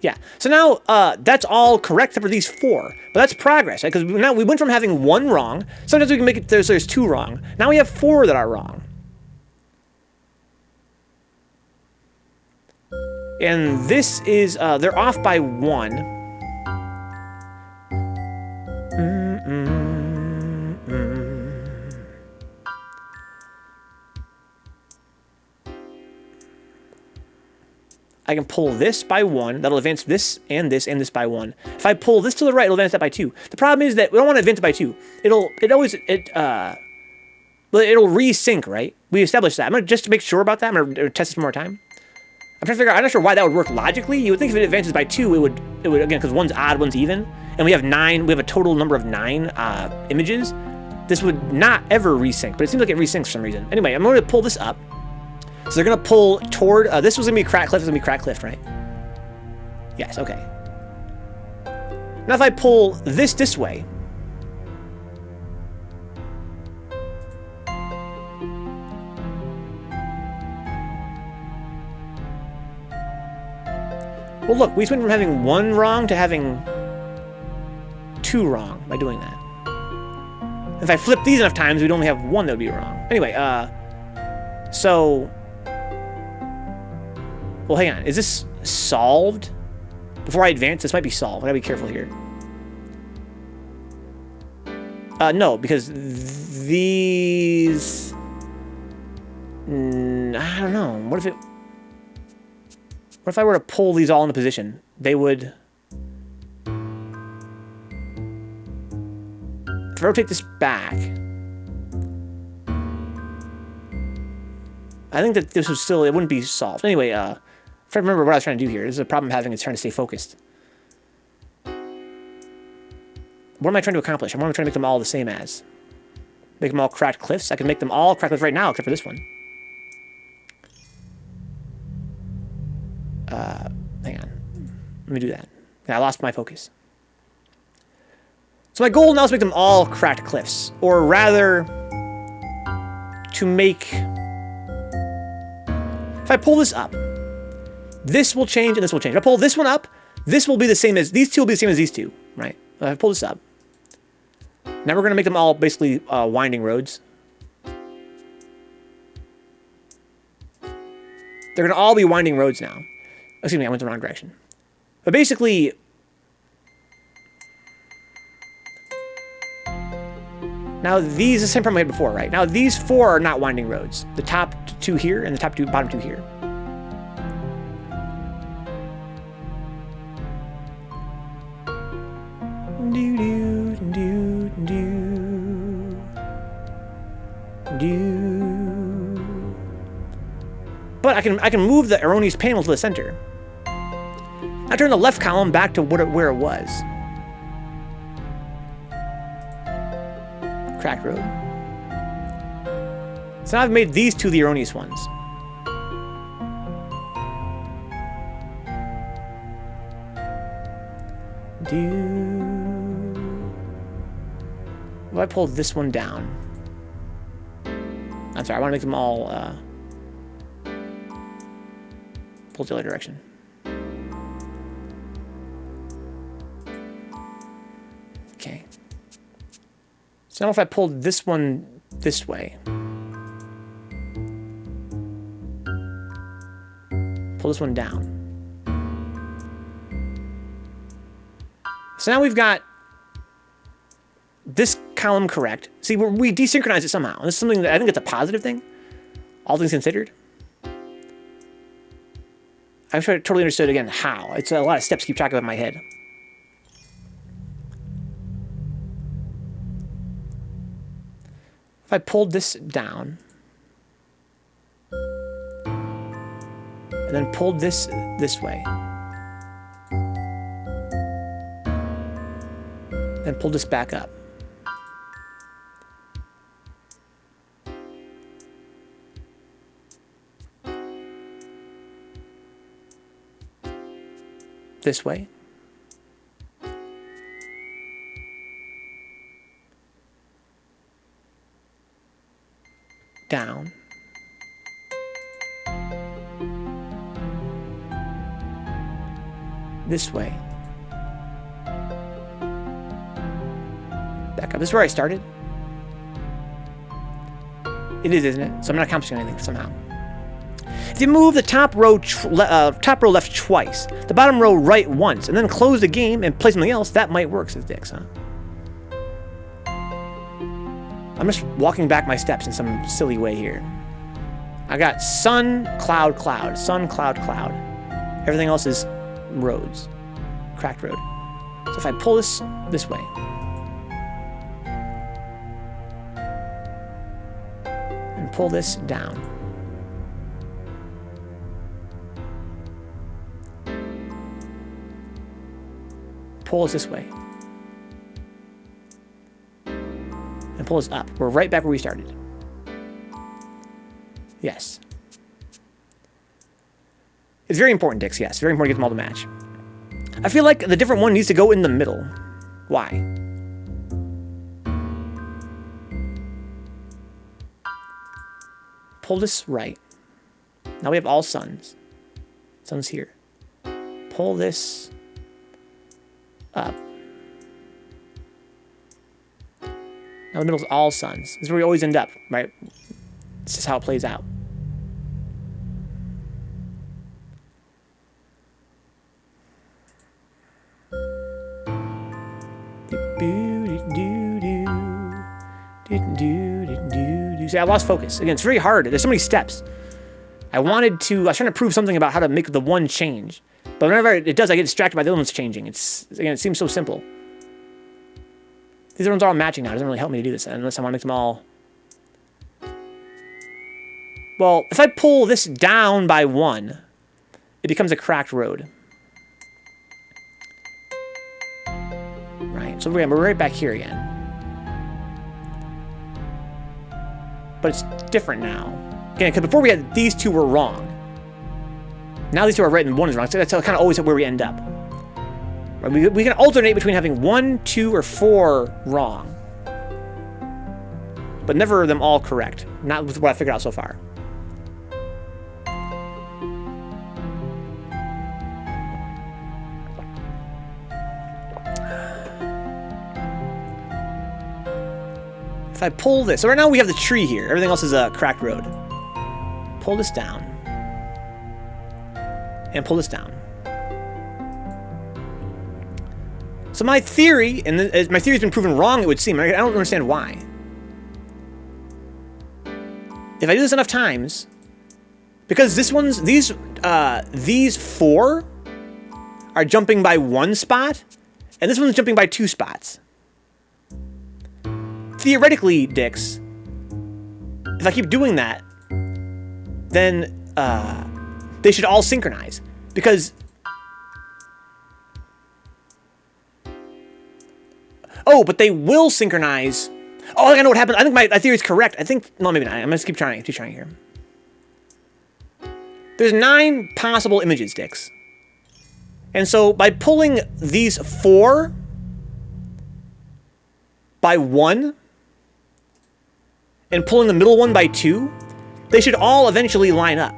Yeah, so now that's all correct except for these 4. But that's progress, right? Because now we went from having 1 wrong. Sometimes we can make it there's 2 wrong. Now we have 4 that are wrong. And this is, they're off by 1. I can pull this by 1. That'll advance this and this and this by 1. If I pull this to the right, it'll advance that by 2. The problem is that we don't want to advance it by 2. It'll resync, right? We established that. I'm gonna just to make sure about that. I'm gonna test this one more time. I'm trying to figure out. I'm not sure why that would work logically. You would think if it advances by 2, it would again, because one's odd, one's even, and we have 9. We have a total number of 9 images. This would not ever resync, but it seems like it resyncs for some reason. Anyway, I'm going to pull this up. So they're going to pull toward... this was going to be cracked cliff. This is going to be cracked cliff, right? Yes, okay. Now if I pull this way... Well, look, we just went from having 1 wrong to having 2 wrong by doing that. If I flip these enough times, we'd only have 1 that would be wrong. Anyway, so... Well, hang on. Is this solved? Before I advance, this might be solved. I gotta be careful here. No, because these... I don't know. What if it... What if I were to pull these all into position? They would... If I rotate this back... I think that this would still... It wouldn't be solved. Anyway, if I remember what I was trying to do here, this is a problem I'm having is trying to stay focused. What am I trying to accomplish? What am I trying to make them all the same as? Make them all cracked cliffs? I can make them all cracked cliffs right now, except for this one. Hang on. Let me do that. I lost my focus. So my goal now is to make them all cracked cliffs. Or rather, to make... If I pull this up, this will change and this will change. If I pull this one up, this will be the same as... These two will be the same as these two, right? If I pull this up. Now we're going to make them all basically winding roads. They're going to all be winding roads now. Excuse me, I went the wrong direction. But basically... Now these, the same problem we had before, right? Now these 4 are not winding roads. The top 2 here and the top 2, bottom 2 here. But I can move the erroneous panel to the center. I turn the left column back to where it was. Cracked road. So now I've made these two the erroneous ones. If I pull this one down. I'm sorry, I want to make them all pull the other direction. Okay. So now if I pulled this one this way. Pull this one down. So now we've got this column correct. See, we desynchronized it somehow. This is something that I think it's a positive thing, all things considered. I've totally understood again how. It's a lot of steps to keep track of in my head. If I pulled this down, and then pulled this way, then pulled this back up. This way. Down. This way. Back up. This is where I started. It is, isn't it? So I'm not accomplishing anything somehow. If you move the top row left twice, the bottom row right once, and then close the game and play something else, that might work, says Dix, huh? I'm just walking back my steps in some silly way here. I got sun, cloud, cloud, sun, cloud, cloud. Everything else is roads, cracked road. So if I pull this way, and pull this down, pull us this way, and pull us up. We're right back where we started. Yes. It's very important, Dix, yes. Very important to get them all to match. I feel like the different one needs to go in the middle. Why? Pull this right. Now we have all suns. Sun's here. Pull this up. Now the middle's all suns. This is where we always end up, right? This is how it plays out. See, I lost focus. Again, it's very hard. There's so many steps. I was trying to prove something about how to make the one change. But whenever it does, I get distracted by the other ones changing. Again, it seems so simple. These other ones are all matching now. It doesn't really help me to do this unless I want to make them all... Well, if I pull this down by one, it becomes a cracked road. Right, so we're right back here again. But it's different now. Again, because before we had these two were wrong. Now these two are right and one is wrong. So that's kind of always where we end up. Right? We can alternate between having 1, 2, or 4 wrong. But never them all correct. Not with what I figured out so far. If I pull this, so right now we have the tree here. Everything else is a cracked road. Pull this down. And pull this down. So my theory, and my theory's been proven wrong, it would seem. I don't understand why. If I do this enough times, because these 4 are jumping by 1 spot, and this one's jumping by 2 spots. Theoretically, Dix, if I keep doing that, then they should all synchronize. Because... Oh, but they will synchronize Oh, I think I know what happened. I think my theory is correct. I think... No, maybe not. I'm going to keep trying. Keep trying here. There's 9 possible images, Dix. And so by pulling these 4 by 1 and pulling the middle one by 2, they should all eventually line up.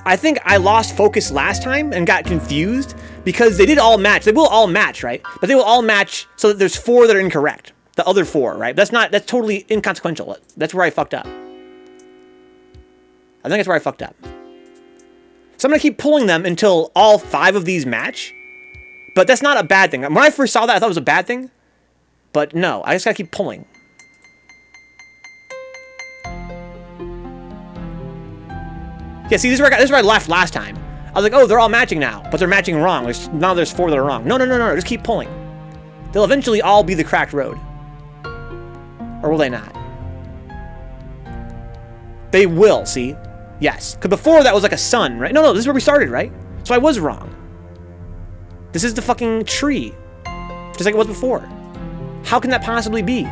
I think I lost focus last time and got confused because they did all match. They will all match, right? But they will all match so that there's 4 that are incorrect. The other 4, right? That's totally inconsequential. That's where I fucked up. I think that's where I fucked up. So I'm going to keep pulling them until all 5 of these match. But that's not a bad thing. When I first saw that, I thought it was a bad thing. But no, I just got to keep pulling. Yeah, see, this is where I left last time. I was like, oh, they're all matching now. But they're matching wrong. Now there's 4 that are wrong. No. Just keep pulling. They'll eventually all be the cracked road. Or will they not? They will, see? Yes. Because before that was like a sun, right? No, this is where we started, right? So I was wrong. This is the fucking tree. Just like it was before. How can that possibly be?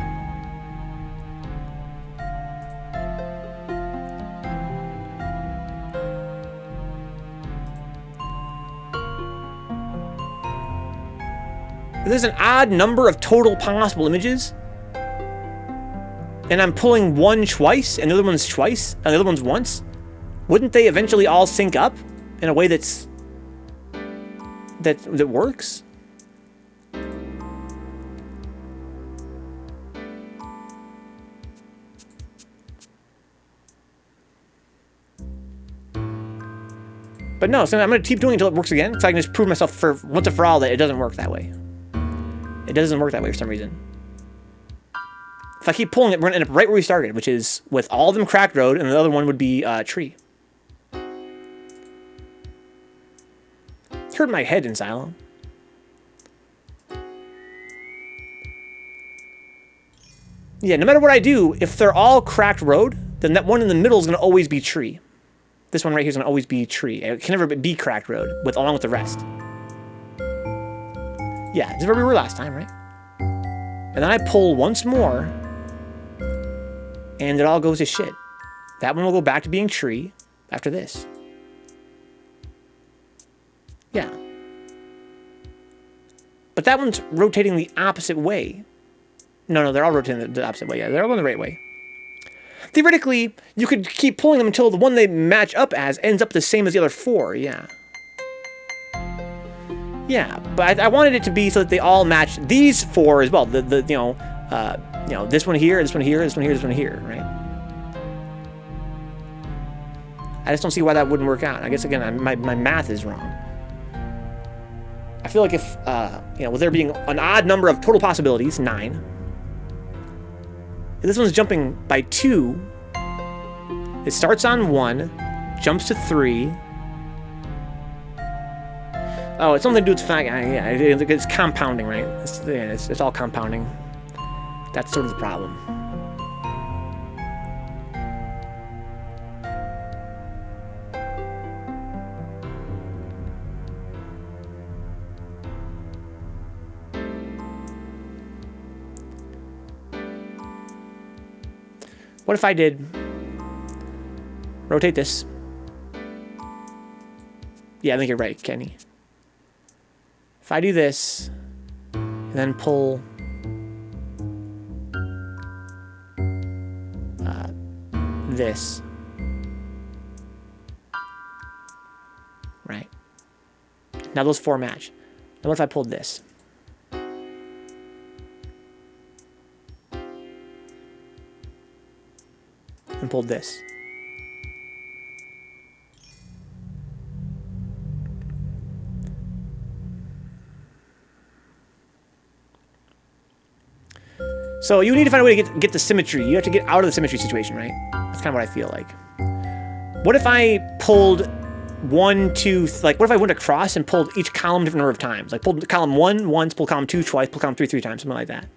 There's an odd number of total possible images. And I'm pulling one twice, and the other one's twice, and the other one's once. Wouldn't they eventually all sync up in a way that works? But no, so I'm going to keep doing it until it works again, so I can just prove myself for once and for all that it doesn't work that way. It doesn't work that way for some reason. If I keep pulling it, we're going to end up right where we started, which is with all of them cracked road, and the other one would be tree. It's hurting my head in Silo. Yeah, no matter what I do, if they're all cracked road, then that one in the middle is going to always be tree. This one right here is going to always be tree. It can never be cracked road along with the rest. Yeah, this is where we were last time, right? And then I pull once more, and it all goes to shit. That one will go back to being tree after this. Yeah. But that one's rotating the opposite way. No, they're all rotating the opposite way. Yeah, they're all going the right way. Theoretically, you could keep pulling them until the one they match up as ends up the same as the other 4, yeah. Yeah, but I wanted it to be so that they all match these 4 as well. This one here, this one here, this one here, this one here, right? I just don't see why that wouldn't work out. I guess again, my math is wrong. I feel like if with there being an odd number of total possibilities, 9. If this one's jumping by 2. It starts on 1, jumps to 3. Oh, it's something to do with the fact, yeah, it's compounding, right? It's all compounding. That's sort of the problem. What if I did rotate this? Yeah, I think you're right, Kenny. If I do this, and then pull this, right? Now those 4 match. Now what if I pulled this? And pulled this. So you need to find a way to get the symmetry. You have to get out of the symmetry situation, right? That's kind of what I feel like. What if I pulled 1, 2, like what if I went across and pulled each column a different number of times? Like pulled column 1 once, pulled column 2 twice, pulled column 3 times, something like that.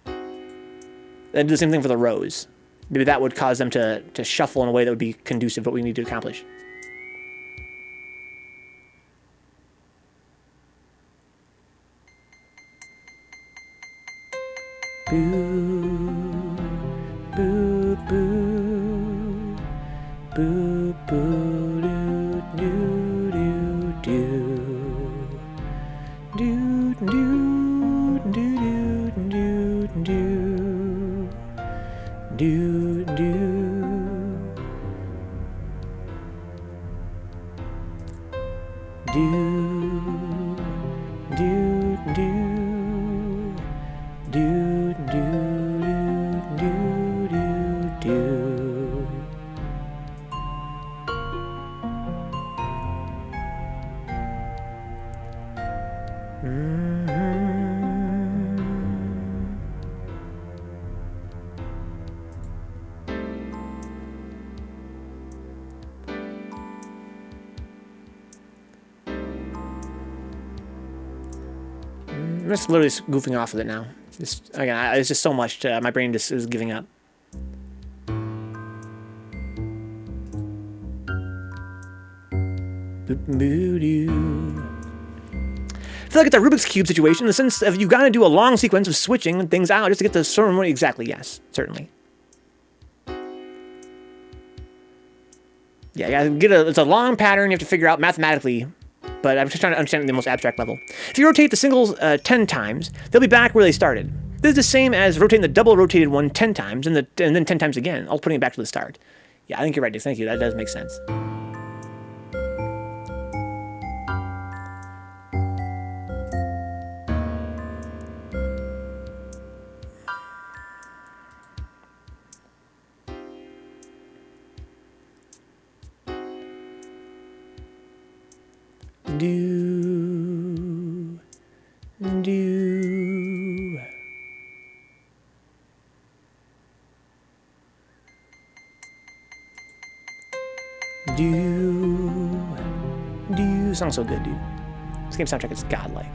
Then do the same thing for the rows. Maybe that would cause them to shuffle in a way that would be conducive to what we need to accomplish. Boo, boo, boo, boo, boo, doo, doo, doo, doo, doo, doo, doo, doo, doo, doo, doo. Do, do, do, do, do, do, do, do. I'm just literally goofing off with it now. Again, it's just so much. My brain just is giving up. I feel like it's a Rubik's Cube situation in the sense of you got to do a long sequence of switching things out just to get the certain exactly. Yes, certainly. Yeah, it's a long pattern you have to figure out mathematically. But I'm just trying to understand the most abstract level. If you rotate the singles 10 times, they'll be back where they started. This is the same as rotating the double rotated one 10 times and then 10 times again, all putting it back to the start. Yeah, I think you're right, Dick. Thank you. That does make sense. Do, do. Do. Sounds so good, dude. This game soundtrack is godlike.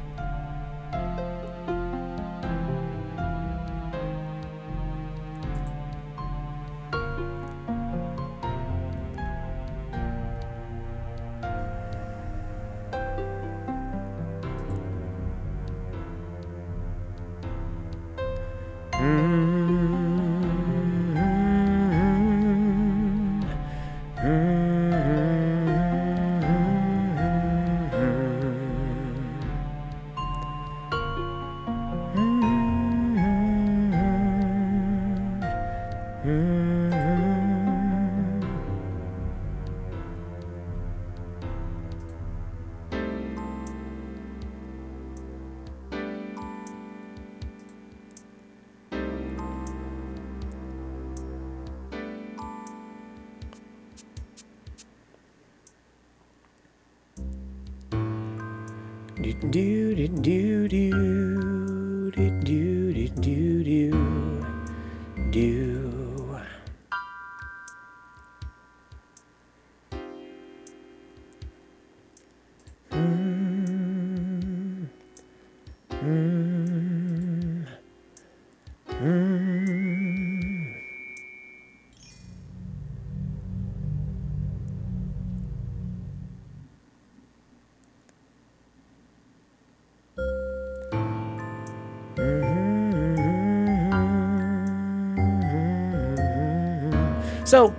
So,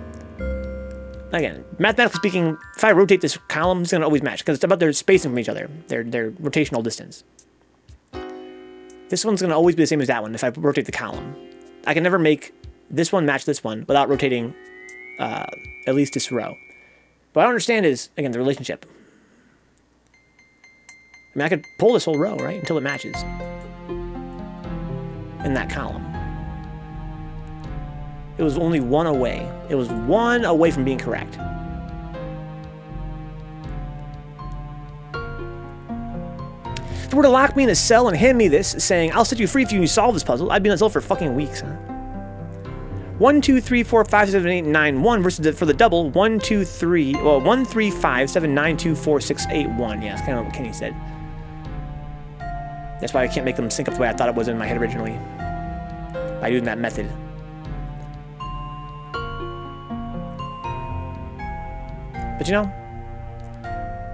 again, mathematically speaking, if I rotate this column, it's going to always match because it's about their spacing from each other, their rotational distance. This one's going to always be the same as that one if I rotate the column. I can never make this one match this one without rotating at least this row. What I don't understand is, again, the relationship. I mean, I could pull this whole row, right, until it matches in that column. It was only one away. It was one away from being correct. If it were to lock me in a cell and hand me this, saying, I'll set you free if you solve this puzzle, I'd be in a cell for fucking weeks, huh? 1, 2, 3, 4, 5, 7, 8, 9, 1 versus for the double, 1, 2, 3, well, 1, 3, 5, 7, 9, 2, 4, 6, 8, 1. Yeah, that's kind of what Kenny said. That's why I can't make them sync up the way I thought it was in my head originally. By doing that method. But you know,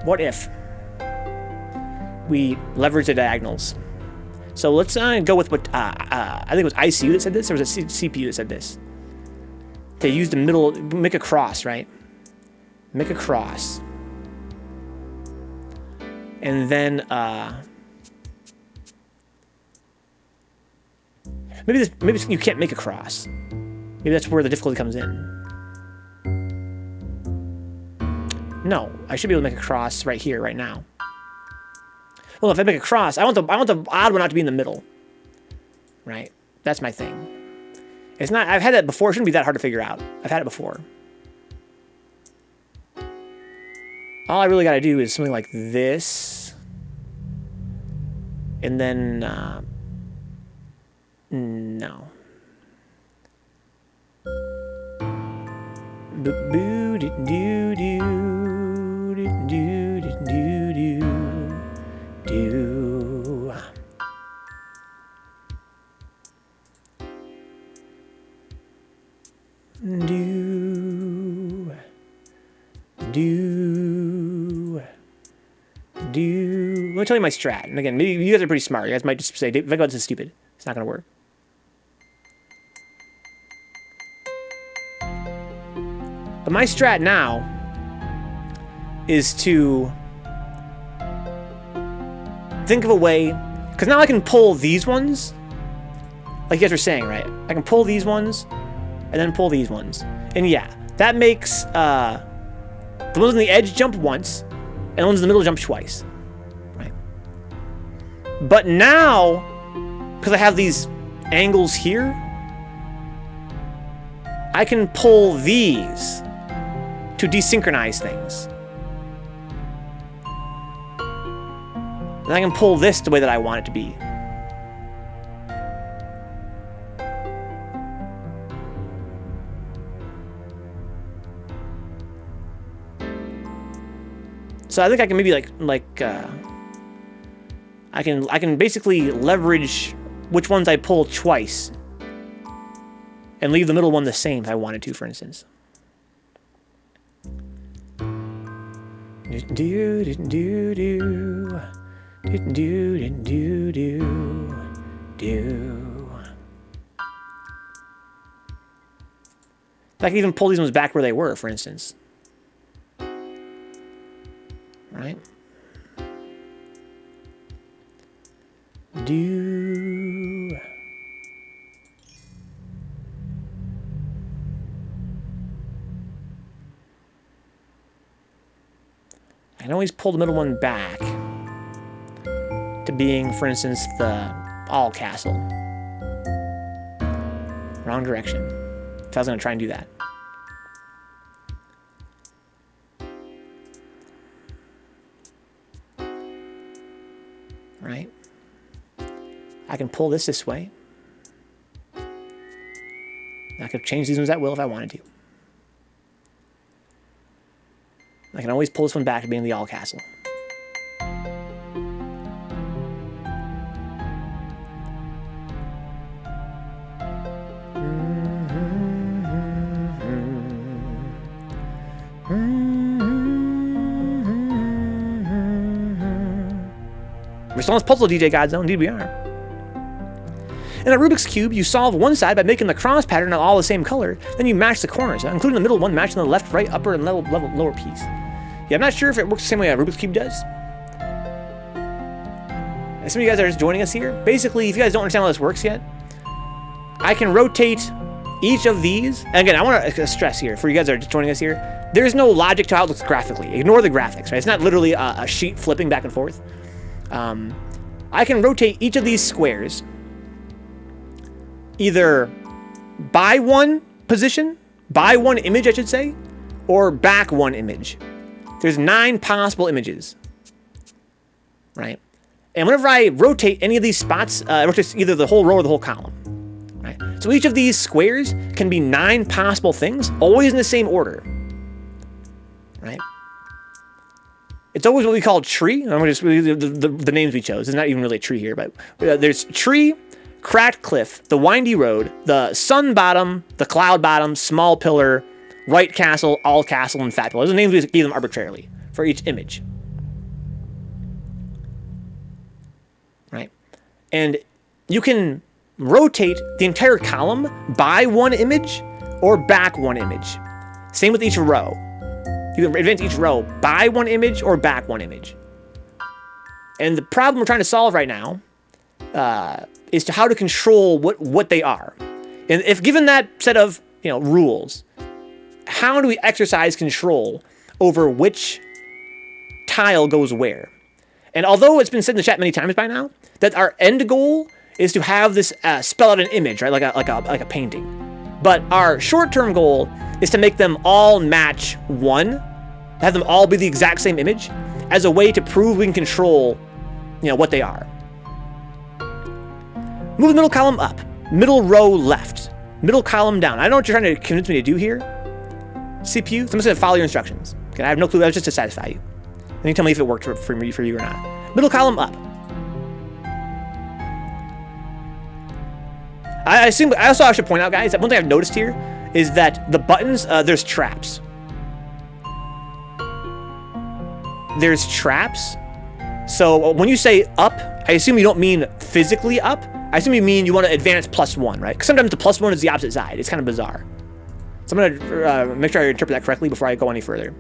what if we leverage the diagonals? So let's go with what, I think it was ICU that said this, or was it CPU that said this? To use the middle, make a cross, right? Make a cross. And then, maybe you can't make a cross. Maybe that's where the difficulty comes in. No, I should be able to make a cross right here, right now. Well, if I make a cross, I want the odd one not to be in the middle. Right? That's my thing. It's not, I've had that before, it shouldn't be that hard to figure out. I've had it before. All I really gotta do is something like this. And then, no. Boo doo doo doo doo doo doo doo. Do do do. Let me tell you my strat. And again, maybe you guys are pretty smart. You guys might just say, Vencabot, this is stupid. It's not gonna work. But my strat now is to think of a way, because now I can pull these ones, like you guys were saying, right? I can pull these ones, and then pull these ones. And yeah, that makes the ones on the edge jump once, and the ones in the middle jump twice, right? But now, because I have these angles here, I can pull these to desynchronize things. And I can pull this the way that I want it to be. So I think I can maybe I can basically leverage which ones I pull twice and leave the middle one the same if I wanted to, for instance. Do do do do do do do do. I can even pull these ones back where they were, for instance. Right? Do. I can always pull the middle one back to being, for instance, the all castle. Wrong direction. If I was going to try and do that. Right? I can pull this way. I could change these ones at will if I wanted to. I can always pull this one back to being the all castle. We're still on this puzzle, DJ Godzone. Indeed we are. In a Rubik's Cube, you solve one side by making the cross pattern all the same color. Then you match the corners, including the middle one matching the left, right, upper, and lower piece. Yeah, I'm not sure if it works the same way a Rubik's Cube does. And some of you guys are just joining us here. Basically, if you guys don't understand how this works yet, I can rotate each of these. And again, I want to stress here, for you guys that are just joining us here, there's no logic to how it looks graphically. Ignore the graphics, right? It's not literally a sheet flipping back and forth. I can rotate each of these squares either by one position, by one image, I should say, or back one image. There's 9 possible images, right? And whenever I rotate any of these spots, it rotates either the whole row or the whole column, right? So each of these squares can be 9 possible things, always in the same order, right? It's always what we call tree. I'm gonna just the names we chose. It's not even really a tree here, but there's tree, cracked cliff, the windy road, the sun bottom, the cloud bottom, small pillar, white castle, all castle, and fat pillar. Those are names we gave them arbitrarily for each image. Right? And you can rotate the entire column by one image or back one image. Same with each row. You can advance each row by one image or back one image. And the problem we're trying to solve right now is to how to control what they are. And if given that set of rules, how do we exercise control over which tile goes where? And although it's been said in the chat many times by now that our end goal is to have this spell out an image, right, like a painting, but our short-term goal is to make them all match one, have them all be the exact same image, as a way to prove we can control, what they are. Move the middle column up, middle row left, middle column down. I don't know what you're trying to convince me to do here, CPU. So I'm just gonna follow your instructions. Okay, I have no clue. That was just to satisfy you. And you tell me if it worked for you or not. Middle column up. I should point out, guys, that one thing I've noticed here is that the buttons, there's traps. There's traps. So when you say up, I assume you don't mean physically up. I assume you mean you want to advance +1, right? Because sometimes the +1 is the opposite side. It's kind of bizarre. So I'm going to make sure I interpret that correctly before I go any further.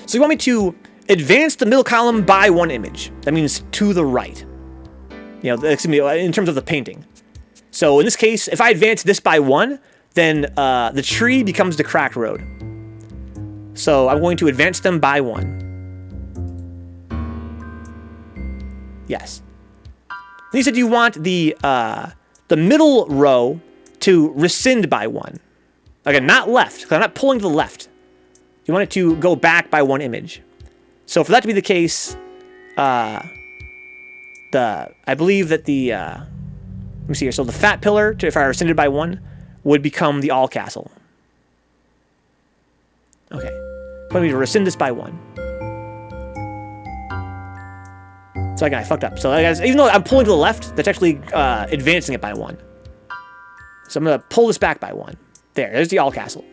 So you want me to advance the middle column by one image. That means to the right. Excuse me, in terms of the painting. So in this case, if I advance this by 1, then the tree becomes the cracked road. So I'm going to advance them by 1. Yes. Then you said you want the middle row to rescind by 1. Again, not left, because I'm not pulling to the left. You want it to go back by 1 image. So for that to be the case, I believe that the let me see here. So the fat pillar, if I rescinded by 1, would become the all castle. Okay. Let me rescind this by 1. So again, I fucked up. So guys, even though I'm pulling to the left, that's actually advancing it by 1. So I'm gonna pull this back by 1. There's the all castle.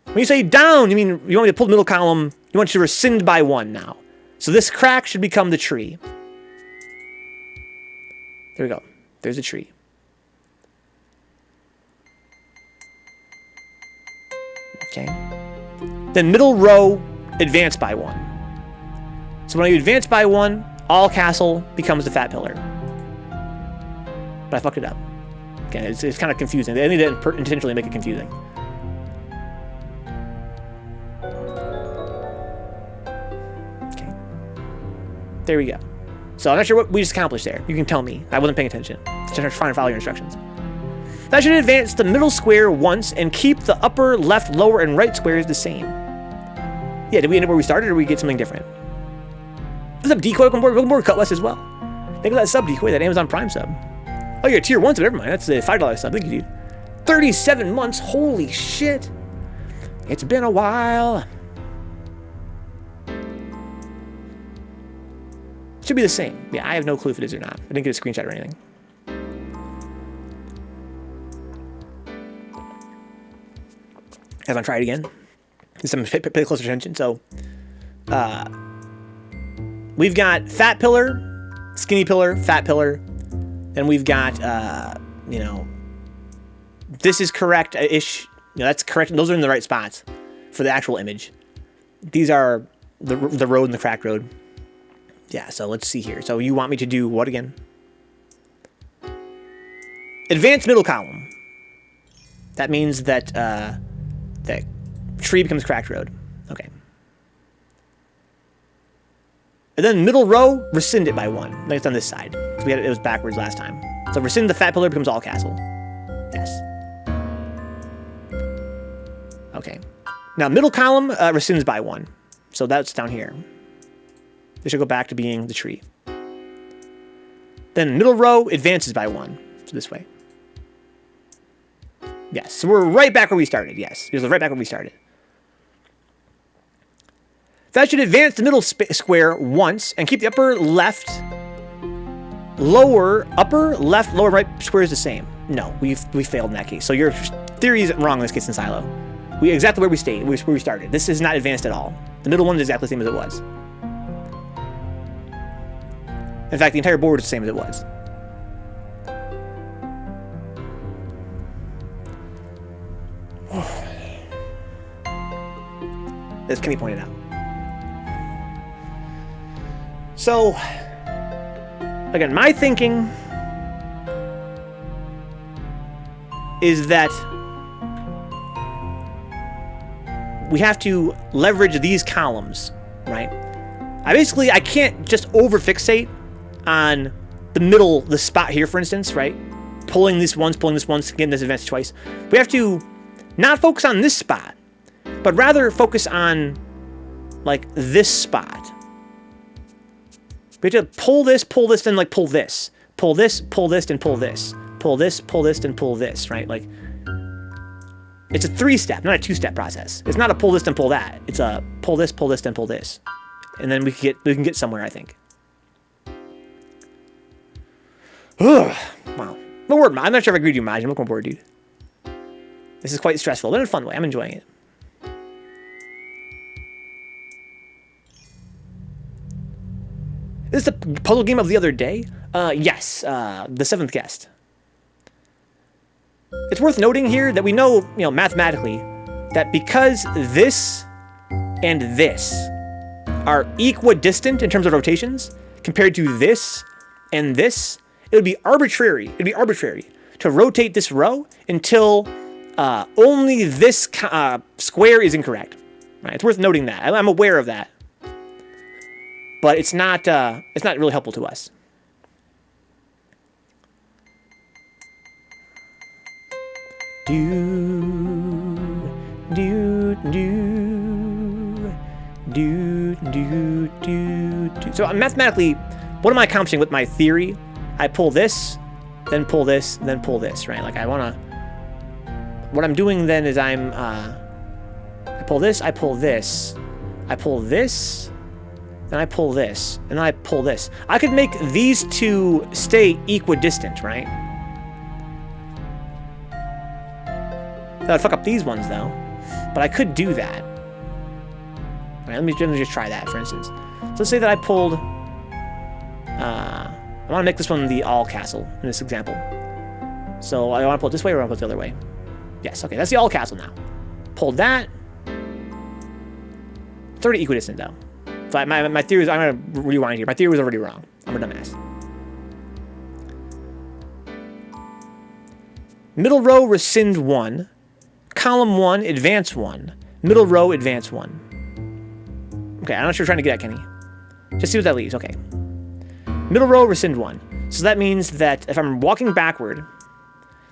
When you say down, you mean you want me to pull the middle column, you want it to rescind by 1 now. So this crack should become the tree. There we go. There's the tree. Okay. Then middle row, advance by 1. So when you advance by 1, all castle becomes the fat pillar. But I fucked it up. Okay, it's kind of confusing. They need to intentionally make it confusing. Okay. There we go. So I'm not sure what we just accomplished there. You can tell me. I wasn't paying attention. Just trying to follow your instructions. That should advance the middle square once and keep the upper, left, lower, and right squares the same. Yeah, did we end up where we started, or did we get something different? What's up, Decoy? Welcome aboard, Cut West as well. Thank you for that sub, Decoy, that Amazon Prime sub. Oh, you're a tier 1, so never mind. That's a $5 sub. Thank you, dude. 37 months. Holy shit. It's been a while. Should be the same. Yeah, I have no clue if it is or not. I didn't get a screenshot or anything. I'm gonna try it again. Pay closer attention. So, we've got fat pillar, skinny pillar, fat pillar. Then we've got, this is correct-ish. That's correct. Those are in the right spots for the actual image. These are the road and the cracked road. Yeah, so let's see here. So you want me to do what again? Advance middle column. That means that the tree becomes cracked road. Okay. And then middle row, rescind it by 1. Like it's on this side. Because it was backwards last time. So rescind the fat pillar becomes all castle. Yes. Okay. Now middle column rescinds by 1. So that's down here. This should go back to being the tree. Then middle row advances by 1. So this way. Yes. So we're right back where we started. Yes. Here's right back where we started. That should advance the middle square once and keep the upper left, lower, right squares the same. No, we failed in that case. So your theory is wrong in this case in Silo. We exactly where we stayed, where we started. This is not advanced at all. The middle one is exactly the same as it was. In fact, the entire board is the same as it was. As Kenny pointed out. So, again, my thinking is that we have to leverage these columns, right? I can't just over-fixate on the middle, the spot here, for instance, right? Pulling this once, getting this advanced twice. We have to not focus on this spot, but rather focus on, like, this spot. We have to pull this, then, like, pull this. Pull this, then pull this. Pull this, then pull this, right? Like, it's a 3-step, not a 2-step process. It's not a pull this, then pull that. It's a pull this, then pull this. And then we can get somewhere, I think. Ugh. Wow. No word, I'm not sure if I agree with you, Maj. I'm looking bored, dude. This is quite stressful, but in a fun way. I'm enjoying it. Is this the puzzle game of the other day? Yes. The Seventh Guest. It's worth noting here that we know, mathematically, that because this and this are equidistant in terms of rotations compared to this and this, it would be arbitrary. It'd be arbitrary to rotate this row until only this square is incorrect. Right? It's worth noting that. I'm aware of that, but it's not really helpful to us. So mathematically, what am I accomplishing with my theory? I pull this, then pull this, then pull this, right? Like what I'm doing then is I pull this, I pull this, I pull this, then I pull this, and then I pull this. I could make these two stay equidistant, right? That would fuck up these ones, though. But I could do that. All right, let me just try that, for instance. So let's say that I pulled... I want to make this one the all castle in this example. So I want to pull it this way or I want to pull it the other way? Yes, okay, that's the all castle now. Pulled that. It's already equidistant, though. So my theory is... I'm going to rewind here. My theory was already wrong. I'm a dumbass. Middle row, rescind 1. Column 1, advance 1. Middle row, advance 1. Okay, I'm not sure what you're trying to get at, Kenny. Just see what that leaves. Okay. Middle row, rescind 1. So that means that if I'm walking backward,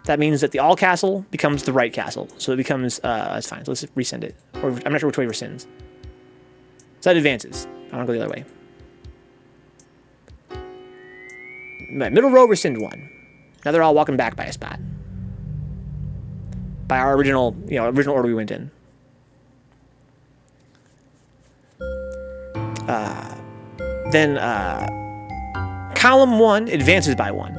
that means that the all castle becomes the right castle. So it becomes, that's fine. So let's resend it. Or I'm not sure which way rescinds. So that advances. I want to go the other way. Right, middle row, rescind 1. Now they're all walking back by a spot. By our original order we went in. Then column 1 advances by 1.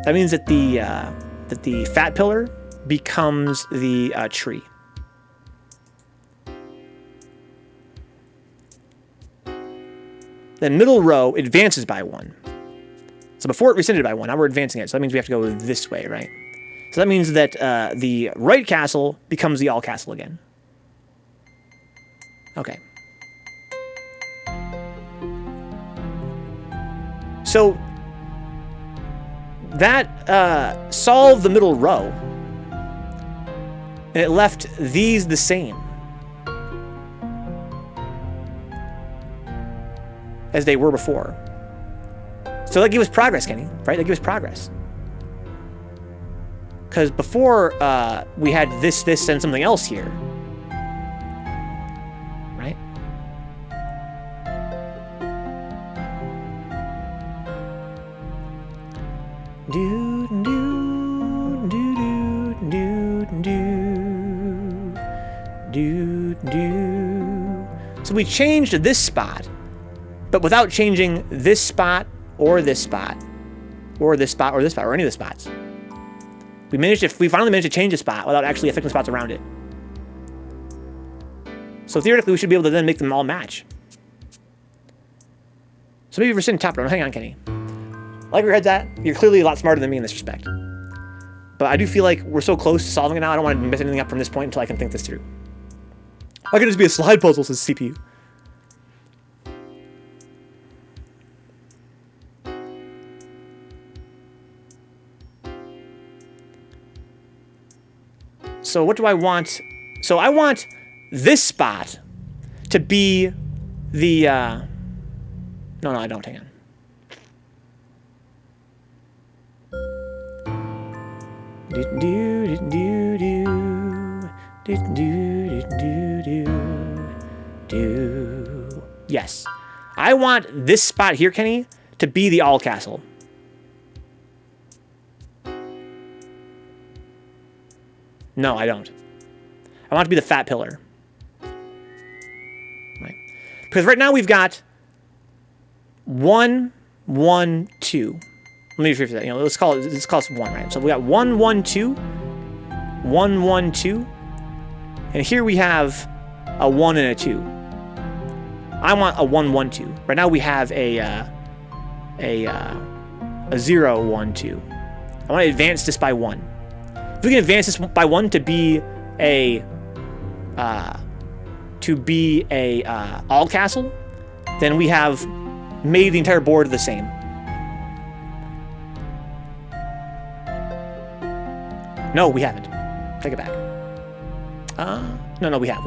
That means that the fat pillar becomes the tree. Then middle row advances by 1. So before it rescinded by 1, now we're advancing it. So that means we have to go this way, right? So that means that the right castle becomes the all castle again. Okay. So that solved the middle row. And it left these the same as they were before. So that gave us progress, Kenny, right? That gave us progress. Because before we had this, and something else here. Right? Do, do, do, do, do, do, do. So we changed this spot, but without changing this spot, or this spot, or this spot, or this spot, or any of the spots. We finally managed to change a spot without actually affecting the spots around it. So theoretically, we should be able to then make them all match. So maybe rescind top row. Hang on, Kenny. like where your head's at. You're clearly a lot smarter than me in this respect. But I do feel like we're so close to solving it now, I don't want to mess anything up from this point until I can think this through. Why can't it just be a slide puzzle, says CPU? So what do I want? So I want this spot to be the... No, I don't. Hang on. Yes. I want this spot here, Kenny, to be the all castle. No, I don't. I want it to be the fat pillar. Right. Because right now we've got 1, 1, 2. Let me rephrase that. Let's call it 1, right? So we got 1, 1, 2, 1, 1, 2, and here we have a 1 and a 2. I want a 1, 1, 2. Right now we have a 0, 1, 2. I want to advance this by 1. If we can advance this by 1 to be a all castle, then we have made the entire board the same. No, we haven't. Take it back. No, we have.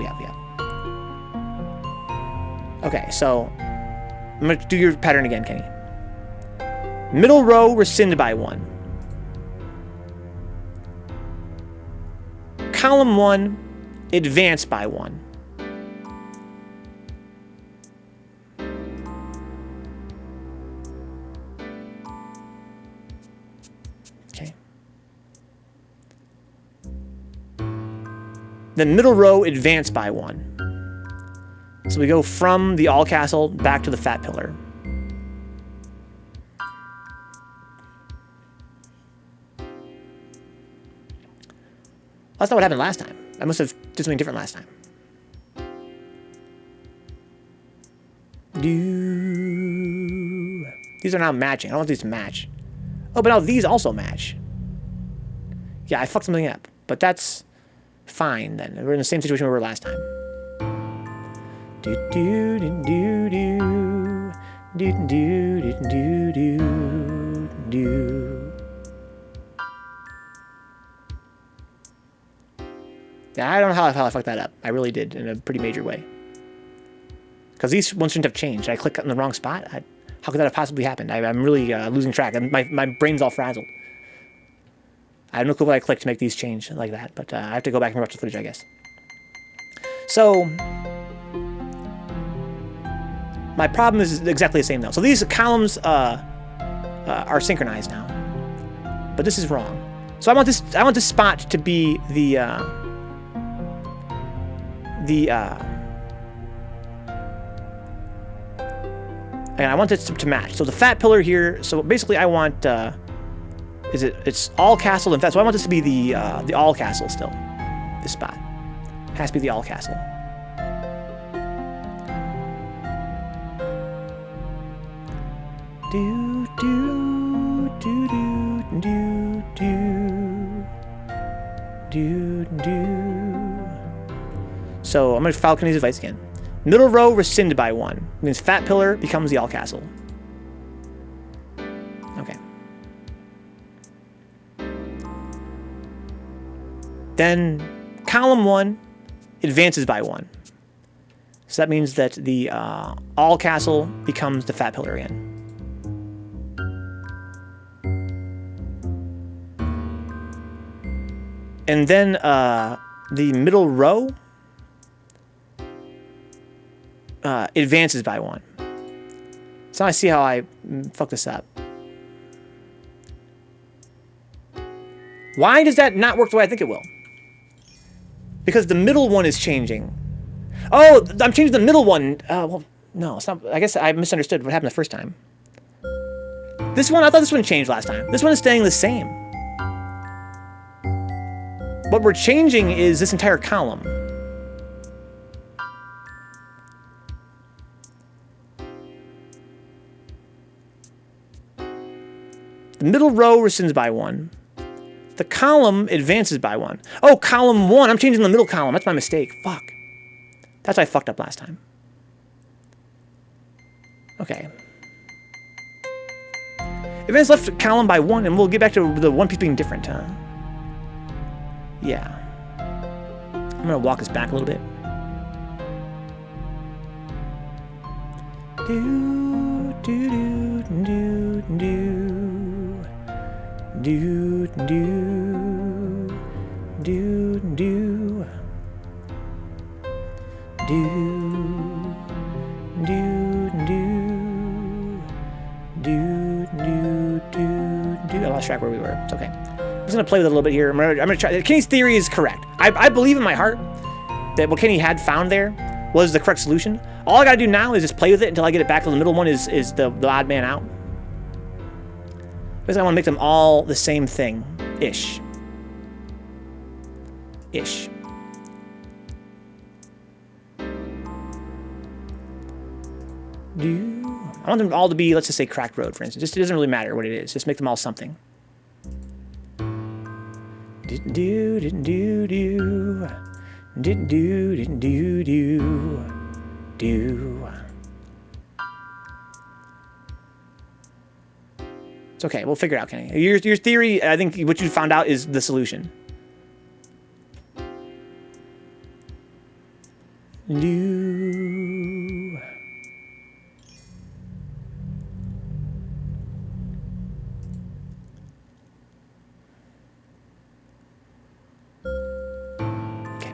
Okay, so I'm gonna do your pattern again, Kenny. Middle row, rescind by 1. Column 1, advance by 1. Okay. Then middle row, advance by 1. So we go from the all castle back to the fat pillar. That's not what happened last time. I must have did something different last time. These are now matching. I don't want these to match. Oh, but now these also match. Yeah, I fucked something up. But that's fine then. We're in the same situation we were last time. Yeah, I don't know how I fucked that up. I really did in a pretty major way. Because these ones shouldn't have changed. I clicked in the wrong spot. How could that have possibly happened? I'm really losing track. My brain's all frazzled. I have no clue what I clicked to make these change like that. But I have to go back and watch the footage, I guess. So my problem is exactly the same though. So these columns are synchronized now, but this is wrong. So I want this spot to be the and I want this to match. So the fat pillar here. So basically, I want it's all castle and fat. So I want this to be the all castle still. This spot has to be the all castle. So I'm going to follow Kenny's advice again. Middle row, rescind by 1. It means fat pillar becomes the all castle. Okay. Then column 1 advances by 1. So that means that the all castle becomes the fat pillar again. And then the middle row advances by 1. So now I see how I fucked this up. Why does that not work the way I think it will? Because the middle one is changing. Oh, I'm changing the middle one. Well, no, it's not. I guess I misunderstood what happened the first time. This one, I thought this one changed last time. This one is staying the same. What we're changing is this entire column. The middle row rescinds by 1. The column advances by 1. Oh, column 1. I'm changing the middle column. That's my mistake. Fuck. That's why I fucked up last time. Okay. Advance left column by 1, and we'll get back to the one piece being different, huh? Yeah. I'm gonna walk us back a little bit. Do do do do do do do do do I lost track where we were. It's okay. I'm just gonna play with it a little bit here. I'm gonna try. Kenny's theory is correct. I believe in my heart that what Kenny had found there was the correct solution. All I gotta do now is just play with it until I get it back. So the middle one is the odd man out. Because I want to make them all the same thing, ish. Ish. I want them all to be, let's just say, cracked road, for instance. Just, it doesn't really matter what it is. Just make them all something. Didn't do, didn't do, do. Didn't do, didn't do, do. Do. It's okay. We'll figure it out, Kenny. Your theory, I think what you found out is the solution. Do. Okay.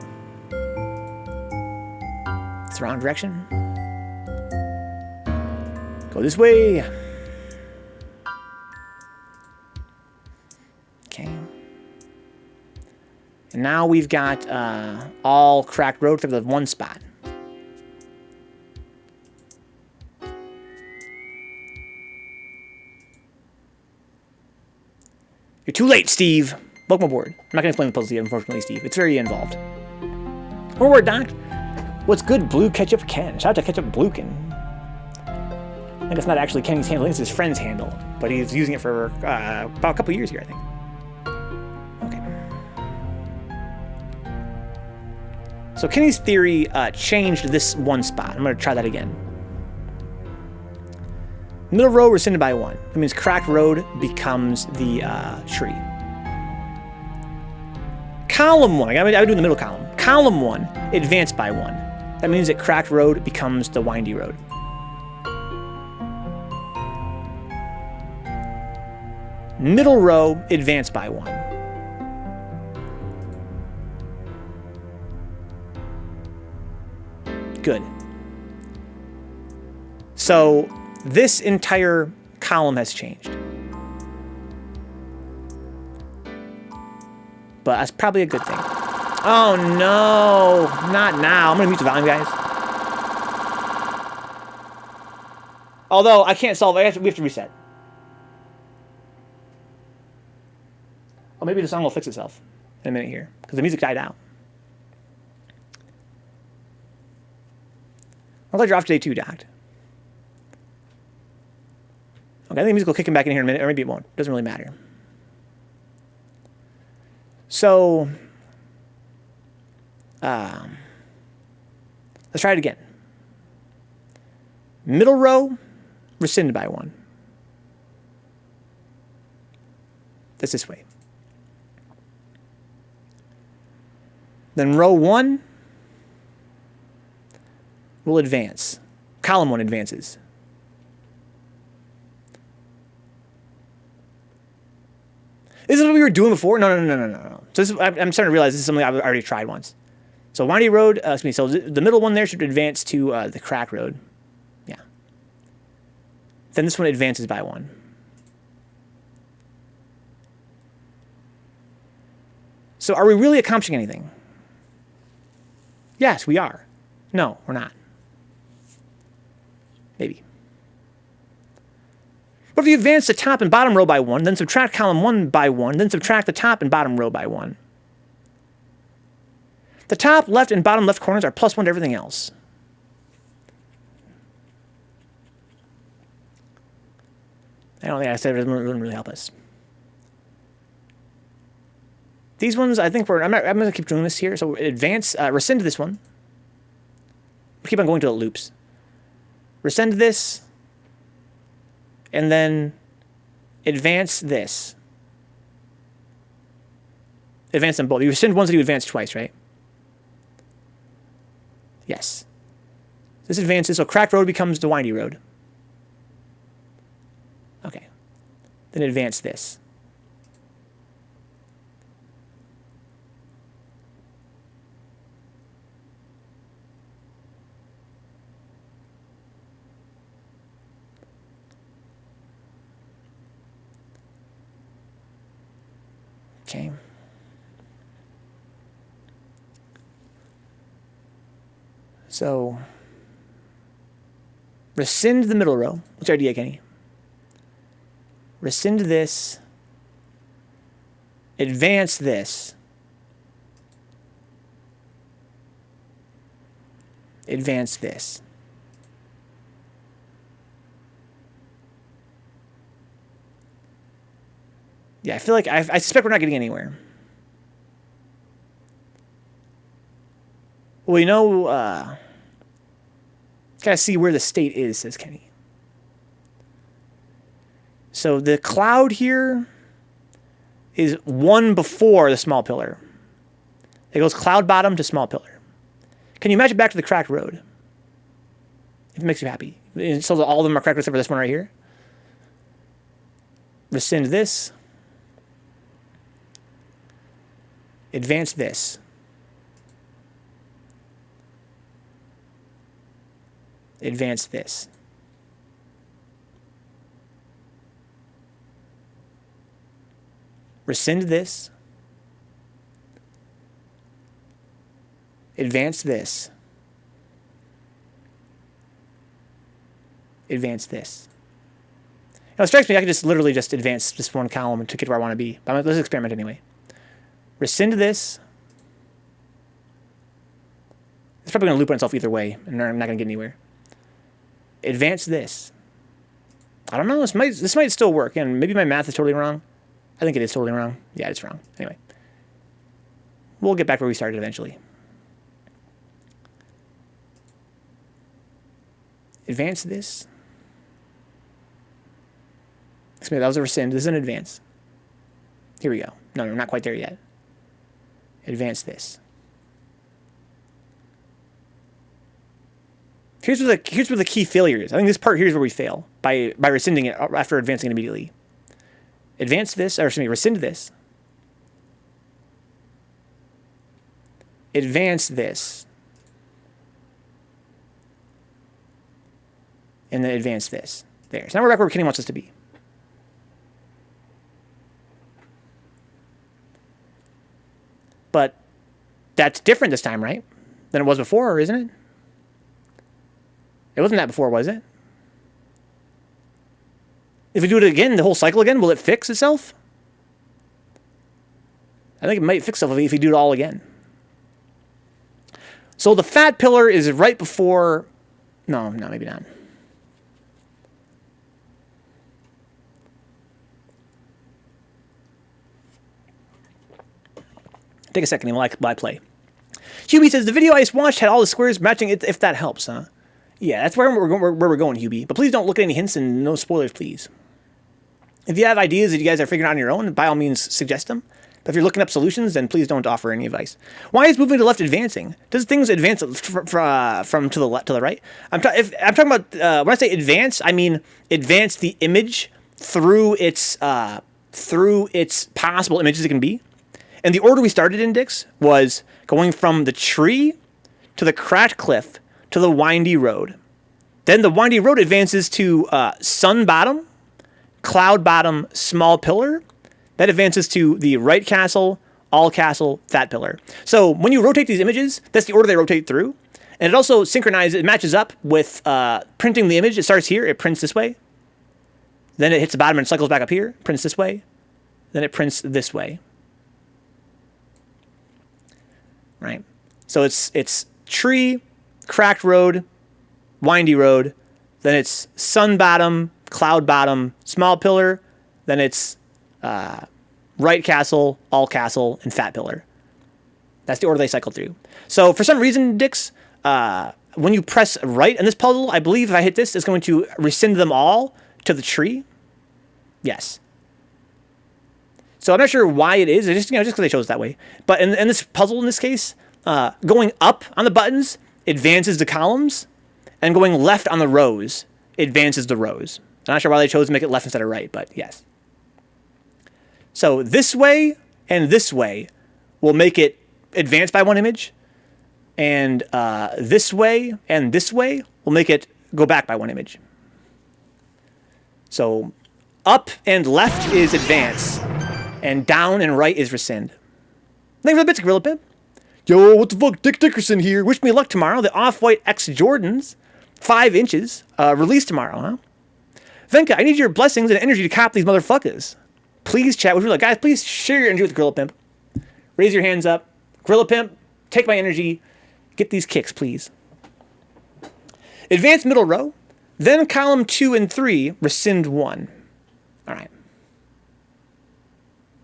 It's the wrong direction. Go this way. Okay. And now we've got all cracked road for the one spot. You're too late, Steve. Welcome aboard. I'm not going to explain the puzzle to you, unfortunately, Steve. It's very involved. One word, Doc. What's good, Blue Ketchup Ken? Shout out to Ketchup Bluekin. I think it's not actually Kenny's handle, it's his friend's handle. But he's using it for about a couple years here, I think. So Kenny's theory changed this one spot. I'm going to try that again. Middle row rescinded by 1. That means cracked road becomes the tree. Column 1. I gotta do the middle column. Column 1 advanced by 1. That means that cracked road becomes the windy road. Middle row advanced by 1. Good. So this entire column has changed. But that's probably a good thing. Oh no, not now. I'm gonna mute the volume, guys. Although I can't solve it, we have to reset. Oh, maybe the song will fix itself in a minute here, because the music died out. I'll let you off today too, Doc. Okay, I think the music will kick him back in here in a minute, or maybe it won't. Doesn't really matter. So, let's try it again. Middle row, rescinded by 1. That's this way. Then row 1 will advance. Column 1 advances. This is what we were doing before? No. So this is, I'm starting to realize this is something I've already tried once. So windy road, so the middle one there should advance to the crack road. Yeah. Then this one advances by 1. So are we really accomplishing anything? Yes, we are. No, we're not. Maybe. But if you advance the top and bottom row by 1, then subtract column 1 by 1, then subtract the top and bottom row by 1. The top left and bottom left corners are +1 to everything else. I don't think I said it wouldn't really help us. These ones, I think I'm going to keep doing this here. So advance, rescind this one. Keep on going till it loops. Rescind this. And then advance this. Advance them both. You rescind once and you advance twice, right? Yes. This advances, so cracked road becomes the windy road. Okay. Then advance this. Okay. So, rescind the middle row. What's your idea, Kenny? Rescind this. Advance this. Advance this. Yeah, I feel like I suspect we're not getting anywhere. Well, you know, gotta see where the state is, says Kenny. So the cloud here is one before the small pillar. It goes cloud bottom to small pillar. Can you match it back to the cracked road? If it makes you happy. So all of them are cracked except for this one right here. Rescind this. Advance this. Advance this. Rescind this. Advance this. Advance this. Now it strikes me I could just literally just advance this one column to get where I want to be. But let's experiment anyway. Rescind this. It's probably going to loop on itself either way, and I'm not going to get anywhere. Advance this. I don't know. This might still work, and maybe my math is totally wrong. I think it is totally wrong. Yeah, it's wrong. Anyway, we'll get back where we started eventually. Advance this. Excuse me, that was a rescind. This is an advance. Here we go. No, we're not quite there yet. Advance this. Here's where the key failure is. I think this part here is where we fail by rescinding it after advancing it immediately. Advance this, or excuse me, rescind this. Advance this. And then advance this. There. So now we're back where Kenny wants us to be. But that's different this time, right? Than it was before, isn't it? It wasn't that before, was it? If we do it again, the whole cycle again, will it fix itself? I think it might fix itself if we do it all again. So the fat pillar is right before... No, maybe not. Take a second while I play. Hubie says, the video I just watched had all the squares matching it, if that helps, huh? Yeah, that's where we're going, Hubie. But please don't look at any hints and no spoilers, please. If you have ideas that you guys are figuring out on your own, by all means, suggest them. But if you're looking up solutions, then please don't offer any advice. Why is moving to the left advancing? Does things advance from to the left to the right? I'm talking about when I say advance, I mean advance the image through its possible images it can be. And the order we started in, Dix, was going from the tree to the cracked cliff to the windy road. Then the windy road advances to sun bottom, cloud bottom, small pillar. That advances to the right castle, all castle, fat pillar. So when you rotate these images, that's the order they rotate through. And it also synchronizes, it matches up with printing the image. It starts here, it prints this way. Then it hits the bottom and cycles back up here, prints this way. Then it prints this way. Right? So it's tree, cracked road, windy road. Then it's sun bottom, cloud bottom, small pillar, then it's right castle, all castle, and fat pillar. That's the order they cycle through. So for some reason, Dix, when you press right in this puzzle, I believe if I hit this, it's going to rescind them all to the tree. Yes. So I'm not sure why it is. It's just because they chose it that way. But in this puzzle, in this case, going up on the buttons advances the columns, and going left on the rows advances the rows. I'm not sure why they chose to make it left instead of right, but yes. So this way and this way will make it advance by 1 image, and this way and this way will make it go back by 1 image. So up and left is advance, and down and right is rescind. Thanks for the bits, Gorilla Pimp. Yo, what the fuck? Dick Dickerson here. Wish me luck tomorrow. The Off-White X Jordans, 5 inches, release tomorrow, huh? Venka, I need your blessings and energy to cop these motherfuckers. Please chat with Gorilla. Guys, please share your energy with Gorilla Pimp. Raise your hands up. Gorilla Pimp, take my energy. Get these kicks, please. Advance middle row. Then column 2 and 3, rescind 1. All right.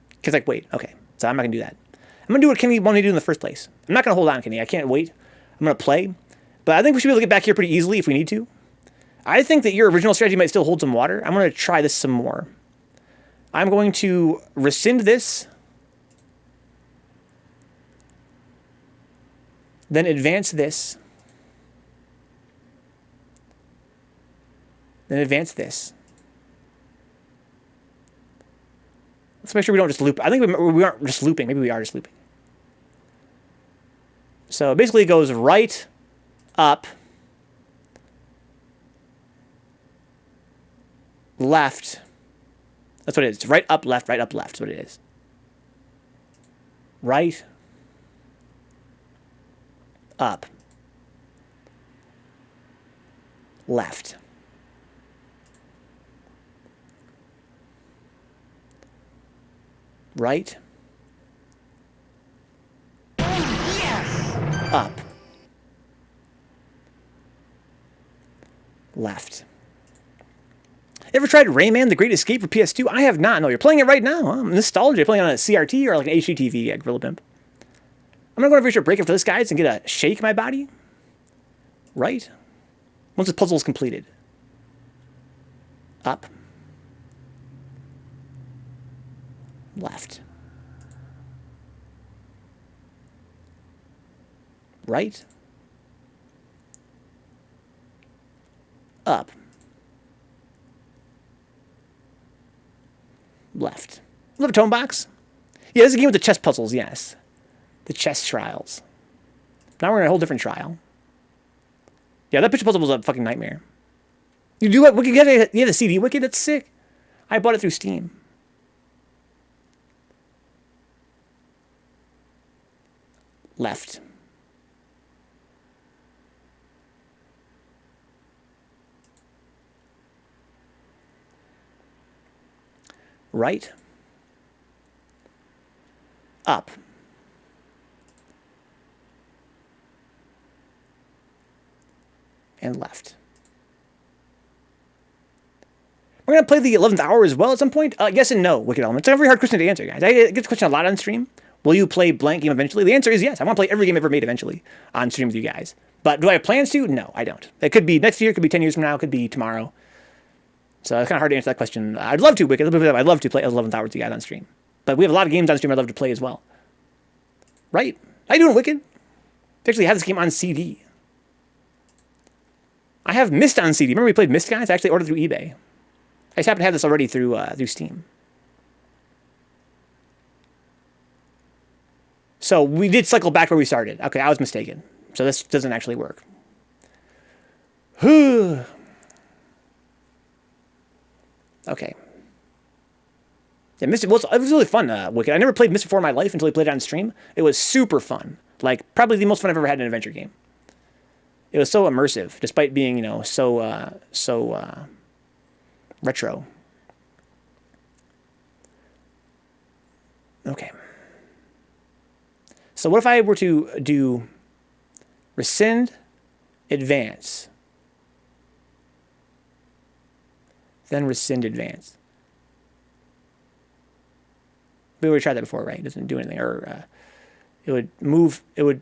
Because, like, wait. Okay. So I'm not going to do that. I'm going to do what Kenny wanted to do in the first place. I'm not going to hold on, Kenny. I can't wait. I'm going to play. But I think we should be able to get back here pretty easily if we need to. I think that your original strategy might still hold some water. I'm going to try this some more. I'm going to rescind this. Then advance this. Then advance this. Let's make sure we don't just loop. I think we aren't just looping. Maybe we are just looping. So basically it goes right, up, left. That's what it is. It's right, up, left, right, up, left. That's what it is. Right, up, left. Right, up, left. Ever tried Rayman: The Great Escape for PS2? I have not. No, you're playing it right now, huh? Nostalgia. You're playing on a CRT or like an HDTV at Gorilla Pimp. I'm going to go over here to break it for this, guys, and get a shake my body. Right? Once this puzzle is completed. Up. Left. Right. Up. Left. Love a tone box. Yeah, this is a game with the chess puzzles, yes. The chess trials. Now we're in a whole different trial. Yeah, that picture puzzle was a fucking nightmare. You do what? You have the CD Wicked? That's sick. I bought it through Steam. Left. Right. Up. And left. We're going to play the 11th hour as well at some point. Yes and no, Wicked Element. It's a very hard question to answer, guys. I get this question a lot on stream. Will you play blank game eventually? The answer is yes. I want to play every game ever made eventually on stream with you guys. But do I have plans to? No, I don't. It could be next year, it could be 10 years from now, it could be tomorrow. So it's kind of hard to answer that question. I'd love to, Wicked. I'd love to play 11th hour with you guys on stream. But we have a lot of games on stream I'd love to play as well. Right? How you doing, Wicked? I actually have this game on CD. I have Myst on CD. Remember we played Myst, guys? I actually ordered through eBay. I just happen to have this already through Steam. So we did cycle back where we started. Okay, I was mistaken. So this doesn't actually work. Okay. Yeah, Myst, well, it was really fun, Wicked. I never played Myst before in my life until I played it on stream. It was super fun. Like, probably the most fun I've ever had in an adventure game. It was so immersive, despite being, you know, so retro. Okay. So what if I were to do rescind, advance, then rescind advance. We already tried that before, right? It doesn't do anything. Or it would move, it would,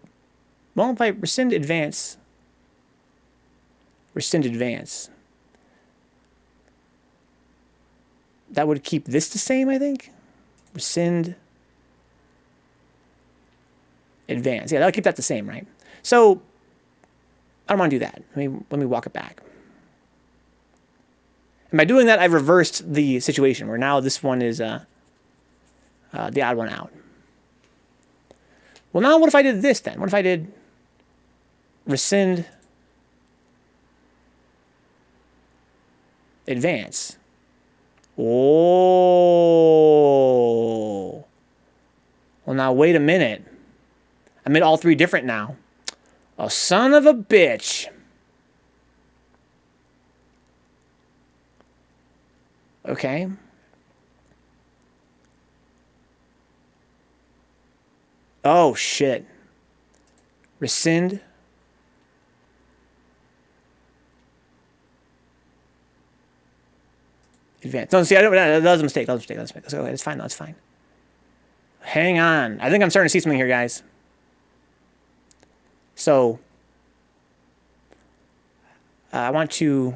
well, if I rescind advance, that would keep this the same, I think. Rescind advance. Yeah, that would keep that the same, right? So I don't want to do that. Let me walk it back. And by doing that, I've reversed the situation where now this one is the odd one out. Well, now what if I did this then? What if I did rescind advance? Oh. Well, now wait a minute. I made all three different now. Oh, son of a bitch. Okay. Oh, shit. Rescind. Advance. No, see, that was a mistake. That was a mistake. Let's go ahead. It's fine. That's fine. Hang on. I think I'm starting to see something here, guys. So, I want to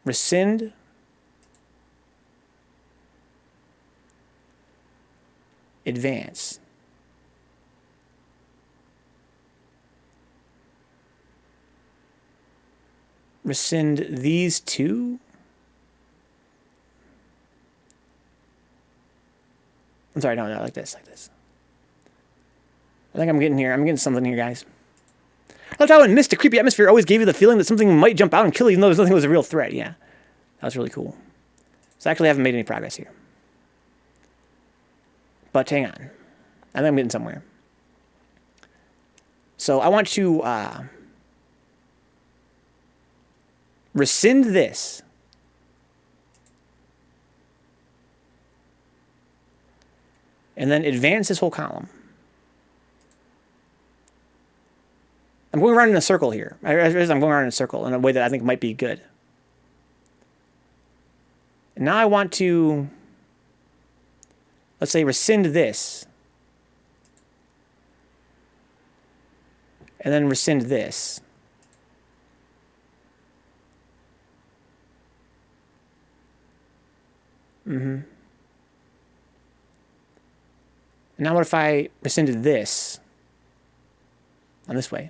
rescind advance. Rescind these two. I'm sorry, no, like this. I think I'm getting something here, guys. I loved how in Mist, the creepy atmosphere always gave you the feeling that something might jump out and kill you, even though nothing was a real threat. Yeah, that was really cool. So I actually haven't made any progress here. But hang on. I think I'm getting somewhere. So I want to rescind this. And then advance this whole column. I'm going around in a circle here. I'm going around in a circle in a way that I think might be good. And now I want to, let's say, rescind this. And then rescind this. And now what if I rescinded this on this way?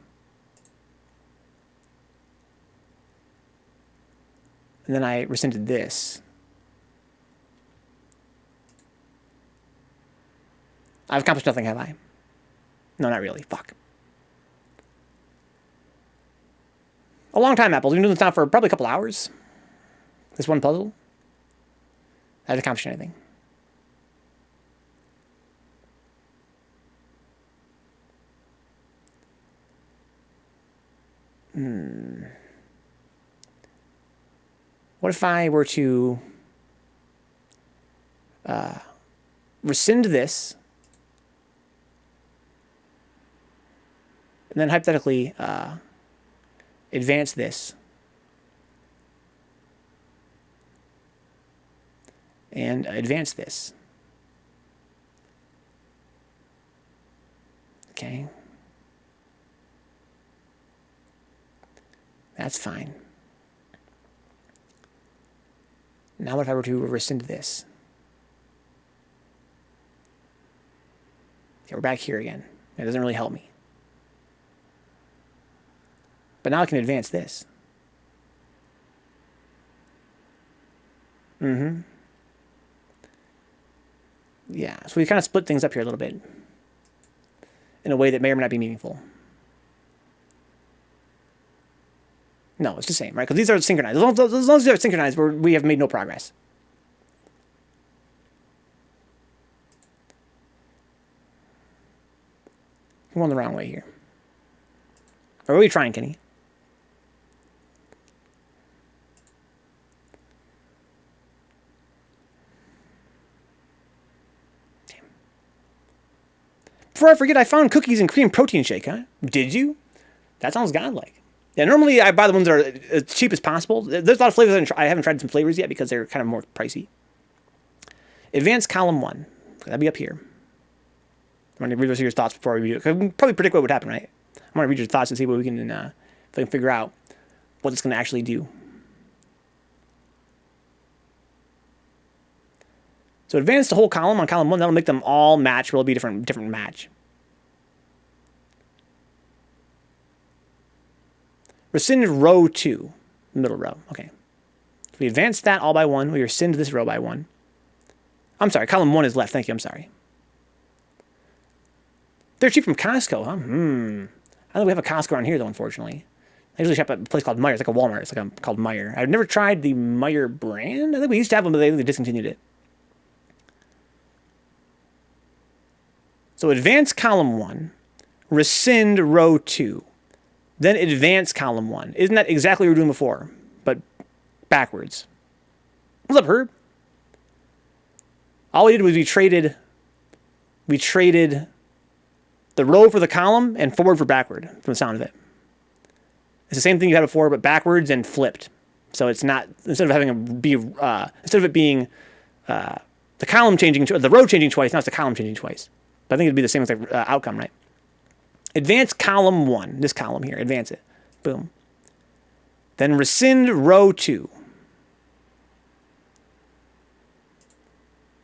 And then I rescinded this. I've accomplished nothing, have I? No, not really. Fuck. A long time, Apples. We've been doing this now for probably a couple hours. This one puzzle. I haven't accomplished anything. What if I were to rescind this and then hypothetically advance this and advance this? Okay. That's fine. Now what if I were to rescind this? Yeah, we're back here again. That doesn't really help me. But now I can advance this. Yeah, so we kind of split things up here a little bit in a way that may or may not be meaningful. No, it's the same, right? Because these are synchronized. As long as they're synchronized, we have made no progress. We're going the wrong way here. Or are we trying, Kenny? Damn. Before I forget, I found cookies and cream protein shake, huh? Did you? That sounds godlike. Yeah, normally I buy the ones that are as cheap as possible. There's a lot of flavors I haven't tried some flavors yet because they're kind of more pricey. Advanced column 1. That'd be up here. I'm going to read your thoughts before I review it. I can probably predict what would happen, right? I'm going to read your thoughts and see what we can, if I can figure out what it's going to actually do. So advance the whole column on column 1. That'll make them all match. Will be different match. Rescind row 2, middle row. Okay. So we advance that all by 1. We rescind this row by 1. I'm sorry, column 1 is left. Thank you. I'm sorry. They're cheap from Costco, huh? I don't think we have a Costco around here, though, unfortunately. I usually shop at a place called Meijer. It's like a Walmart. It's like called Meijer. I've never tried the Meijer brand. I think we used to have them, but they discontinued it. So advance column 1, rescind row 2, then advance column 1. Isn't that exactly what we were doing before, but backwards? What's up, Herb? All we did was we traded the row for the column and forward for backward, from the sound of it. It's the same thing you had before, but backwards and flipped. So it's not, instead of it being the column changing, the row changing twice, now it's the column changing twice. But I think it'd be the same exact outcome, right? Advance column 1, this column here, advance it. Boom. Then rescind row 2.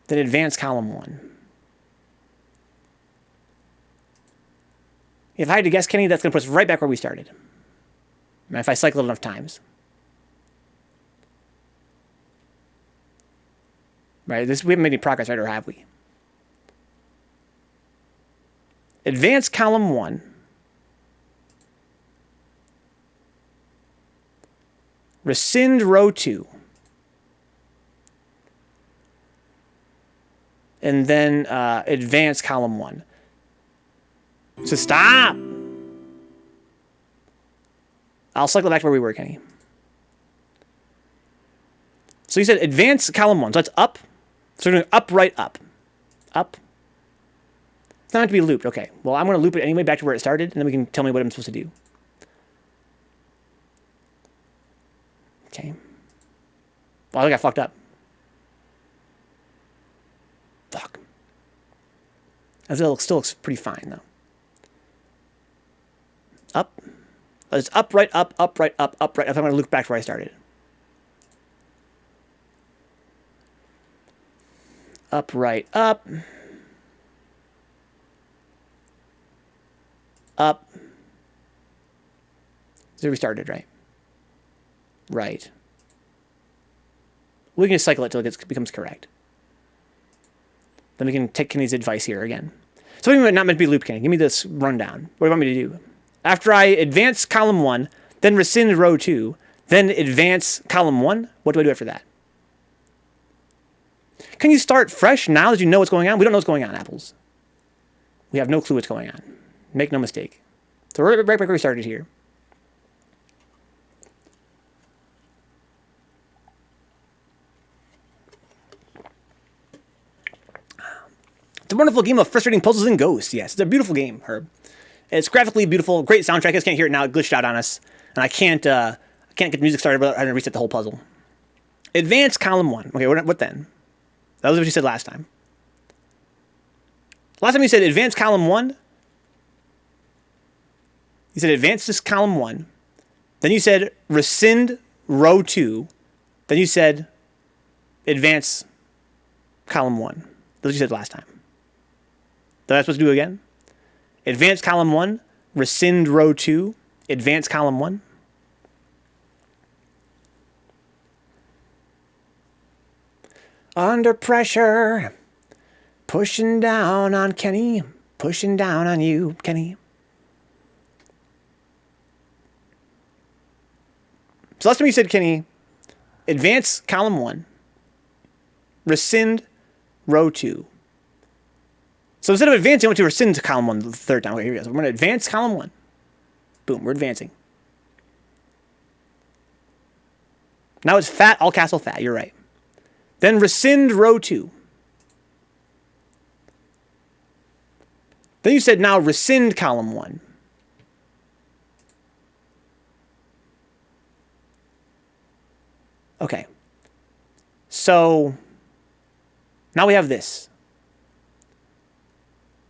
Then advance column 1. If I had to guess, Kenny, that's going to put us right back where we started. If I cycle it enough times. Right, we haven't made any progress, right, or have we? Advance column 1. Rescind row 2. And then advance column 1. So stop! I'll cycle back to where we were, Kenny. So you said advance column 1. So that's up. So we're doing up, right, up. Up. It's not meant to be looped. Okay. Well, I'm going to loop it anyway back to where it started, and then we can tell me what I'm supposed to do. Okay. Well, I think I fucked up. Fuck. That still looks pretty fine, though. Up. It's up, right, up, right, up, right. If I'm going to loop back to where I started. Up, right, up. Up. So we started, right? Right. We can just cycle it till it becomes correct. Then we can take Kenny's advice here again. So what do you mean not meant to be looped, Kenny? Give me this rundown. What do you want me to do? After I advance column 1, then rescind row 2, then advance column 1, what do I do after that? Can you start fresh now that you know what's going on? We don't know what's going on, Apples. We have no clue what's going on. Make no mistake. So we're right back where we started here. It's a wonderful game of frustrating puzzles and ghosts. Yes, it's a beautiful game, Herb. It's graphically beautiful, great soundtrack. I just can't hear it now. It glitched out on us, and I can't get the music started without having to reset the whole puzzle. Advance column 1. Okay, what then? That was what you said last time. Last time you said advance column 1. You said advance this column 1. Then you said rescind row 2. Then you said advance column 1. That's what you said last time. So that's what to do again? Advance column 1, rescind row 2, advance column 1. Under pressure, pushing down on Kenny, pushing down on you, Kenny. So last time you said, Kenny, advance column 1, rescind row 2. So instead of advancing, I went to rescind to column 1 the third time. Okay, here we go. So we're going to advance column 1. Boom, we're advancing. Now it's fat, all capital fat. You're right. Then rescind row 2. Then you said now rescind column 1. So now we have this.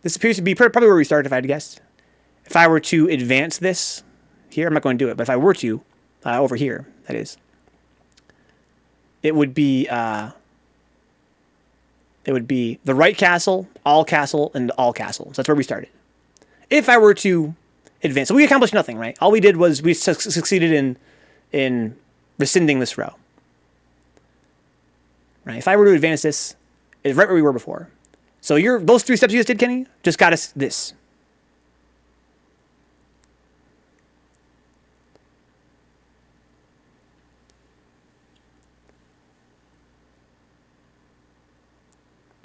This appears to be probably where we started, if I had to guess. If I were to advance this here, I'm not going to do it, but if I were to, over here, that is, it would be the right castle, and all castle. So that's where we started. If I were to advance, so we accomplished nothing, right? All we did was we succeeded in rescinding this row. Right? If I were to advance this, it's right where we were before. So those 3 steps you just did, Kenny, just got us this.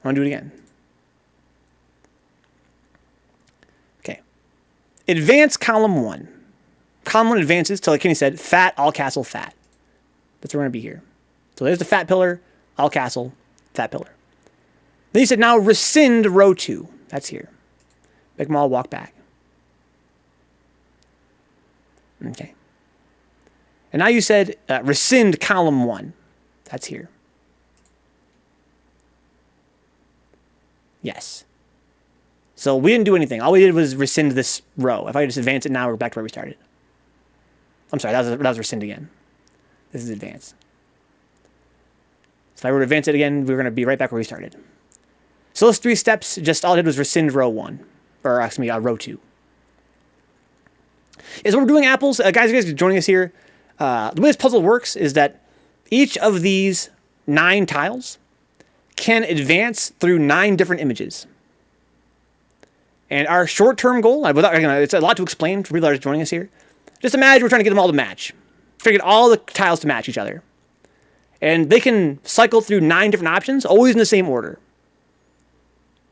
I want to do it again. Okay. Advance column 1. Column 1 advances till, like Kenny said, fat, all castle, fat. That's where we're going to be here. So there's the fat pillar, all castle, fat pillar. Then you said, now rescind row 2. That's here. Make them all walk back. Okay. And now you said, rescind column 1. That's here. Yes. So we didn't do anything. All we did was rescind this row. If I just advance it now, we're back to where we started. I'm sorry, that was rescind again. This is advance. So if I were to advance it again, we're going to be right back where we started. So those 3 steps, just all I did was rescind row 1. Or excuse me, row 2. Is what we're doing, apples. Guys, you guys are joining us here. The way this puzzle works is that each of these 9 tiles can advance through 9 different images. And our short-term goal, it's a lot to explain for people that are joining us here. Just imagine we're trying to get them all to match. Figure all the tiles to match each other. And they can cycle through 9 different options, always in the same order.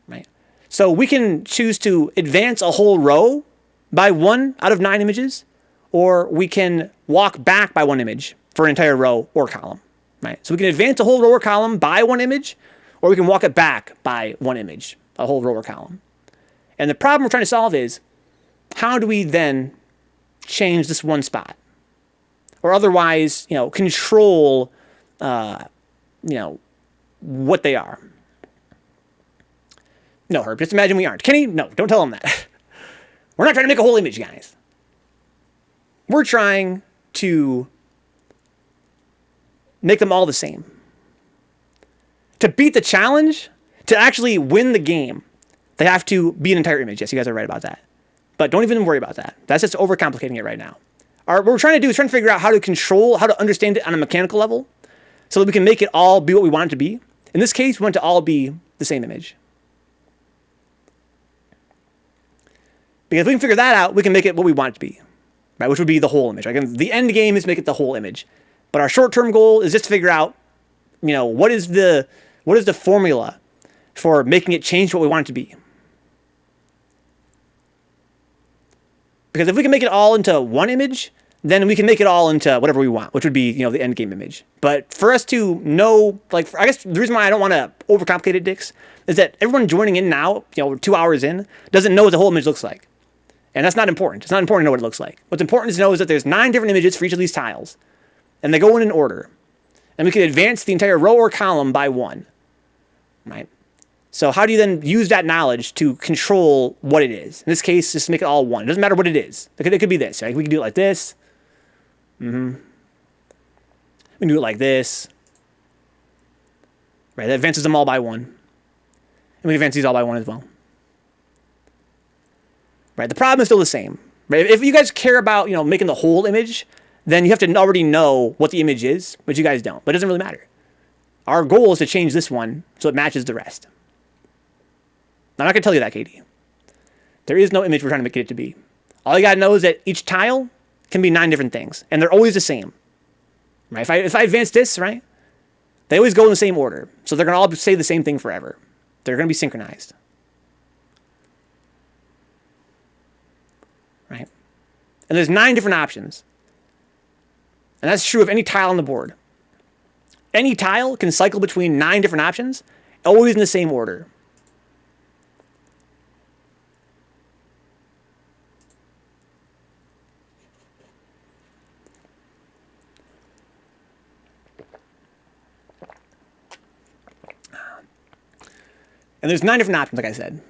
Right? So we can choose to advance a whole row by 1 out of 9 images, or we can walk back by 1 image for an entire row or column. Right? So we can advance a whole row or column by 1 image, or we can walk it back by 1 image, a whole row or column. And the problem we're trying to solve is, how do we then change this one spot? Or otherwise, control, what they are. No, Herb, just imagine we aren't. Kenny, no, don't tell him that. We're not trying to make a whole image, guys. We're trying to make them all the same. To beat the challenge, to actually win the game, they have to be an entire image. Yes, you guys are right about that. But don't even worry about that. That's just overcomplicating it right now. What we're trying to do is trying to figure out how to understand it on a mechanical level so that we can make it all be what we want it to be. In this case, we want it to all be the same image. Because if we can figure that out, we can make it what we want it to be, right? Which would be the whole image. Right? The end game is to make it the whole image. But our short-term goal is just to figure out, what is the formula for making it change what we want it to be. Because if we can make it all into 1 image, then we can make it all into whatever we want, which would be, the end game image. But for us to know, I guess the reason why I don't want to overcomplicate it, Dix, is that everyone joining in now, 2 hours in, doesn't know what the whole image looks like. And that's not important. It's not important to know what it looks like. What's important to know is that there's 9 different images for each of these tiles. And they go in an order. And we can advance the entire row or column by 1. Right? So how do you then use that knowledge to control what it is? In this case, just make it all 1. It doesn't matter what it is. It could be this. Right? We can do it like this. We can do it like this. Right? That advances them all by 1. And we advance these all by 1 as well. Right? The problem is still the same. Right? If you guys care about, making the whole image, then you have to already know what the image is, but you guys don't. But it doesn't really matter. Our goal is to change this one so it matches the rest. I'm not going to tell you that, Katie. There is no image we're trying to make it to be. All you got to know is that each tile can be 9 different things, and they're always the same. Right? If I advance this, right, they always go in the same order. So they're going to all say the same thing forever. They're going to be synchronized. Right? And there's 9 different options. And that's true of any tile on the board. Any tile can cycle between 9 different options, always in the same order. And there's 9 different options, like I said,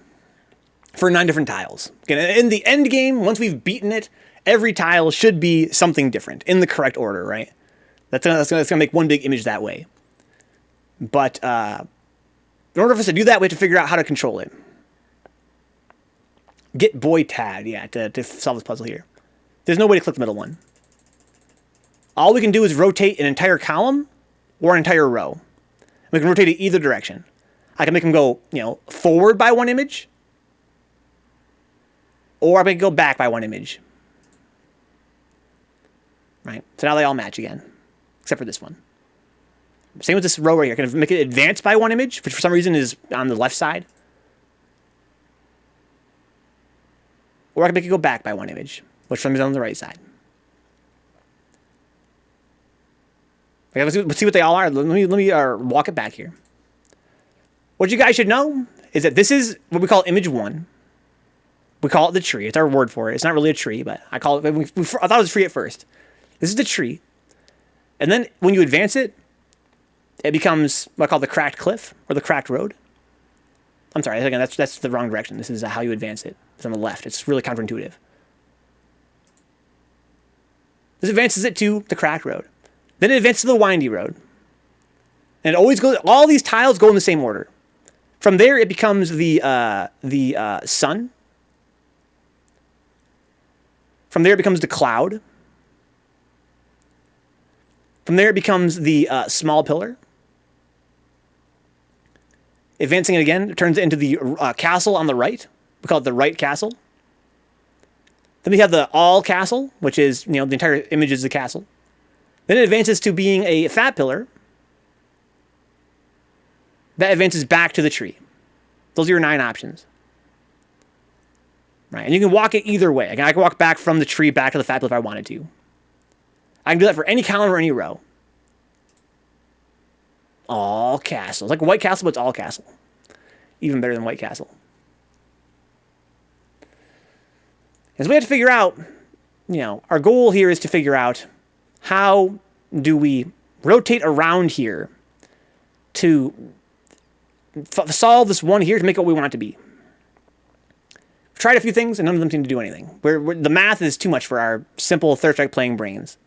for 9 different tiles. Again, in the end game, once we've beaten it, every tile should be something different in the correct order, right? That's gonna make one big image that way. But in order for us to do that, we have to figure out how to control it. Get boy tag, yeah, to solve this puzzle here. There's no way to click the middle one. All we can do is rotate an entire column or an entire row. We can rotate it either direction. I can make them go, forward by 1 image, or I can go back by 1 image. Right? So now they all match again, except for this one. Same with this row right here. I can make it advance by 1 image, which for some reason is on the left side. Or I can make it go back by 1 image, which for some reason is on the right side. Okay, let's see what they all are. Let me walk it back here. What you guys should know is that this is what we call image 1. We call it the tree. It's our word for it. It's not really a tree, but I call it. I thought it was a tree at first. This is the tree, and then when you advance it, it becomes what I call the cracked cliff or the cracked road. I'm sorry. Again, that's the wrong direction. This is how you advance it. It's on the left. It's really counterintuitive. This advances it to the cracked road. Then it advances to the windy road. And it always goes. All these tiles go in the same order. From there, it becomes the sun. From there, it becomes the cloud. From there, it becomes the small pillar. Advancing it again, it turns it into the castle on the right. We call it the right castle. Then we have the all castle, which is, the entire image is the castle. Then it advances to being a fat pillar. That advances back to the tree. Those are your 9 options. Right, and you can walk it either way. I can walk back from the tree back to the fat pillar if I wanted to. I can do that for any column or any row. All castle. It's like White Castle, but it's all castle. Even better than White Castle. And so we have to figure out, our goal here is to figure out how do we rotate around here to solve this one here to make it what we want it to be. We've tried a few things and none of them seem to do anything. The math is too much for our simple third strike playing brains.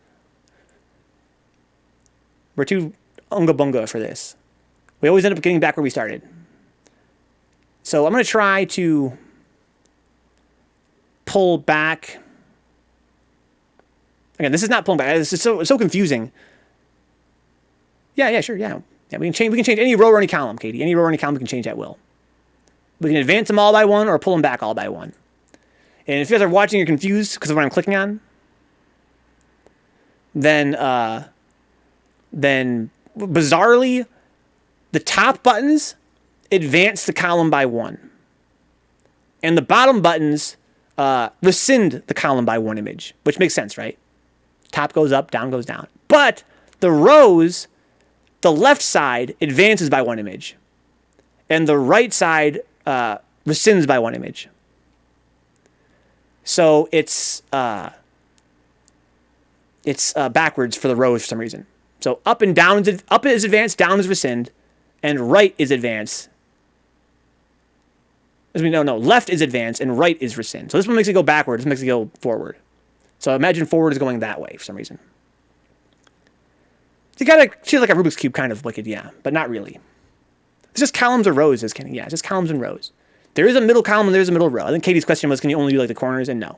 We're too unga bunga for this. We always end up getting back where we started. So I'm going to try to pull back. Again, this is not pulling back. It's so confusing. Yeah, sure, yeah. We can change any row or any column, Katie. Any row or any column we can change at will. We can advance them all by 1 or pull them back all by 1. And if you guys are watching, you're confused because of what I'm clicking on, then bizarrely, the top buttons advance the column by 1. And the bottom buttons rescind the column by 1 image, which makes sense, right? Top goes up, down goes down. But the rows, the left side advances by 1 image. And the right side rescinds by 1 image. So it's backwards for the rows for some reason. So up and down, up is advance, down is rescind, and right is advance. Left is advance and right is rescind. So this one makes it go backwards, this makes it go forward. So imagine forward is going that way for some reason. You gotta treat it like a Rubik's Cube, kind of wicked, yeah, but not really. It's just columns or rows, yeah, just columns and rows. There is a middle column and there's a middle row. I think Katie's question was, can you only do like the corners? And no,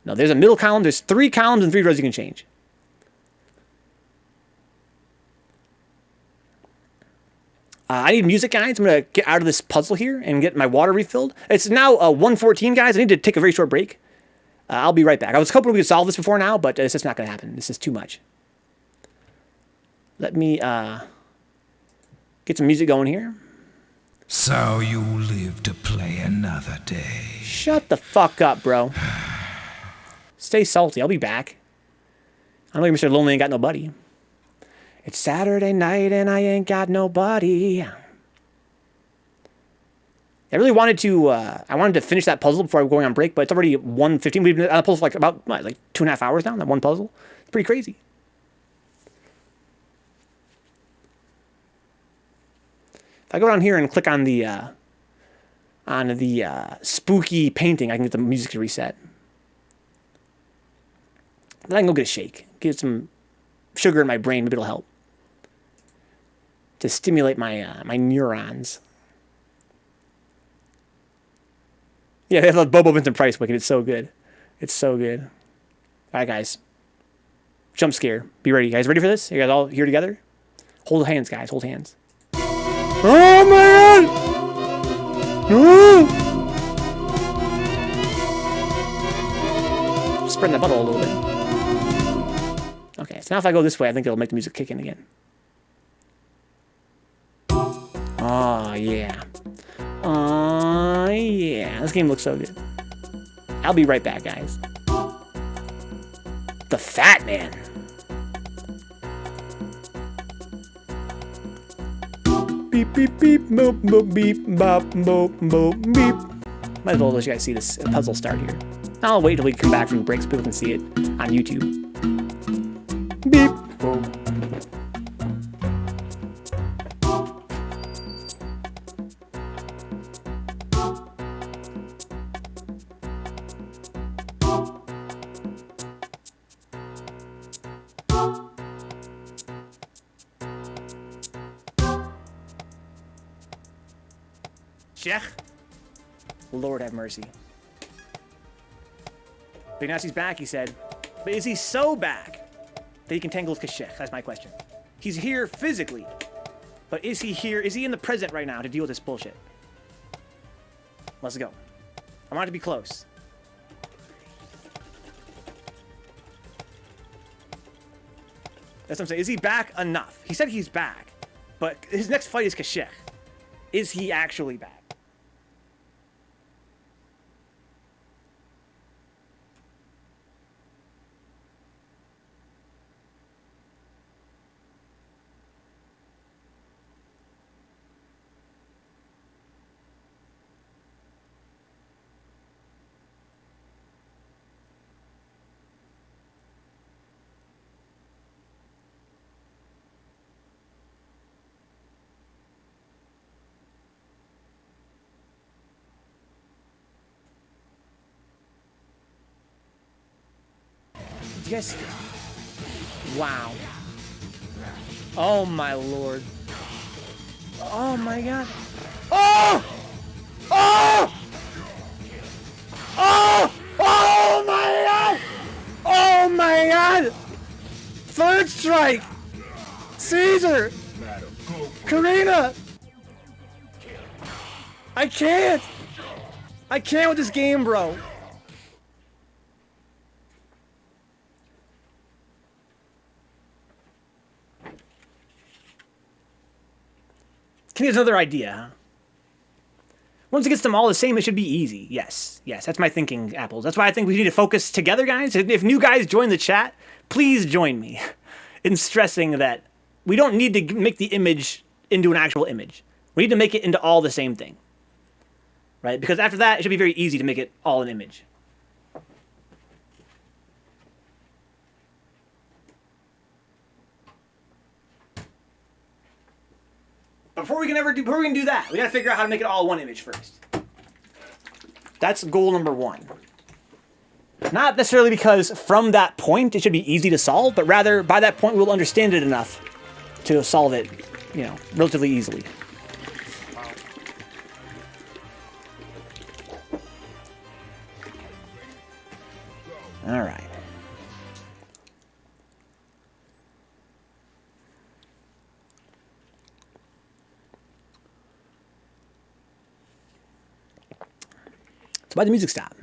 there's a middle column, there's 3 columns and 3 rows you can change. I need music, guys. I'm going to get out of this puzzle here and get my water refilled. It's now 1:14, guys. I need to take a very short break. I'll be right back. I was hoping we could solve this before now, but it's just not going to happen. This is too much. Let me get some music going here. So you live to play another day. Shut the fuck up, bro. Stay salty. I'll be back. I'm like Mr. Lonely Ain't Got Nobody. It's Saturday night and I ain't got nobody. I really wanted to finish that puzzle before I was going on break, but it's already 1:15. We've been on the puzzle for like about 2.5 hours now, that one puzzle. It's pretty crazy. If I go down here and click on the on the spooky painting, I can get the music to reset. Then I can go get a shake. Get some sugar in my brain. Maybe it'll help. To stimulate my my neurons. Yeah, they have a Bobo Vincent Price Wicked. It's so good. It's so good. All right, guys. Jump scare. Be ready. You guys ready for this? You guys all here together? Hold hands, guys. Hold hands. Oh, my God! Spreading the bottle a little bit. Okay, so now if I go this way, I think it'll make the music kick in again. Oh, yeah. Oh, yeah. This game looks so good. I'll be right back, guys. The Fat Man. Beep, beep, beep, boop, boop, beep, bop, boop, boop, beep. Might as well let you guys see this puzzle start here. I'll wait till we come back from the break so people can see it on YouTube. Beep. Boop. Sheikh? Lord have mercy. But now he's back, he said. But is he so back that he can tangle with Kashech? That's my question. He's here physically. But is he here? Is he in the present right now to deal with this bullshit? Let's go. I want it to be close. That's what I'm saying. Is he back enough? He said he's back. But his next fight is Kashech. Is he actually back? You guys... Wow. Oh my lord. Oh my god. Oh! Oh! Oh! Oh my god! Oh my god! Third strike! Caesar! Karina! I can't! I can't with this game, bro. Can you have another idea, huh? Once it gets them all the same, it should be easy. Yes, yes, that's my thinking, Apples. That's why I think we need to focus together, guys. If new guys join the chat, please join me in stressing that we don't need to make the image into an actual image. We need to make it into all the same thing, right? Because after that, it should be very easy to make it all an image. Before we can do that, we gotta figure out how to make it all one image first. That's goal number one. Not necessarily because from that point it should be easy to solve, but rather by that point we'll understand it enough to solve it, you know, relatively easily. All right. So why'd the music stop?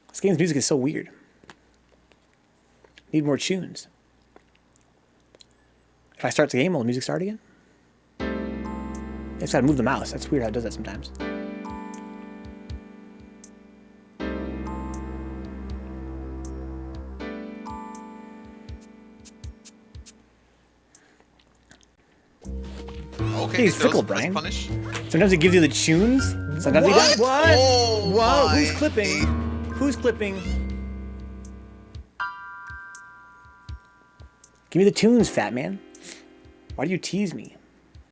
This game's music is so weird. Need more tunes. If I start the game, will the music start again? I just gotta move the mouse. That's weird how it does that sometimes. Okay, he's fickle, Brian. Punish. Sometimes he gives you the tunes. Sometimes he doesn't. What? Oh, Whoa, my. who's clipping? Who's clipping? Give me the tunes, fat man. Why do you tease me?